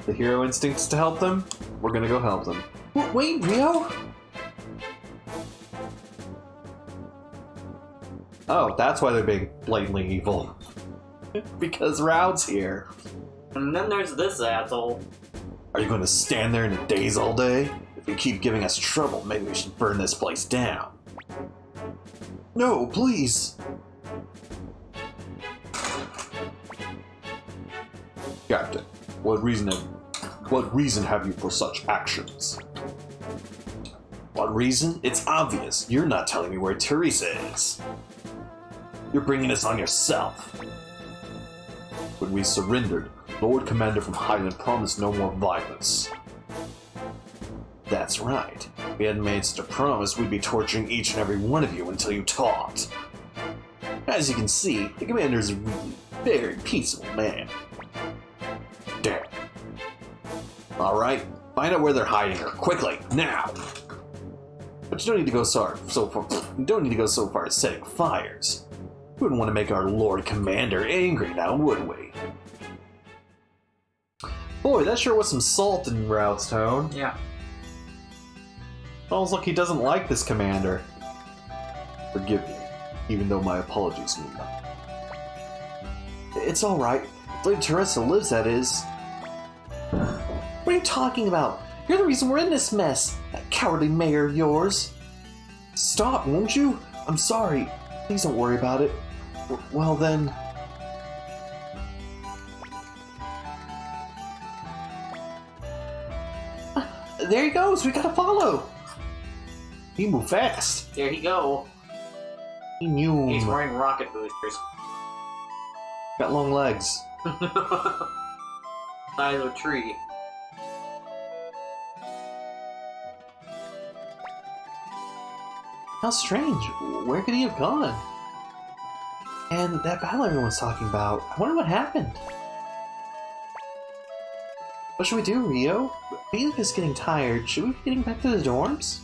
Speaker 1: The hero instincts to help them? We're gonna go help them.
Speaker 3: Wait, Rio?
Speaker 1: Oh, that's why they're being blatantly evil. Because Raud's here.
Speaker 5: And then there's this asshole.
Speaker 3: Are you going to stand there in a daze all day? If you keep giving us trouble, maybe we should burn this place down. No, please.
Speaker 2: Captain, what reason have you for such actions?
Speaker 3: What reason? It's obvious. You're not telling me where Teresa is. You're bringing this on yourself.
Speaker 2: When we surrendered, Lord Commander from Highland promised no more violence.
Speaker 3: That's right. If we hadn't made such a promise, we'd be torturing each and every one of you until you talked. As you can see, the commander's a really very peaceable man.
Speaker 2: Damn.
Speaker 3: Alright, find out where they're hiding her, quickly, now! But you don't need to go so far as setting fires. We wouldn't want to make our Lord Commander angry now, would we?
Speaker 1: Boy, that sure was some salt in Raud's tone.
Speaker 5: Yeah.
Speaker 1: Almost like he doesn't like this commander.
Speaker 2: Forgive me, even though my apologies mean nothing.
Speaker 3: It's alright. If Lady Teresa lives, that is. What are you talking about? You're the reason we're in this mess. That cowardly mayor of yours. Stop, won't you? I'm sorry. Please don't worry about it. Well then... There he goes. We gotta follow. He moved fast.
Speaker 5: There he go.
Speaker 3: He knew.
Speaker 5: He's wearing rocket boosters.
Speaker 3: Got long legs.
Speaker 5: Size of a tree.
Speaker 3: How strange. Where could he have gone? And that battle everyone's talking about. I wonder what happened. What should we do, Rio? Felix is getting tired. Should we be getting back to the dorms?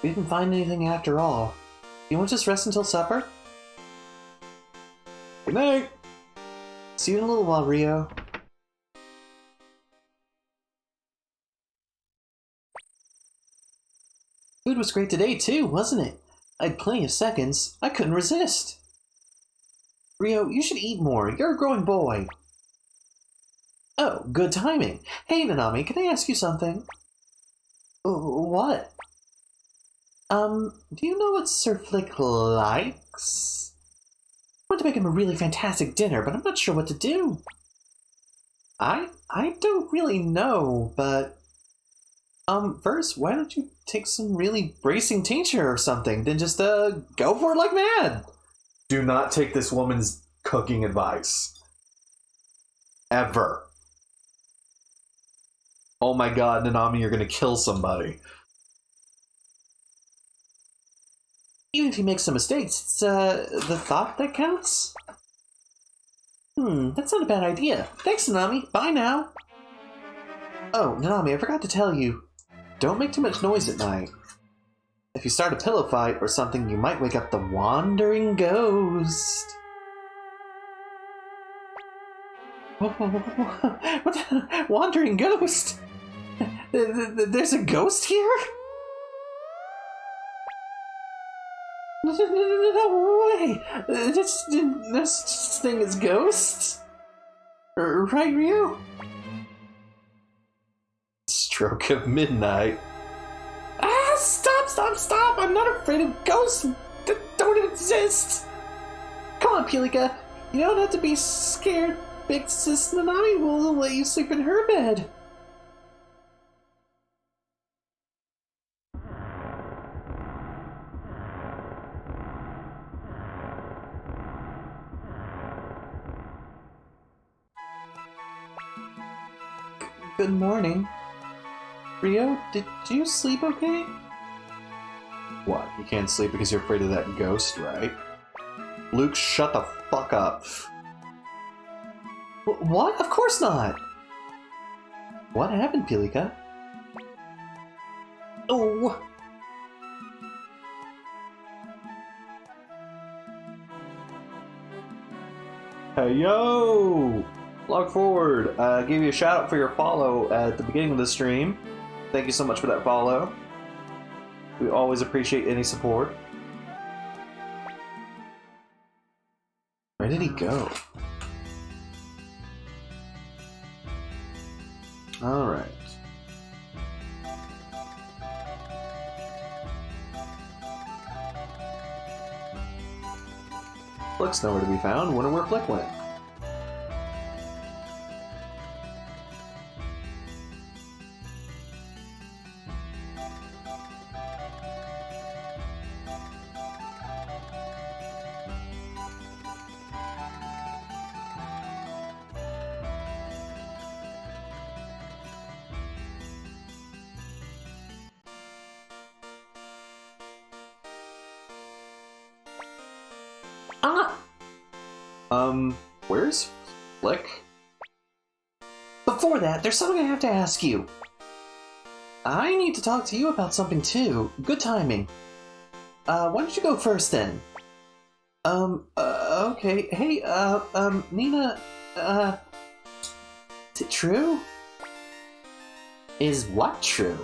Speaker 3: We didn't find anything after all. You want to just rest until supper? Good night! See you in a little while, Rio. Food was great today, too, wasn't it? I had plenty of seconds. I couldn't resist. Rio, you should eat more. You're a growing boy. Oh, good timing. Hey, Nanami, can I ask you something? What? Do you know what Sir Flick likes? I want to make him a really fantastic dinner, but I'm not sure what to do. I don't really know, but... first, why don't you take some really bracing tincture or something, then just, go for it like mad?
Speaker 1: Do not take this woman's cooking advice. Ever. Oh my god, Nanami, you're gonna kill somebody.
Speaker 3: Even if he makes some mistakes, it's, the thought that counts? That's not a bad idea. Thanks, Nanami. Bye now. Oh, Nanami, I forgot to tell you. Don't make too much noise at night. If you start a pillow fight or something, you might wake up the wandering ghost. What the? Wandering ghost? There's a ghost here? No way! This thing is ghosts? Right, Ryu?
Speaker 1: Stroke of midnight.
Speaker 3: Ah! Stop! I'm not afraid of ghosts! That don't exist! Come on, Pulika. You don't have to be scared. Big Sis Nanami will let you sleep in her bed. Good morning. Rio, did you sleep okay?
Speaker 1: What? You can't sleep because you're afraid of that ghost, right? Luke, shut the fuck up.
Speaker 3: What? Of course not! What happened, Pulika? Oh!
Speaker 1: Hey, yo! Log forward. Gave you a shout out for your follow at the beginning of the stream. Thank you so much for that follow. We always appreciate any support. Where did he go? Alright. Flick's nowhere to be found. Wonder where Flick went. Where's Flick?
Speaker 3: Before that, there's something I have to ask you. I need to talk to you about something too. Good timing. Why don't you go first then? Okay. Hey, Nina, is it true? Is what true?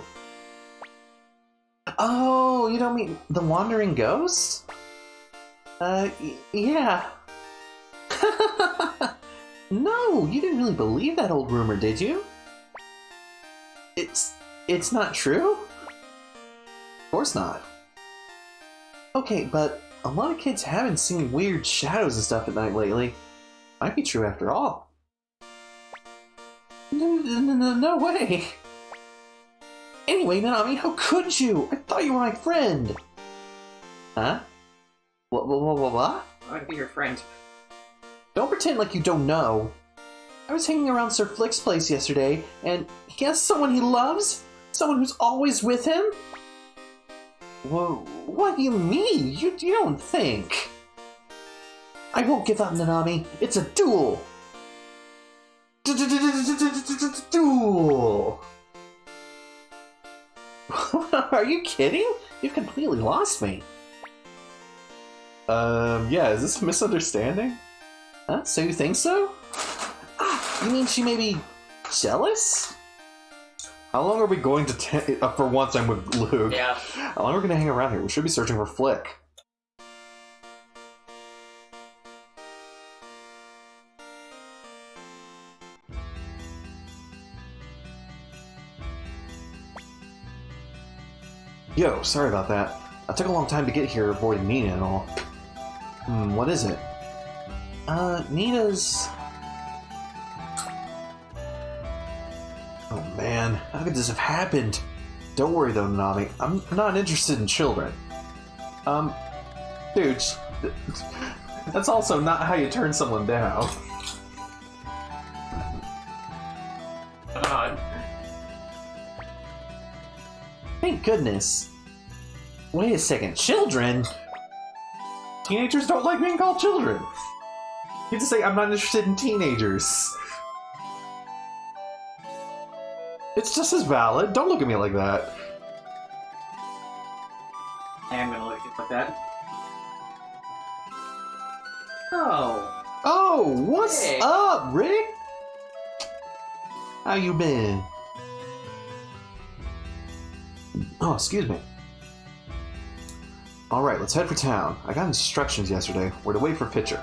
Speaker 3: Oh, you don't mean the wandering ghost? Yeah. No, you didn't really believe that old rumor, did you? It's not true? Of course not. Okay, but a lot of kids haven't seen weird shadows and stuff at night lately. Might be true after all. No way. Anyway, Nanami, how could you? I thought you were my friend. Huh? What?
Speaker 5: I want to be your friend.
Speaker 3: Don't pretend like you don't know. I was hanging around Sir Flick's place yesterday, and he has someone he loves? Someone who's always with him? Whoa, what do you mean? You don't think. I won't give up, Nanami. It's a duel. Duel. Are you kidding? You've completely lost me.
Speaker 1: Yeah, is this a misunderstanding?
Speaker 3: Huh? So you think so? You mean she may be jealous?
Speaker 1: How long are we going to for once I'm with Luke?
Speaker 5: Yeah.
Speaker 1: How long are we going to hang around here? We should be searching for Flick. Yo, sorry about that. I took a long time to get here, avoiding Nina and all. What is it? Nina's... Oh man, how could this have happened? Don't worry though, Nanami. I'm not interested in children. Dude, that's also not how you turn someone down.
Speaker 5: Come on.
Speaker 3: Thank goodness. Wait a second, children?
Speaker 1: Teenagers don't like being called children. You have to say, I'm not interested in teenagers. It's just as valid. Don't look at me like that.
Speaker 5: I am gonna look at you like that. Oh.
Speaker 3: Oh, what's
Speaker 5: Hey.
Speaker 3: up, Rick? How you been? Oh, excuse me. Alright, let's head for town. I got instructions yesterday. We're to wait for Pitcher.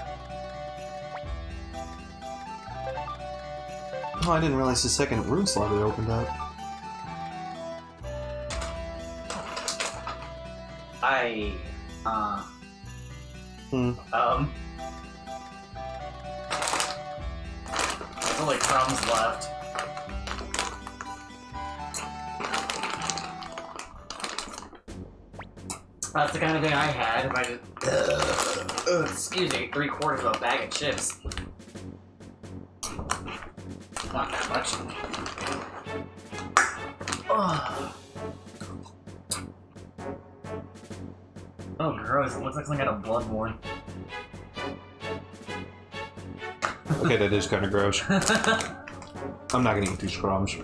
Speaker 3: Oh, I didn't realize the second room slot had opened up.
Speaker 5: There's only crumbs left. That's the kind of thing I had if I just... excuse me, 3/4 of a bag of chips. Not that much. Ugh. Oh, gross. It looks like something out of Bloodborne.
Speaker 1: Okay, that is kind of gross. I'm not gonna eat these crumbs.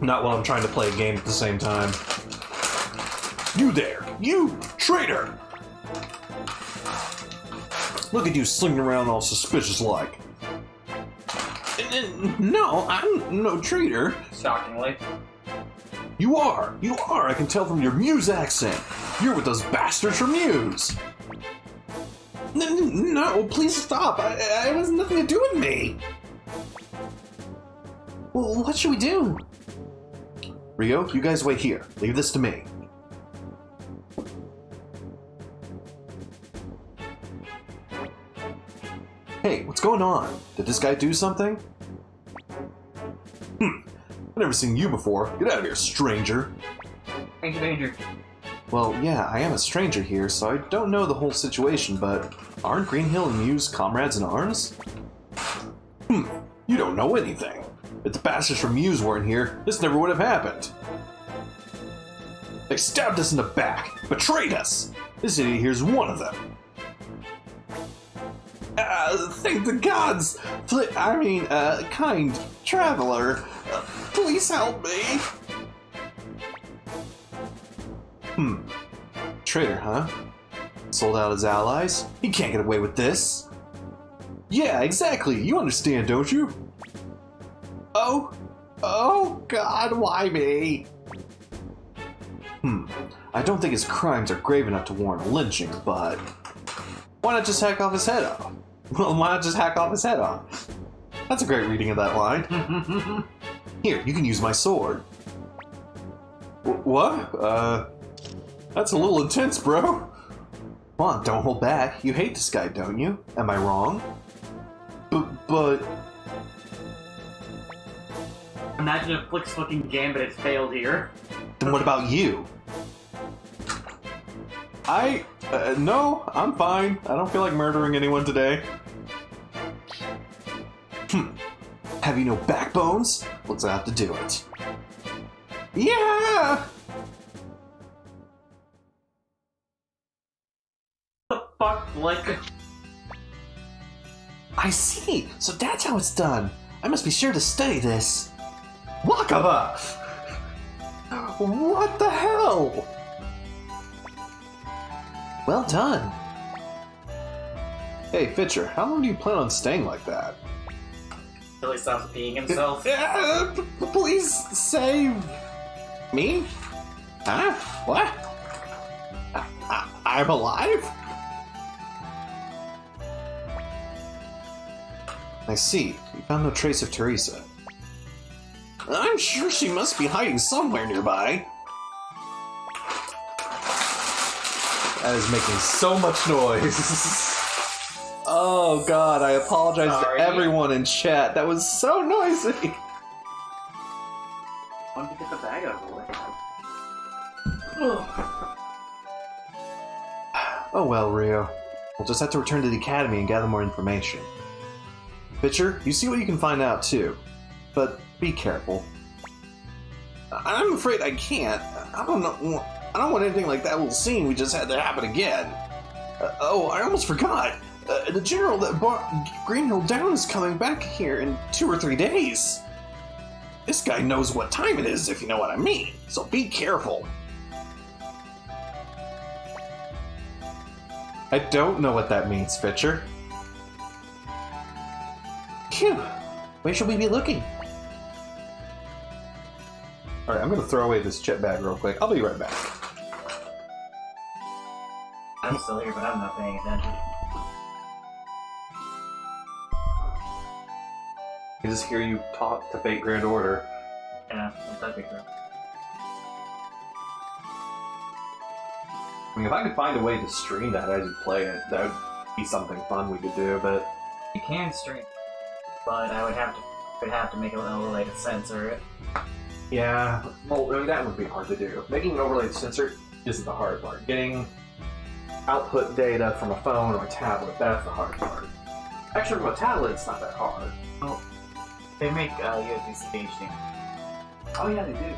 Speaker 1: Not while I'm trying to play a game at the same time. You there! You traitor! Look at you slinging around all suspicious like. No, I'm no traitor.
Speaker 5: Shockingly.
Speaker 1: You are! You are! I can tell from your Muse accent. You're with those bastards from Muse. No, please stop. It has nothing to do with me.
Speaker 3: Well, what should we do?
Speaker 1: Rio, you guys wait here. Leave this to me. Hey, what's going on? Did this guy do something? I've never seen you before. Get out of here, stranger.
Speaker 5: Danger.
Speaker 1: Well, yeah, I am a stranger here, so I don't know the whole situation, but aren't Greenhill and Muse comrades in arms? You don't know anything. If the bastards from Muse weren't here, this never would have happened. They stabbed us in the back, betrayed us. This idiot here's one of them. Thank the gods! Kind traveler. Please help me. Traitor, huh? Sold out his allies? He can't get away with this. Yeah, exactly. You understand, don't you? Oh God, why me? I don't think his crimes are grave enough to warrant lynching, but why not just hack off his head off? Well, why not just hack off his head off? That's a great reading of that line.
Speaker 3: Here, you can use my sword. What? That's a little intense, bro. Come on, don't hold back. You hate this guy, don't you? Am I wrong? But...
Speaker 5: Imagine if Flick's fucking gambit had failed here.
Speaker 3: Then what about you? No, I'm fine. I don't feel like murdering anyone today. Have you no backbones? Looks like I have to do it. Yeah!
Speaker 5: The fuck, Flick?
Speaker 3: I see. So that's how it's done. I must be sure to study this. Wakaba! What the hell? Well done. Hey, Fitcher, how long do you plan on staying like that?
Speaker 5: Till he stops being himself.
Speaker 3: Please save me? Huh? What? I'm alive? I see. You found no trace of Teresa. I'm sure she must be hiding somewhere nearby. That is making so much noise. Oh god, I apologize to everyone in chat. That was so noisy.
Speaker 5: I wanted to get the bag out of the way.
Speaker 3: Oh well, Rio. We'll just have to return to the academy and gather more information. Pitcher, you see what you can find out too. But be careful. I'm afraid I can't. I don't want anything like that little scene we just had to happen again. Oh, I almost forgot. The general that bought Greenhill Down is coming back here in 2 or 3 days. This guy knows what time it is, if you know what I mean. So be careful. I don't know what that means, Fitcher. Phew. Where should we be looking? Alright, I'm gonna throw away this chip bag real quick. I'll be right back.
Speaker 5: I'm still here, but I'm not paying attention.
Speaker 1: I just hear you talk to Fate Grand Order.
Speaker 5: Yeah, that'd be great.
Speaker 1: I mean, if I could find a way to stream that as you play it, that would be something fun we could do, but...
Speaker 5: You can stream, but I would have to make an overlay to censor it.
Speaker 1: Yeah, well, I mean, that would be hard to do. Making an overlay sensor isn't the hard part. Getting output data from a phone or a tablet, that's the hard part. Actually, from a tablet, it's not that hard.
Speaker 5: Well, they make USB-C HD.
Speaker 1: Oh yeah, they do.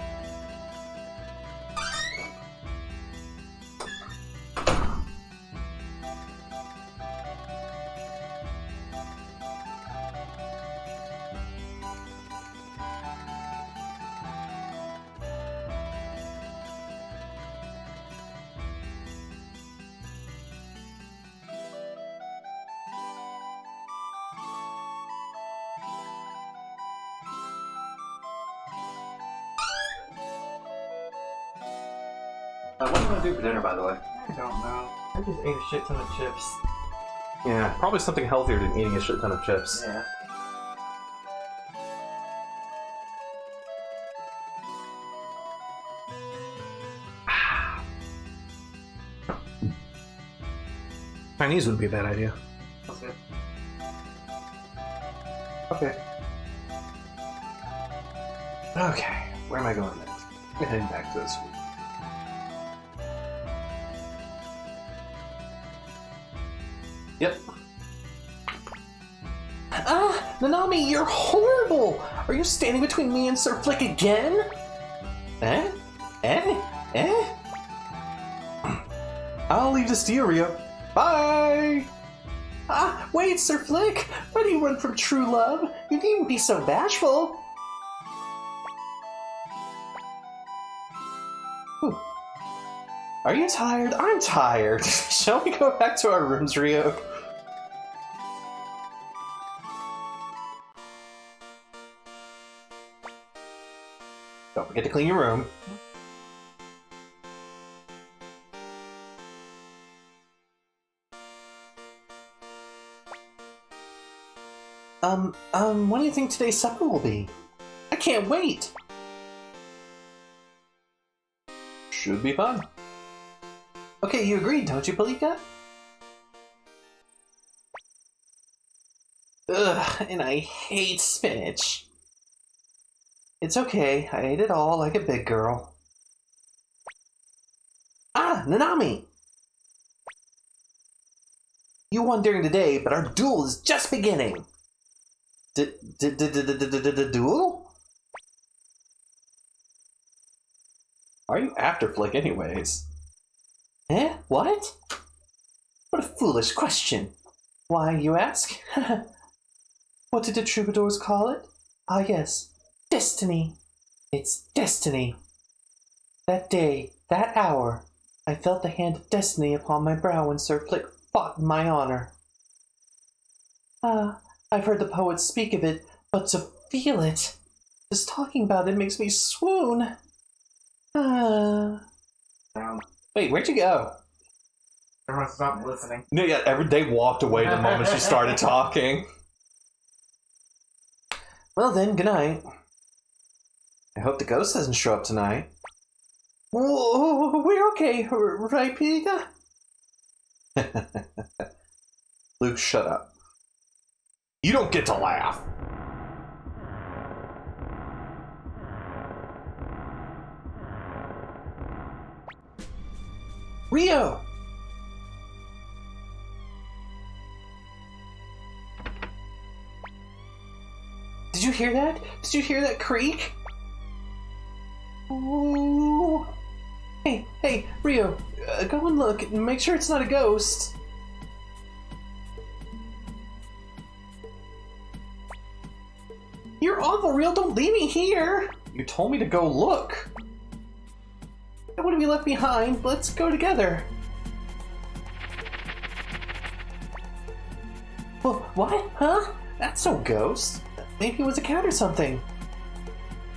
Speaker 1: What do you want to do for dinner, by the way?
Speaker 5: I don't know. I just ate a shit ton of chips.
Speaker 1: Yeah, probably something healthier than eating a shit ton of chips.
Speaker 5: Yeah.
Speaker 3: Chinese wouldn't be a bad idea.
Speaker 5: That's good.
Speaker 1: Okay. Okay, where am I going next? I'm heading back to this one. Yep.
Speaker 3: Ah, Nanami, you're horrible! Are you standing between me and Sir Flick again? Eh? I'll leave this to you, Rio. Bye! Ah, wait, Sir Flick! Why do you run from true love? You needn't be so bashful. Whew. Are you tired? I'm tired. Shall we go back to our rooms, Rio? Don't forget to clean your room. What do you think today's supper will be? I
Speaker 5: can't wait!
Speaker 1: Should be fun.
Speaker 5: Okay, you agreed, don't you, Palika? Ugh, and I hate spinach. It's okay, I ate it all like a big girl. Ah, Nanami! You won during the day, but our duel is just beginning. Duel?
Speaker 1: Are you after Flick anyways?
Speaker 5: Eh? What? What a foolish question. Why, you ask? What did the troubadours call it? Ah, yes. Destiny. It's destiny. That day, that hour, I felt the hand of destiny upon my brow when Sir Flick fought in my honor. Ah, I've heard the poets speak of it, but to feel it, just talking about it makes me swoon. Ah.
Speaker 1: Wait, where'd you go?
Speaker 5: Everyone stopped listening.
Speaker 1: No, yeah, they walked away the moment she started talking.
Speaker 5: Well then, good night.
Speaker 1: I hope the ghost doesn't show up tonight.
Speaker 5: Whoa, we're okay, right, Pika?
Speaker 1: Luke, shut up. You don't get to laugh.
Speaker 5: Rio! Did you hear that? Did you hear that creak? Ooh. Hey, Rio, go and look and make sure it's not a ghost. You're awful, Rio, don't leave me here.
Speaker 1: You told me to go look.
Speaker 5: I want to be left behind. Let's go together. Well, what? Huh? That's no ghost. Maybe it was a cat or something.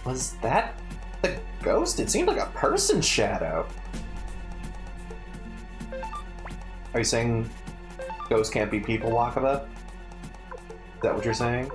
Speaker 1: Was that the ghost? It seemed like a person's shadow. Are you saying ghosts can't be people, Wakaba? Is that what you're saying?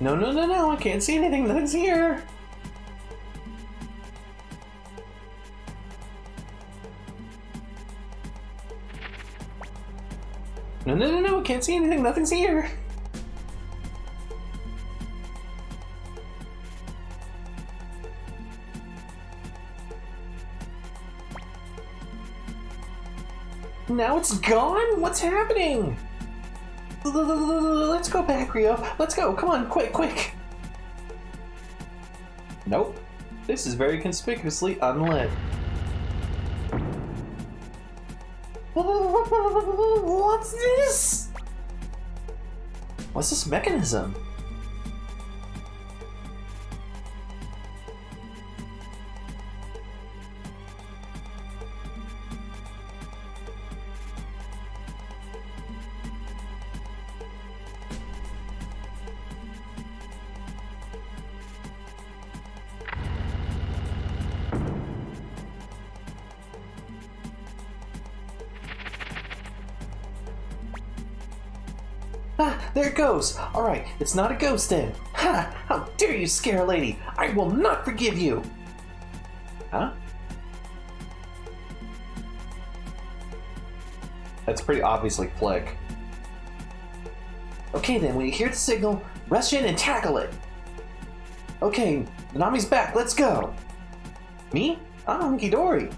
Speaker 5: No, I can't see anything. Nothing's here. No, I can't see anything. Nothing's here. Now it's gone? What's happening? Let's go back, Rio. Let's go. Come on, quick.
Speaker 1: Nope. This is very conspicuously unlit.
Speaker 5: What's this? What's this mechanism? Ah, there it goes. All right, it's not a ghost then. Ha! How dare you scare a lady? I will not forgive you.
Speaker 1: Huh? That's pretty obviously Flick.
Speaker 5: Okay then, when you hear the signal, rush in and tackle it. Okay, Nanami's back. Let's go. Me? I'm Hunky Dory.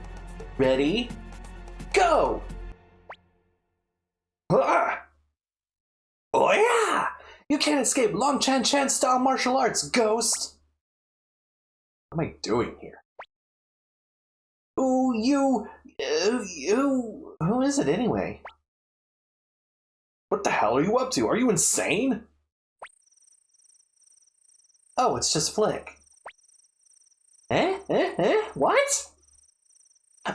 Speaker 5: Ready? Go! Ah! Oh yeah! You can't escape Long Chan Chan style martial arts, ghost!
Speaker 1: What am I doing here?
Speaker 5: Ooh, who is it anyway?
Speaker 1: What the hell are you up to? Are you insane?
Speaker 5: Oh, it's just Flick. Eh? What?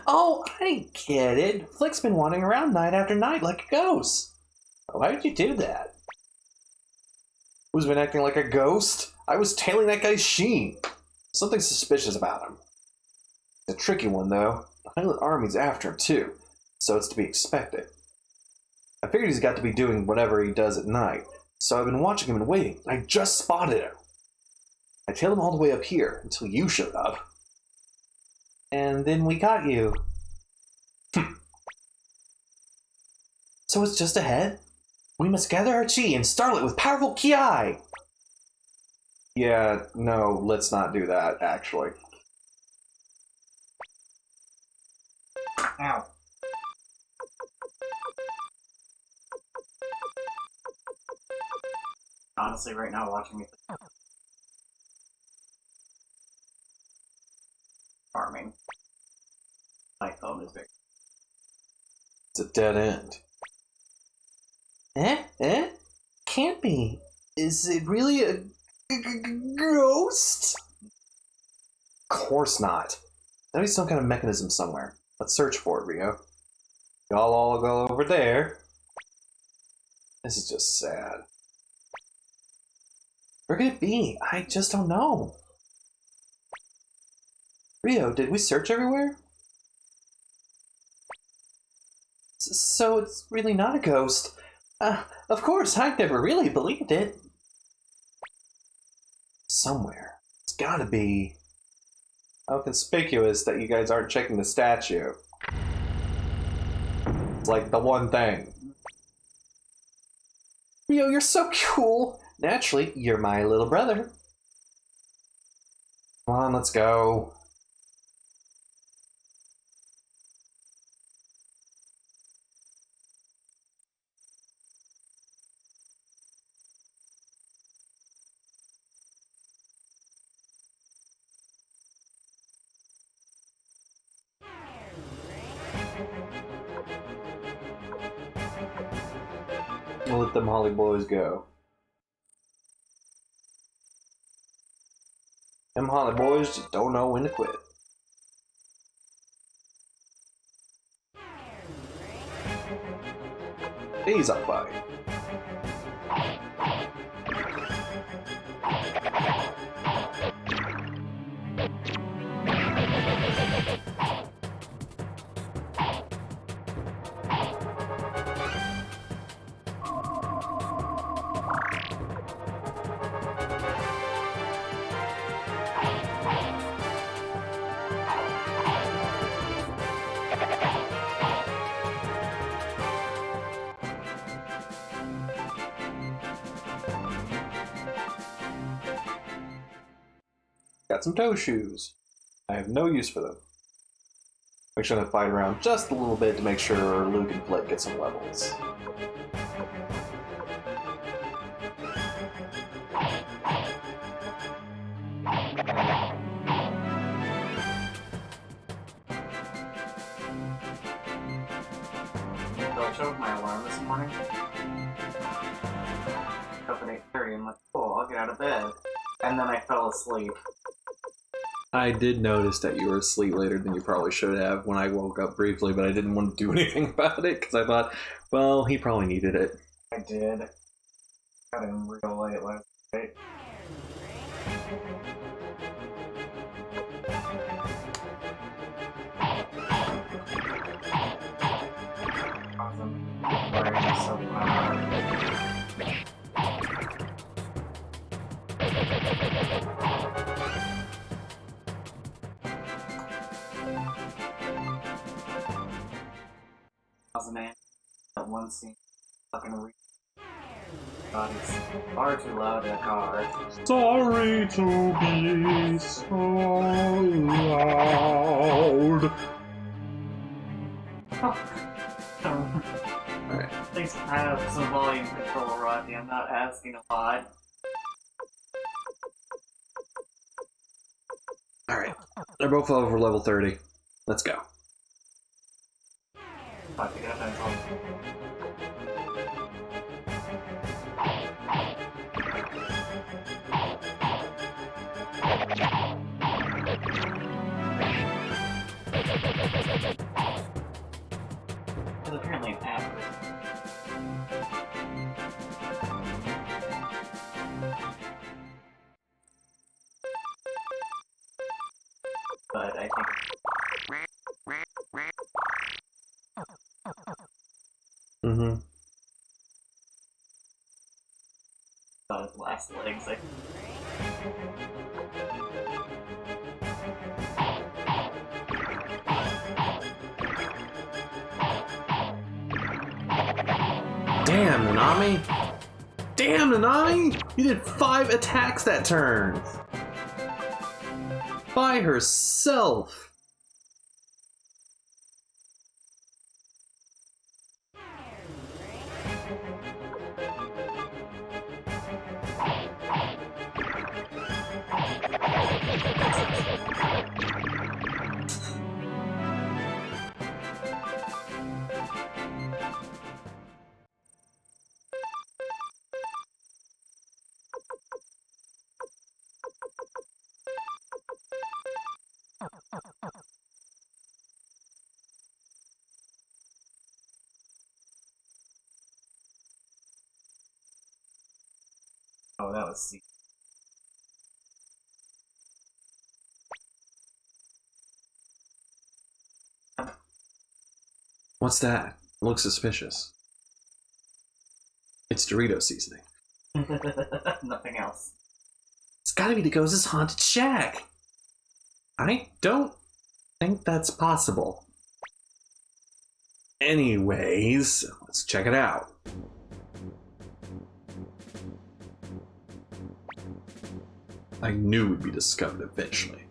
Speaker 5: Oh, I get it. Flick's been wandering around night after night like a ghost. Why did you do that? Who's been acting like a ghost? I was tailing that guy's Sheen. Something suspicious about him. It's a tricky one, though. The Highland Army's after him, too, so it's to be expected. I figured he's got to be doing whatever he does at night, so I've been watching him and waiting. I just spotted him. I tailed him all the way up here until you showed up. And then we got you. So it's just ahead? We must gather our chi and startle it with powerful ki.
Speaker 1: Yeah, no, let's not do that, actually.
Speaker 6: Ow. Honestly, right now, watching me farming, my phone is big.
Speaker 1: It's a dead end.
Speaker 5: Can't be. Is it really a ghost?
Speaker 1: Of course not. There'll be some kind of mechanism somewhere. Let's search for it, Rio. Y'all all go over there. This is just sad.
Speaker 5: Where could it be? I just don't know. Rio, did we search everywhere? So it's really not a ghost. Of course, I never really believed it.
Speaker 1: Somewhere. It's gotta be. How conspicuous that you guys aren't checking the statue. It's like the one thing.
Speaker 5: Rio, you're so cool. Naturally, you're my little brother.
Speaker 1: Come on, let's go. We'll let them Holly boys go. Them Holly boys just don't know when to quit. He's up by. Got some toe shoes. I have no use for them. We're just gonna fight around just a little bit to make sure Luke and Flick get some levels.
Speaker 6: So I chose my alarm this morning. Up at 8:30, I'm like, cool, I'll get out of bed. And then I fell asleep.
Speaker 1: I did notice that you were asleep later than you probably should have when I woke up briefly, but I didn't want to do anything about it because I thought, well, he probably needed it.
Speaker 6: I did. Got in real late last night. Awesome. Sorry, so man, that one scene, fucking God, it's far too loud in the car.
Speaker 2: Sorry to be so loud.
Speaker 1: Alright.
Speaker 6: At least I have some volume control, Rodney. I'm not asking a lot.
Speaker 1: Alright. They're both over level 30. Let's go.
Speaker 6: Fuck, you got that song.
Speaker 1: Mm-hmm.
Speaker 6: About his last legs. Like,
Speaker 1: Damn, Nanami! Damn, Nanami! You did 5 attacks that turn! By herself!
Speaker 6: oh, that was secret.
Speaker 1: What's that? Looks suspicious. It's Dorito seasoning.
Speaker 6: Nothing else.
Speaker 1: It's gotta be the ghost's haunted shack! I don't think that's possible. Anyways, let's check it out. I knew we'd be discovered eventually.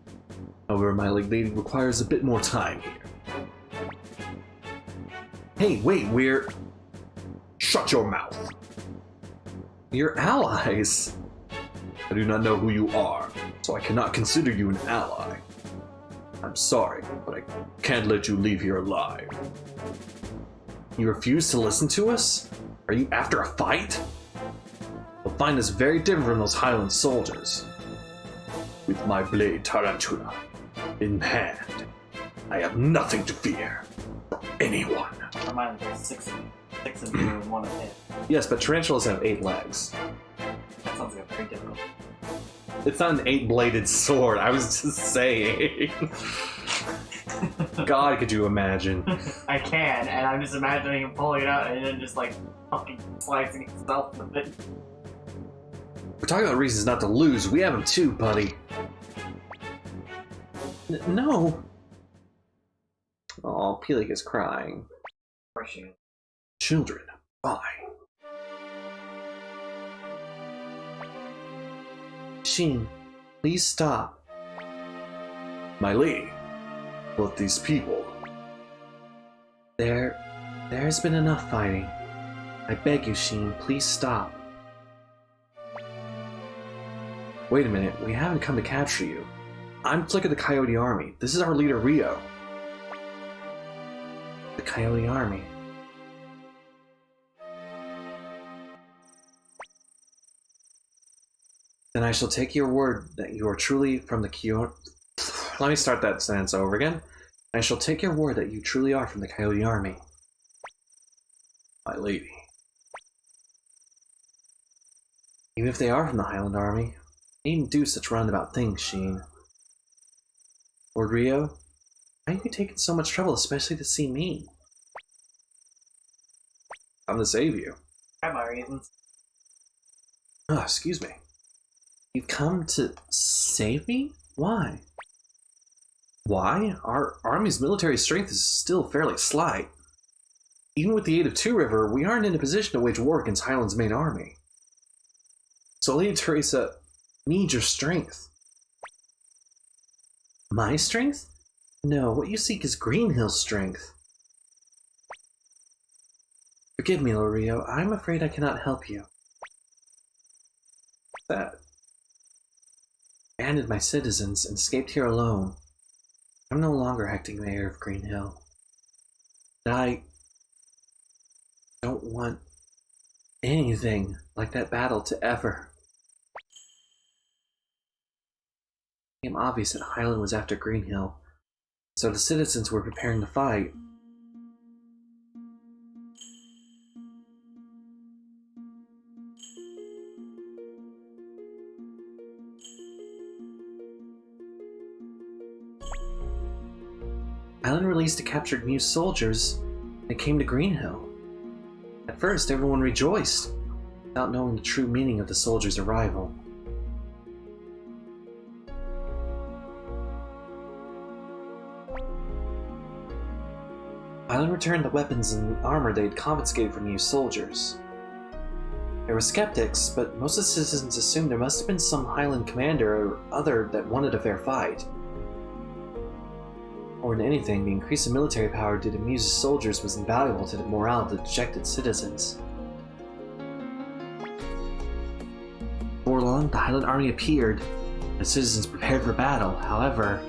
Speaker 1: However, my lady requires a bit more time here. Hey, wait, we're... Shut your mouth! You're allies! I do not know who you are, so I cannot consider you an ally. I'm sorry, but I can't let you leave here alive. You refuse to listen to us? Are you after a fight? You'll find us very different from those Highland soldiers. With my blade Tarantula in hand, I have nothing to fear from anyone.
Speaker 6: Remind me, there's six of you and one of him.
Speaker 1: Yes, but tarantulas have 8 legs.
Speaker 6: That sounds like a very difficult.
Speaker 1: It's not an 8-bladed sword, I was just saying. God, could you imagine?
Speaker 6: I can, and I'm just imagining him pulling it out and then just like fucking slicing himself with it.
Speaker 1: We're talking about reasons not to lose. We have them too, buddy. No. Oh, Pelik is crying.
Speaker 6: Crushing it.
Speaker 1: Children, why?
Speaker 5: Sheen, please stop.
Speaker 1: My lady, but these people.
Speaker 5: There's been enough fighting. I beg you, Sheen, please stop.
Speaker 1: Wait a minute, we haven't come to capture you. I'm Flick of the Coyote Army. This is our leader, Rio.
Speaker 5: The Coyote Army.
Speaker 1: Then I shall take your word that you are truly from the Coyote... Let me start that sentence over again. I shall take your word that you truly are from the Coyote Army. My lady.
Speaker 5: Even if they are from the Highland Army, they needn't do such roundabout things, Sheen. Lord Rio, why are you taking so much trouble, especially to see me?
Speaker 1: I'm to save you.
Speaker 6: I have my reasons.
Speaker 1: Oh, excuse me.
Speaker 5: You've come to save me? Why?
Speaker 1: Why? Our army's military strength is still fairly slight. Even with the aid of Two River, we aren't in a position to wage war against Highland's main army. So Lady Teresa needs your strength.
Speaker 5: My strength? No, what you seek is Greenhill's strength. Forgive me, Lord Rio, I'm afraid I cannot help you.
Speaker 1: That.
Speaker 5: Abandoned my citizens and escaped here alone. I'm no longer acting mayor of Greenhill. And I don't want anything like that battle to ever. It became obvious that Highland was after Greenhill, so the citizens were preparing to fight. Highland released the captured Muse soldiers and came to Greenhill.
Speaker 4: At first, everyone rejoiced, without knowing the true meaning of the soldiers' arrival. Hyland returned the weapons and armor they'd confiscated from you soldiers. There were skeptics, but most of the citizens assumed there must have been some Highland commander or other that wanted a fair fight. More than anything, the increase in military power due to Muse's soldiers was invaluable to the morale of the dejected citizens. Before long, the Highland army appeared, and the citizens prepared for battle. However,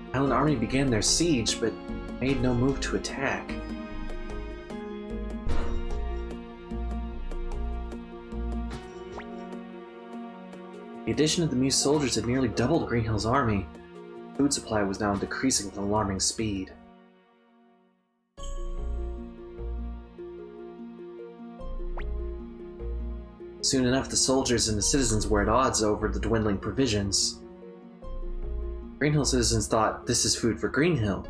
Speaker 4: the Highland army began their siege, but made no move to attack. The addition of the Muse soldiers had nearly doubled Greenhill's army. The food supply was now decreasing with alarming speed. Soon enough, the soldiers and the citizens were at odds over the dwindling provisions. Greenhill citizens thought, this is food for Greenhill.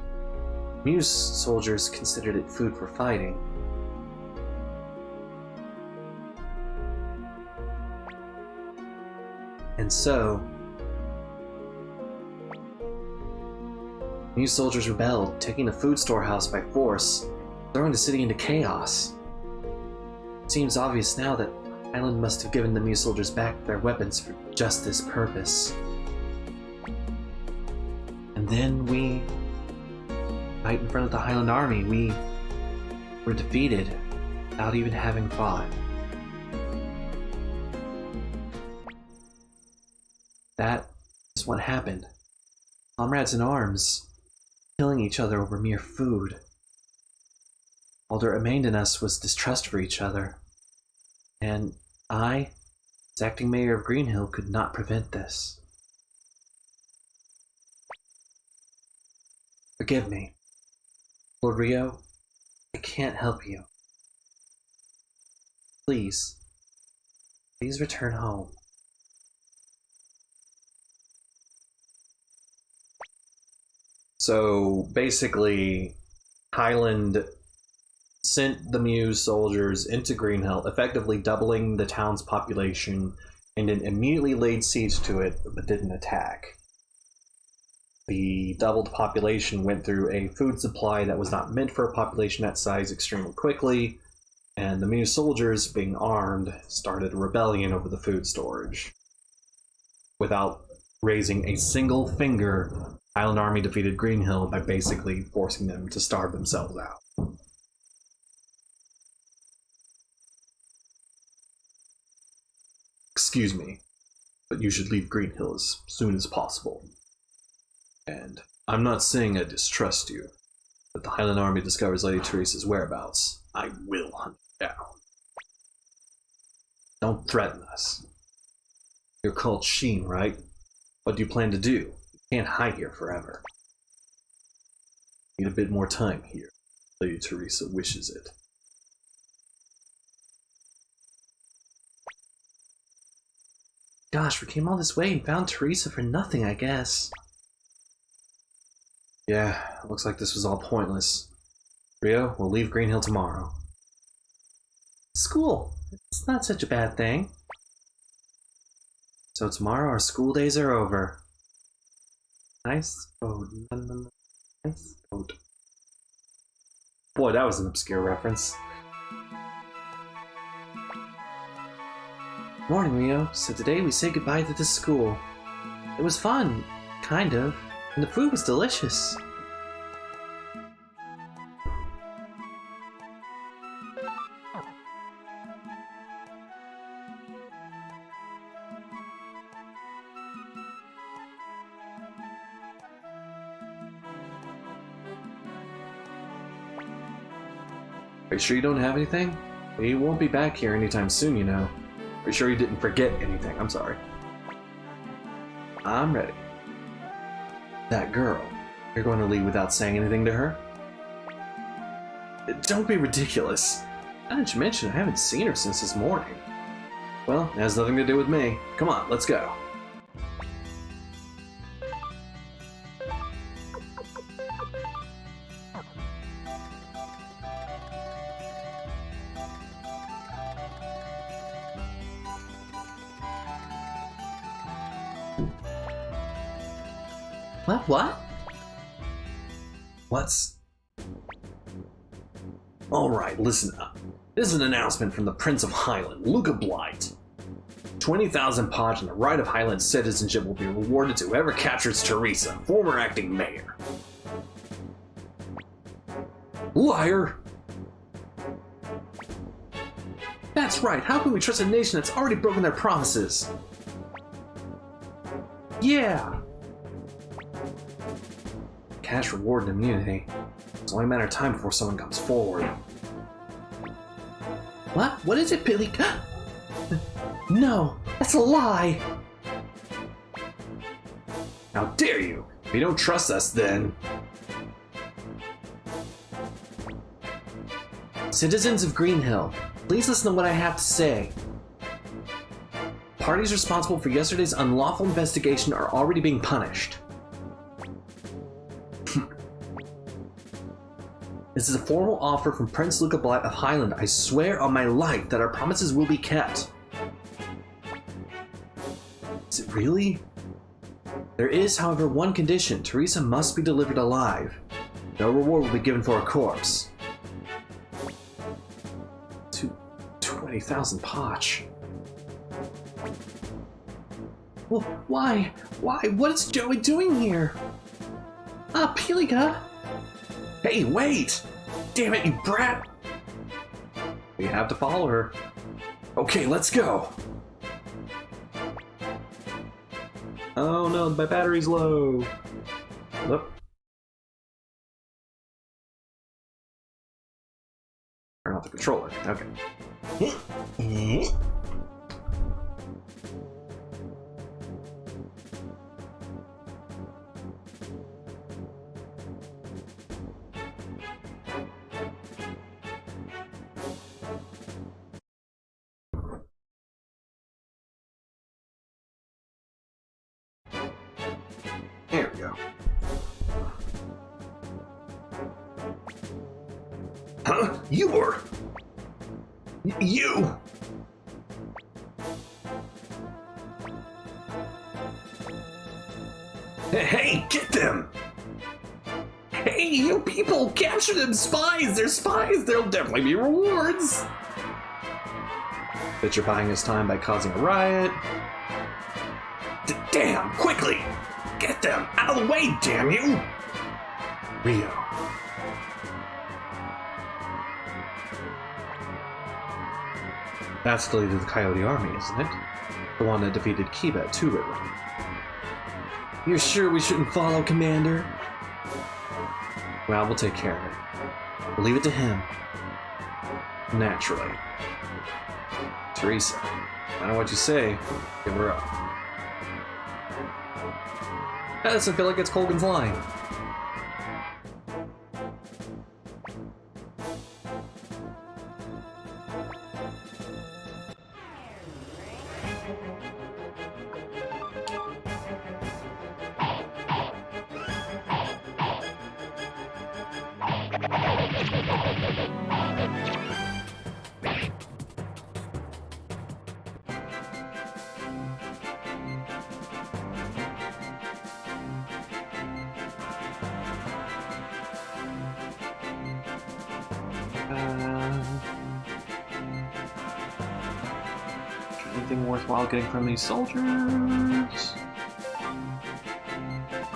Speaker 4: Muse soldiers considered it food for fighting. And so, Muse soldiers rebelled, taking the food storehouse by force, throwing the city into chaos. It seems obvious now that Highland must have given the Muse soldiers back their weapons for just this purpose. And then right in front of the Highland army, we were defeated without even having fought. That is what happened. Comrades in arms, killing each other over mere food. All that remained in us was distrust for each other. And I, as acting mayor of Greenhill, could not prevent this. Forgive me. Lord Rio, I can't help you. Please return home.
Speaker 1: So basically, Highland sent the Muse soldiers into Greenhill, effectively doubling the town's population, and then immediately laid siege to it, but didn't attack. The doubled population went through a food supply that was not meant for a population that size extremely quickly, and the Muse soldiers, being armed, started a rebellion over the food storage. Without raising a single finger, Highland Army defeated Greenhill by basically forcing them to starve themselves out. Excuse me, but you should leave Greenhill as soon as possible. And I'm not saying I distrust you, but if the Highland Army discovers Lady Teresa's whereabouts, I will hunt you down. Don't threaten us. You're called Sheen, right? What do you plan to do? You can't hide here forever. Need a bit more time here. Lady Teresa wishes it.
Speaker 4: Gosh, we came all this way and found Teresa for nothing, I guess.
Speaker 1: Yeah, looks like this was all pointless. Rio, we'll leave Greenhill tomorrow.
Speaker 4: School. It's not such a bad thing.
Speaker 1: So tomorrow our school days are over.
Speaker 4: Nice boat.
Speaker 1: Nice boat. Boy, that was an obscure reference.
Speaker 4: Morning, Rio. So today we say goodbye to the school. It was fun, kind of, and the food was delicious.
Speaker 1: Are you sure you don't have anything? We won't be back here anytime soon, you know. Are you sure you didn't forget anything? I'm sorry. I'm ready. That girl. You're going to leave without saying anything to her? Don't be ridiculous. Now that you mention it, I haven't seen her since this morning. Well, it has nothing to do with me. Come on, let's go.
Speaker 5: What?
Speaker 1: What's... Alright, listen up. This is an announcement from the Prince of Highland, Luca Blight. 20,000 Podge and the right of Highland citizenship will be rewarded to whoever captures Teresa, former acting mayor. Liar!
Speaker 5: That's right, how can we trust a nation that's already broken their promises? Yeah!
Speaker 1: Cash reward and immunity. It's only a matter of time before someone comes forward.
Speaker 5: What? What is it, Billy? No, that's a lie!
Speaker 1: How dare you! If you don't trust us, then...
Speaker 5: Citizens of Greenhill, please listen to what I have to say. Parties responsible for yesterday's unlawful investigation are already being punished. This is a formal offer from Prince Luca Blight of Highland. I swear on my life that our promises will be kept. Is it really? There is, however, one condition. Teresa must be delivered alive. No reward will be given for a corpse.
Speaker 1: 20,000 Potch.
Speaker 5: Well, why? Why? What is Joey doing here? Ah, Pelica!
Speaker 1: Hey, wait! Damn it, you brat! We have to follow her. Okay, let's go! Oh no, my battery's low! Look. Turn off the controller. Okay. There we go. Huh? You were... You! Hey, get them! Hey, you people! Capture them! Spies! They're spies! There'll definitely be rewards! Bet you're buying us time by causing a riot. Damn! Quickly! Get them! Out of the way, damn you! Rio. That's the leader of the Coyote Army, isn't it? The one that defeated Kiba at Two River. You're sure we shouldn't follow, Commander? Well, we'll take care of it. We'll leave it to him. Naturally. Teresa, no matter what you say, give her up. That doesn't feel like it's Colgan's line. Anything worthwhile getting from these soldiers?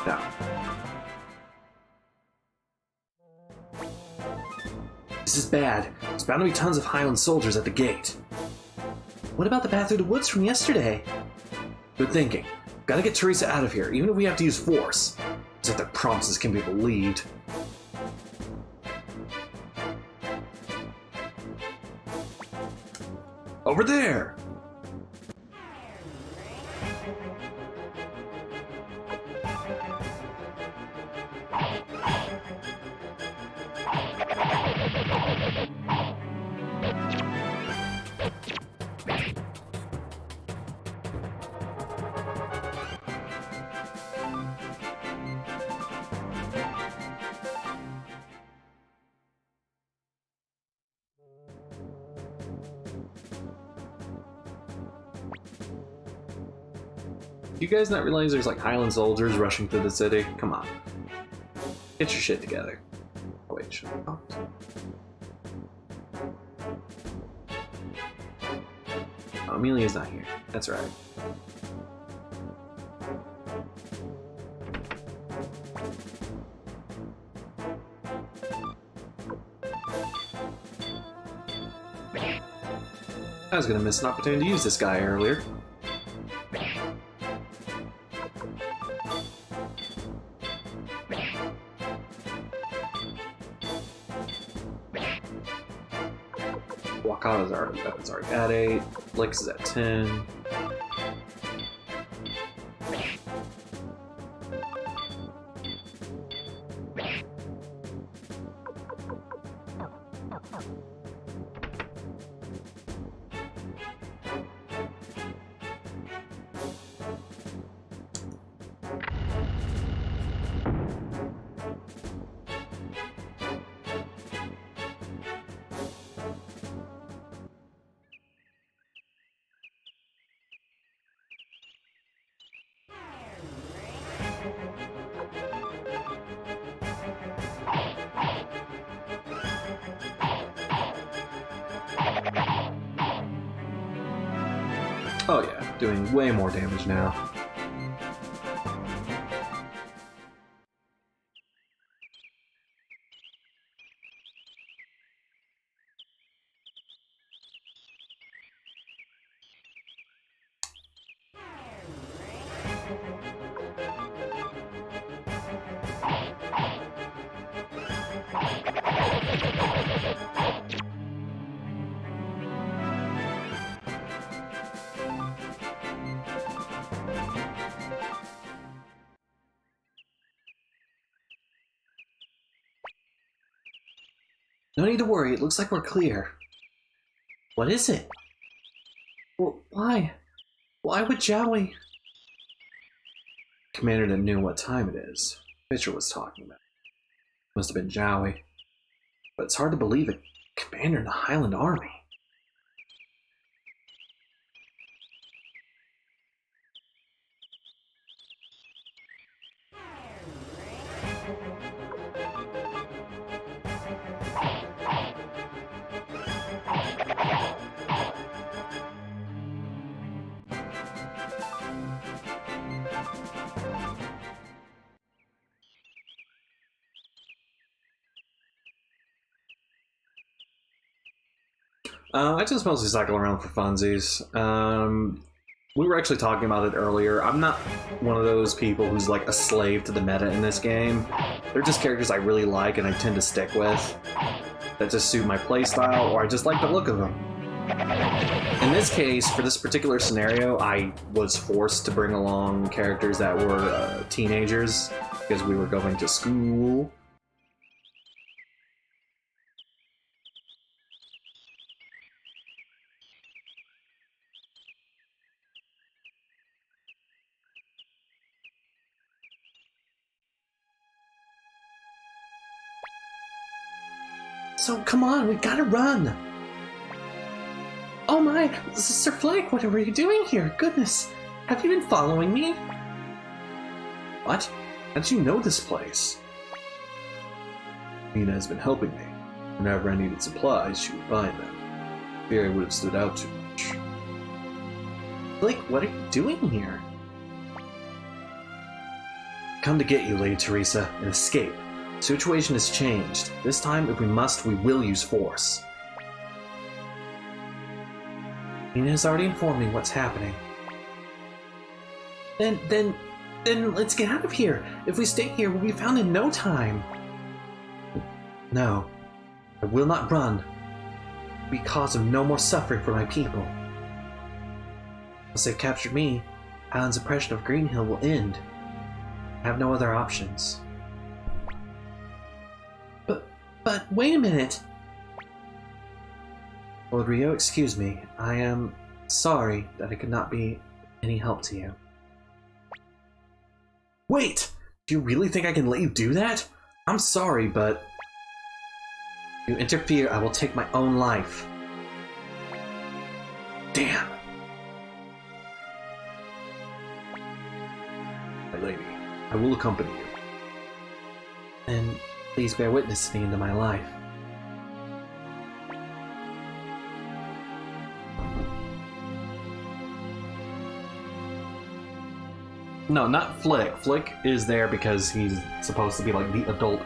Speaker 1: No. This is bad. There's bound to be tons of Highland soldiers at the gate.
Speaker 5: What about the path through the woods from yesterday?
Speaker 1: Good thinking. Gotta get Teresa out of here, even if we have to use force. As if their promises can be believed. Over there! Do you guys not realize there's like Highland soldiers rushing through the city? Come on. Get your shit together. Oh, wait, should I talk? Oh, Amelia's not here. That's right. I was gonna miss an opportunity to use this guy earlier. Wakata's already, weapons already at 8. Blix is at 10. Oh yeah, doing way more damage now. No need to worry, it looks like we're clear. What is it? Well, why? Why would Jowie? Commander didn't know what time it is. Fisher was talking about. Must have been Jowie. But it's hard to believe a commander in the Highland Army. I just mostly cycle around for funsies. We were actually talking about it earlier. I'm not one of those people who's like a slave to the meta in this game. They're just characters I really like and I tend to stick with. That just suit my playstyle, or I just like the look of them. In this case, for this particular scenario, I was forced to bring along characters that were teenagers because we were going to school. So come on, we gotta run! Oh my, Sir Flake, what are you doing here? Goodness, have you been following me? What? How did you know this place? Mina has been helping me. Whenever I needed supplies, she would buy them. Fear I would have stood out too much. Flake, what are you doing here? Come to get you, Lady Teresa, and escape. The situation has changed. This time, if we must, we will use force. Mina has already informed me what's happening. Then let's get out of here. If we stay here, we'll be found in no time. No, I will not run. It will be cause of no more suffering for my people. Once they've captured me, Alan's oppression of Greenhill will end. I have no other options. But wait a minute! Lord Rio, excuse me. I am sorry that I could not be any help to you. Wait! Do you really think I can let you do that? I'm sorry, but... If you interfere, I will take my own life. Damn! my lady. I will accompany you.
Speaker 4: And please bear witness to me into my life.
Speaker 1: No, not Flick. Flick is there because he's supposed to be like the adult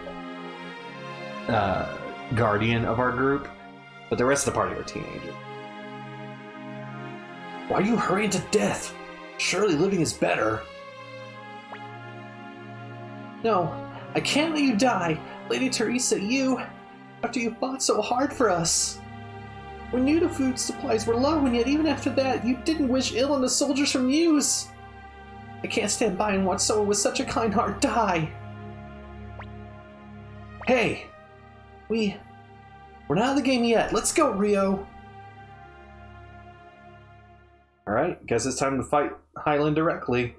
Speaker 1: guardian of our group, but the rest of the party are teenagers.
Speaker 2: Why are you hurrying to death? Surely living is better.
Speaker 5: No, I can't let you die. Lady Teresa, after you fought so hard for us. We knew the food supplies were low, and yet even after that, you didn't wish ill on the soldiers from Muse. I can't stand by and watch someone with such a kind heart die. Hey, we're not out of the game yet. Let's go, Rio.
Speaker 1: Alright, guess it's time to fight Highland directly.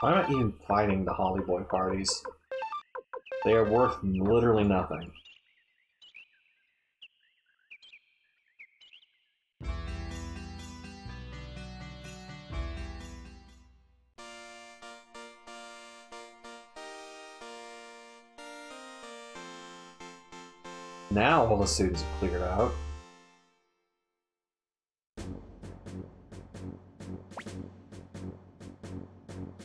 Speaker 1: Why am I even fighting the Holly Boy parties? They are worth literally nothing. Now all the students have cleared out.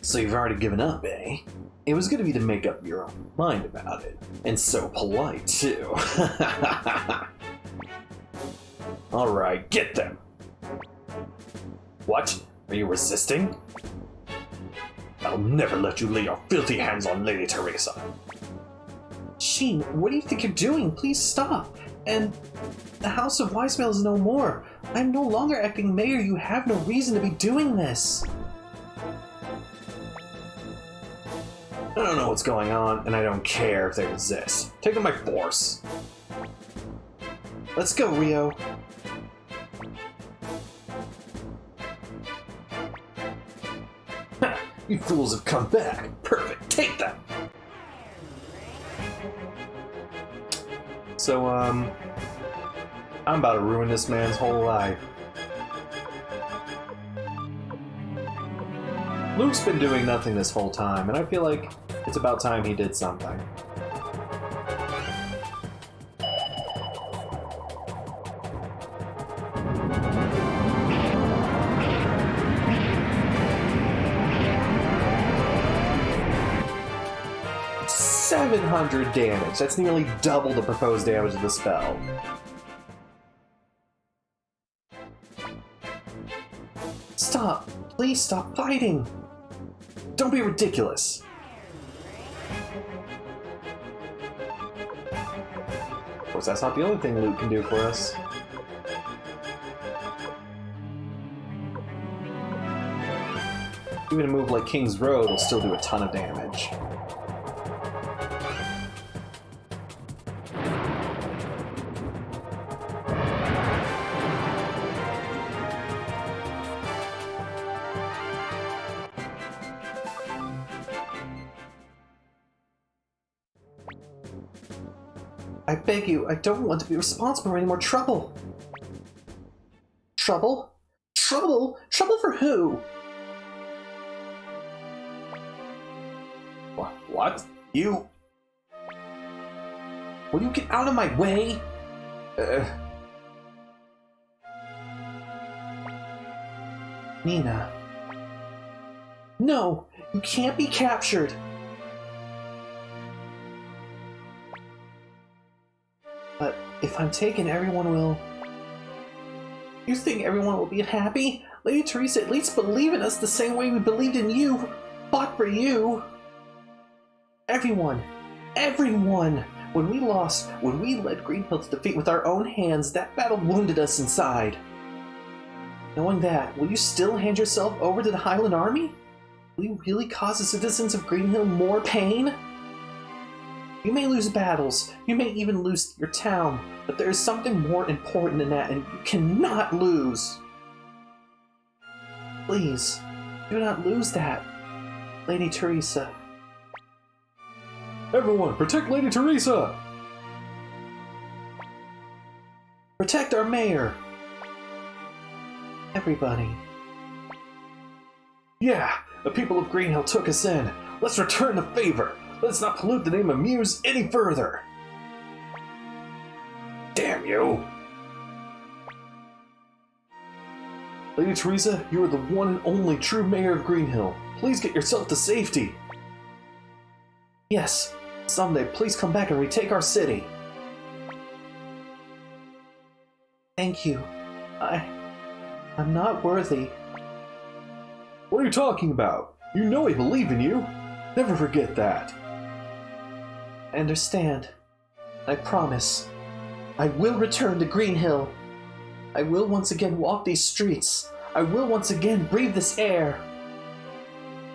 Speaker 3: So you've already given up, eh? It was good of you to make up your own mind about it. And so polite, too. Alright, get them! What? Are you resisting? I'll never let you lay your filthy hands on Lady Teresa.
Speaker 5: Sheen, what do you think you're doing? Please stop. And the House of Wisemail is no more. I'm no longer acting mayor. You have no reason to be doing this.
Speaker 3: I don't know what's going on, and I don't care if they resist. Take them by force.
Speaker 5: Let's go, Rio.
Speaker 3: Ha! You fools have come back. Perfect. Take them.
Speaker 1: So, I'm about to ruin this man's whole life. Luke's been doing nothing this whole time, and I feel like it's about time he did something. $700 damage. That's nearly double the proposed damage of the spell.
Speaker 5: Stop. Please stop fighting.
Speaker 1: Don't be ridiculous. Of course, that's not the only thing Luke can do for us. Even a move like King's Road will still do a ton of damage.
Speaker 5: I beg you, I don't want to be responsible for any more trouble. Trouble? Trouble? Trouble for who?
Speaker 3: What? You...
Speaker 5: Will you get out of my way? Nina. No! You can't be captured! But if I'm taken, everyone will... You think everyone will be happy? Lady Teresa, at least believe in us the same way we believed in you! Fought for you! Everyone! Everyone! When we lost, when we led Greenhill to defeat with our own hands, that battle wounded us inside. Knowing that, will you still hand yourself over to the Highland Army? Will you really cause the citizens of Greenhill more pain? You may lose battles, you may even lose your town, but there is something more important than that, and you cannot lose. Please, do not lose that, Lady Teresa.
Speaker 1: Everyone, protect Lady Teresa!
Speaker 5: Protect our mayor! Everybody.
Speaker 1: Yeah, the people of Greenhill took us in. Let's return the favor. Let's not pollute the name of Muse any further. Damn you! Lady Teresa, you are the one and only true mayor of Greenhill. Please get yourself to safety.
Speaker 5: Yes, someday please come back and retake our city. Thank you. I'm not worthy.
Speaker 1: What are you talking about? You know we believe in you. Never forget that.
Speaker 5: I understand. I promise. I will return to Greenhill. I will once again walk these streets. I will once again breathe this air.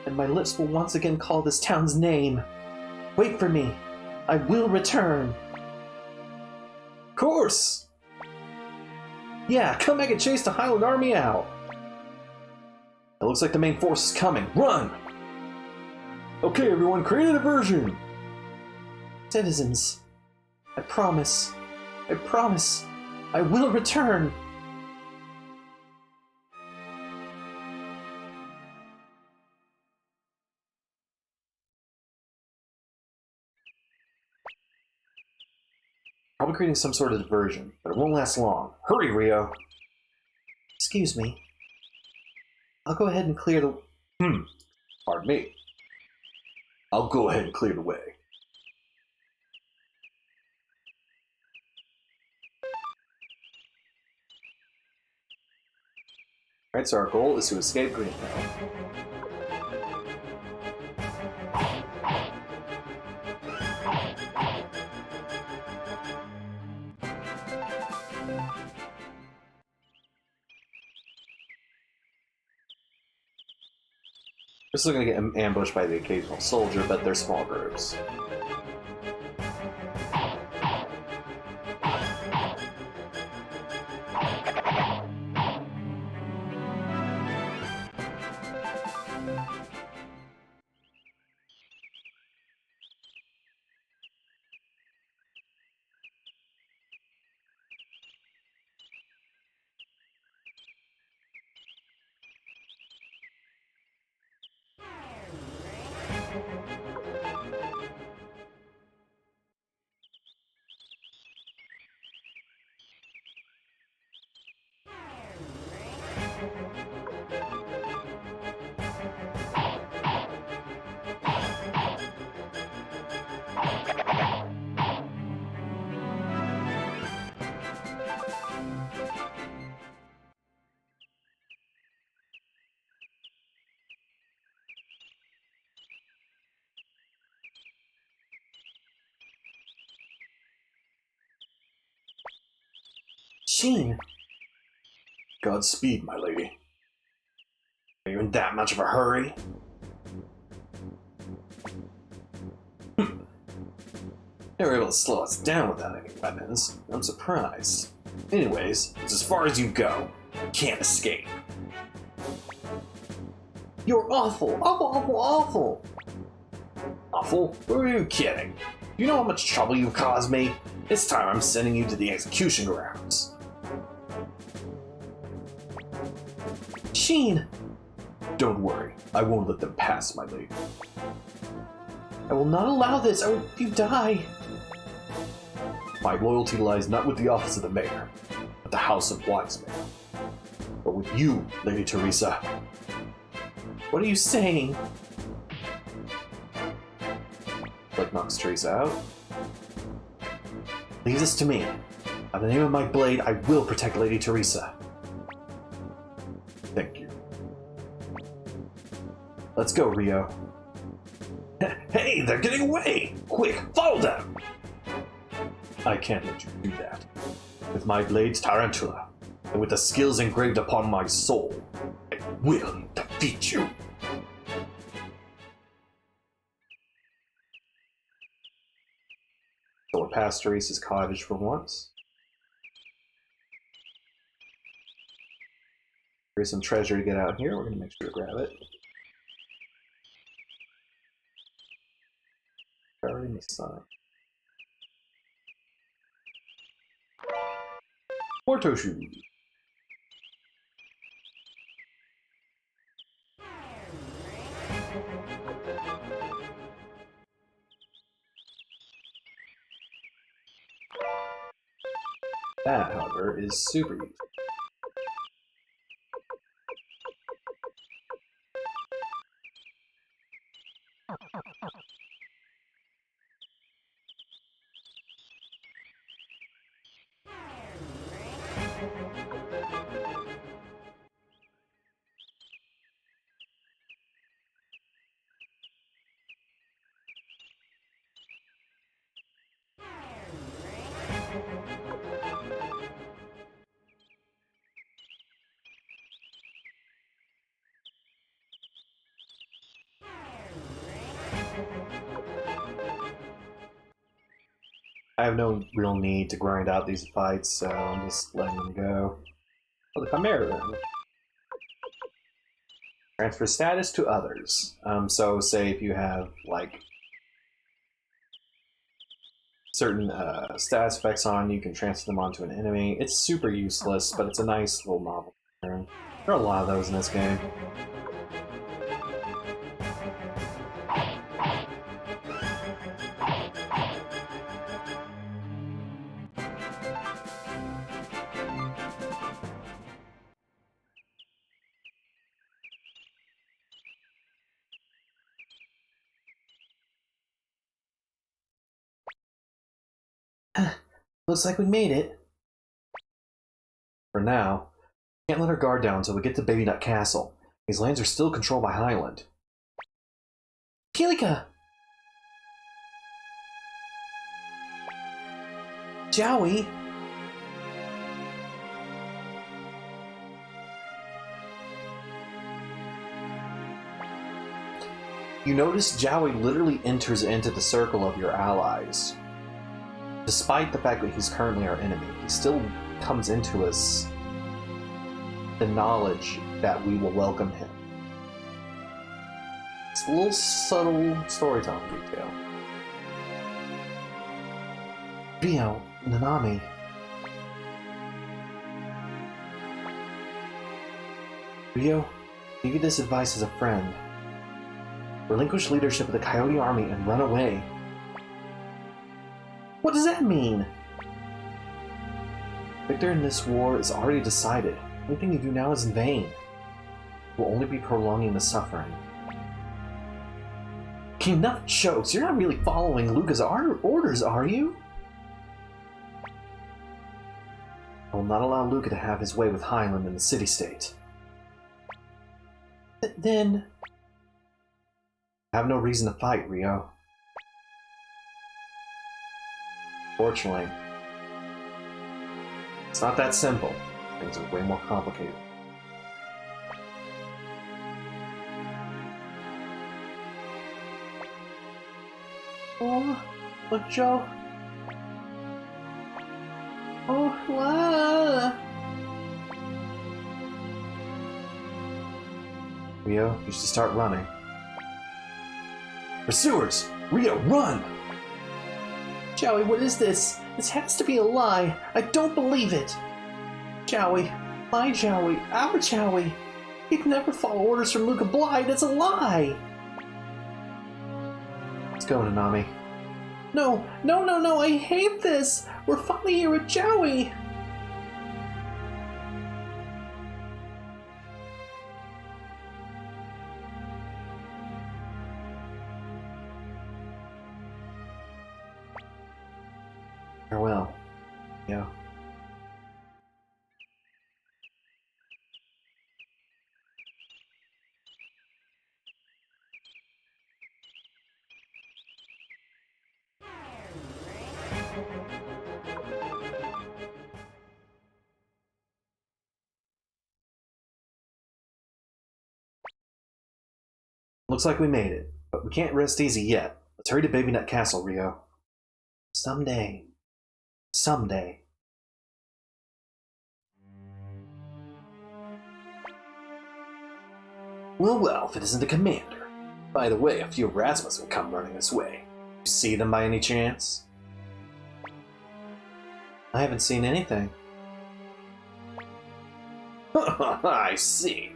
Speaker 5: And my lips will once again call this town's name. Wait for me. I will return.
Speaker 1: Of course!
Speaker 5: Yeah, come back and chase the Highland Army out.
Speaker 1: It looks like the main force is coming. Run! Okay, everyone, create a diversion!
Speaker 5: Citizens, I promise, I will return.
Speaker 1: I'll be creating some sort of diversion, but it won't last long. Hurry, Rio!
Speaker 5: Excuse me. I'll go ahead and clear the...
Speaker 1: Pardon me. I'll go ahead and clear the way. Alright, so our goal is to escape Greenhill. We're still gonna get ambushed by the occasional soldier, but they're small groups.
Speaker 5: Sheen,
Speaker 1: Godspeed, my lady. Are you in that much of a hurry? They were able to slow us down without any weapons. I'm surprised. Anyways, it's as far as you go. You can't escape.
Speaker 5: you're awful, awful.
Speaker 1: Awful? Who are you kidding? You know how much trouble you've caused me? This time I'm sending you to the execution grounds.
Speaker 5: Sheen,
Speaker 1: Don't worry, I won't let them pass, my lady.
Speaker 5: I will not allow this. I will you die.
Speaker 1: My loyalty lies not with the office of the mayor, but the house of wise men. but with you, Lady Teresa.
Speaker 5: What are you saying?
Speaker 1: Flick knocks Teresa out. Leave this to me. By the name of my blade, I will protect Lady Teresa. Thank you. Let's go, Rio.
Speaker 2: Hey, they're getting away! Quick, follow them!
Speaker 1: I can't let you do that. With my blade's tarantula, and with the skills engraved upon my soul, I will defeat you. So we're past Teresa's cottage for once. There's some treasure to get out here. We're going to make sure to grab it. Guarding the sun. Porto shoes. That, however, is super useful. I have no real need to grind out these fights, so I'm just letting them go. Oh, the Chimera Room. Transfer status to others. So say if you have, like, certain status effects on, you can transfer them onto an enemy. It's super useless, but it's a nice little novel. There are a lot of those in this game.
Speaker 5: Looks like we made it.
Speaker 1: For now, can't let our guard down until we get to Baby Nut Castle. These lands are still controlled by Highland.
Speaker 5: Kilika! Joey!
Speaker 1: You notice Joey literally enters into the circle of your allies. Despite the fact that he's currently our enemy, he still comes into us the knowledge that we will welcome him. It's a little subtle storytelling detail.
Speaker 5: Rio, Nanami.
Speaker 1: Rio, give you this advice as a friend. Relinquish leadership of the Coyote Army and run away.
Speaker 5: What does that mean?
Speaker 1: Victor in this war is already decided. Anything you do now is in vain. It will only be prolonging the suffering.
Speaker 5: Enough jokes. You're not really following Luca's orders, are you?
Speaker 1: I will not allow Luca to have his way with Highland in the city-state.
Speaker 5: Then...
Speaker 1: I have no reason to fight, Rio. Fortunately, it's not that simple. Things are way more complicated.
Speaker 5: Oh, but Joe... Oh, wow.
Speaker 1: Rio, you should start running. Pursuers! Rio, run!
Speaker 5: Joey, what is this? This has to be a lie. I don't believe it. Joey, my Joey, our Joey. He'd never follow orders from Luca Blythe. It's a lie.
Speaker 1: Let's go, Nanami.
Speaker 5: No, no, no, no, I hate this. We're finally here with Joey.
Speaker 1: Farewell. Yeah. Looks like we made it, but we can't rest easy yet. Let's hurry to Baby Nut Castle, Rio. Someday. Someday. Well, if it isn't the commander. By the way, a few rats must have come running this way. You see them by any chance? I haven't seen anything. I see.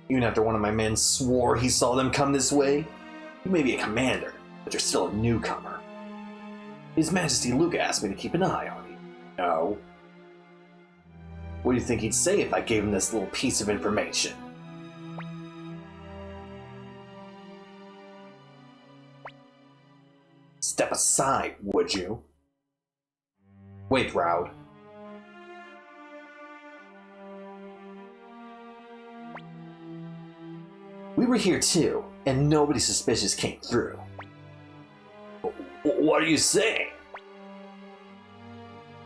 Speaker 1: Even after one of my men swore he saw them come this way? You may be a commander, but you're still a newcomer. His Majesty Luke asked me to keep an eye on you. No. What do you think he'd say if I gave him this little piece of information? Step aside, would you? Wait, Raud. We were here too, and nobody suspicious came through. What are you saying?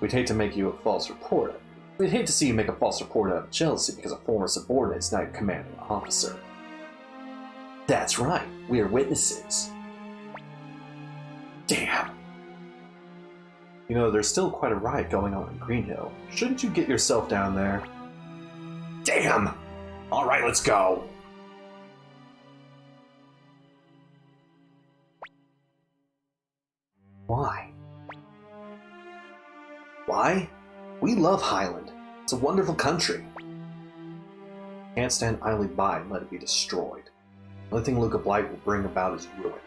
Speaker 1: We'd hate to make you a false reporter. We'd hate to see you make a false report out of jealousy because a former subordinate is now your commanding officer. That's right, we are witnesses. Damn. You know, there's still quite a riot going on in Greenhill. Shouldn't you get yourself down there? Damn! Alright, let's go. Why? Why? We love Highland. It's a wonderful country. Can't stand idly by and let it be destroyed. The only thing Luca Blight will bring about is ruin.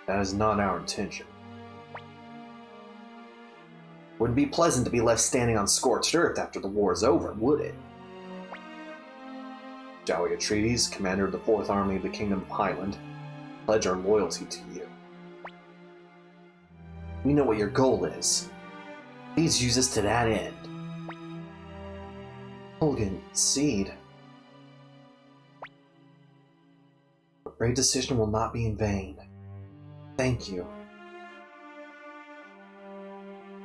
Speaker 1: That is not our intention. Wouldn't be pleasant to be left standing on scorched earth after the war is over, would it? Jowie Atreides, commander of the 4th Army of the Kingdom of Highland, pledge our loyalty to you. We know what your goal is. Please use us to that end. Holgan, Seed. A brave decision will not be in vain. Thank you.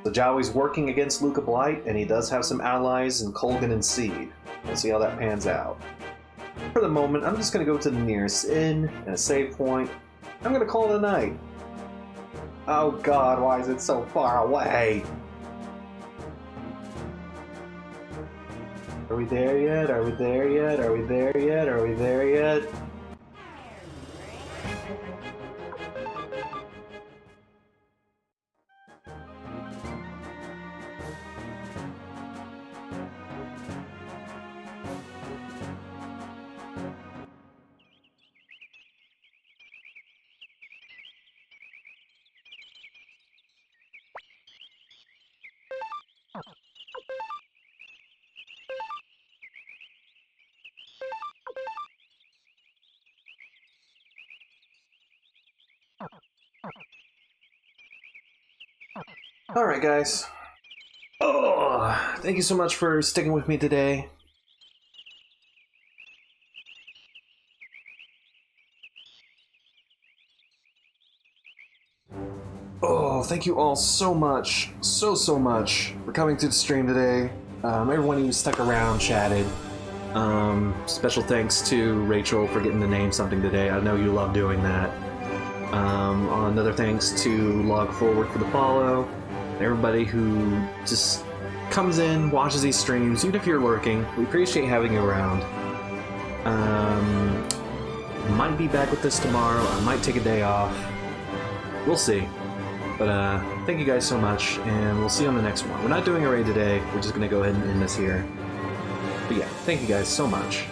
Speaker 1: So Jowie's working against Luca Blight, and he does have some allies in Colgan and Seed. We'll see how that pans out. For the moment, I'm just going to go to the nearest inn and a save point. I'm going to call it a night. Oh god, why is it so far away? Are we there yet? Are we there yet? Are we there yet? Are we there yet? Alright guys. Oh, thank you so much for sticking with me today. Oh, thank you all so much, so much for coming to the stream today. Everyone who stuck around, chatted. Special thanks to Rachel for getting to name something today. I know you love doing that. Another thanks to Log Forward for the follow. Everybody who just comes in, watches these streams, even if you're lurking. We appreciate having you around. Might be back with this tomorrow. I might take a day off. We'll see. But thank you guys so much, and we'll see you on the next one. We're not doing a raid today. We're just going to go ahead and end this here. But yeah, thank you guys so much.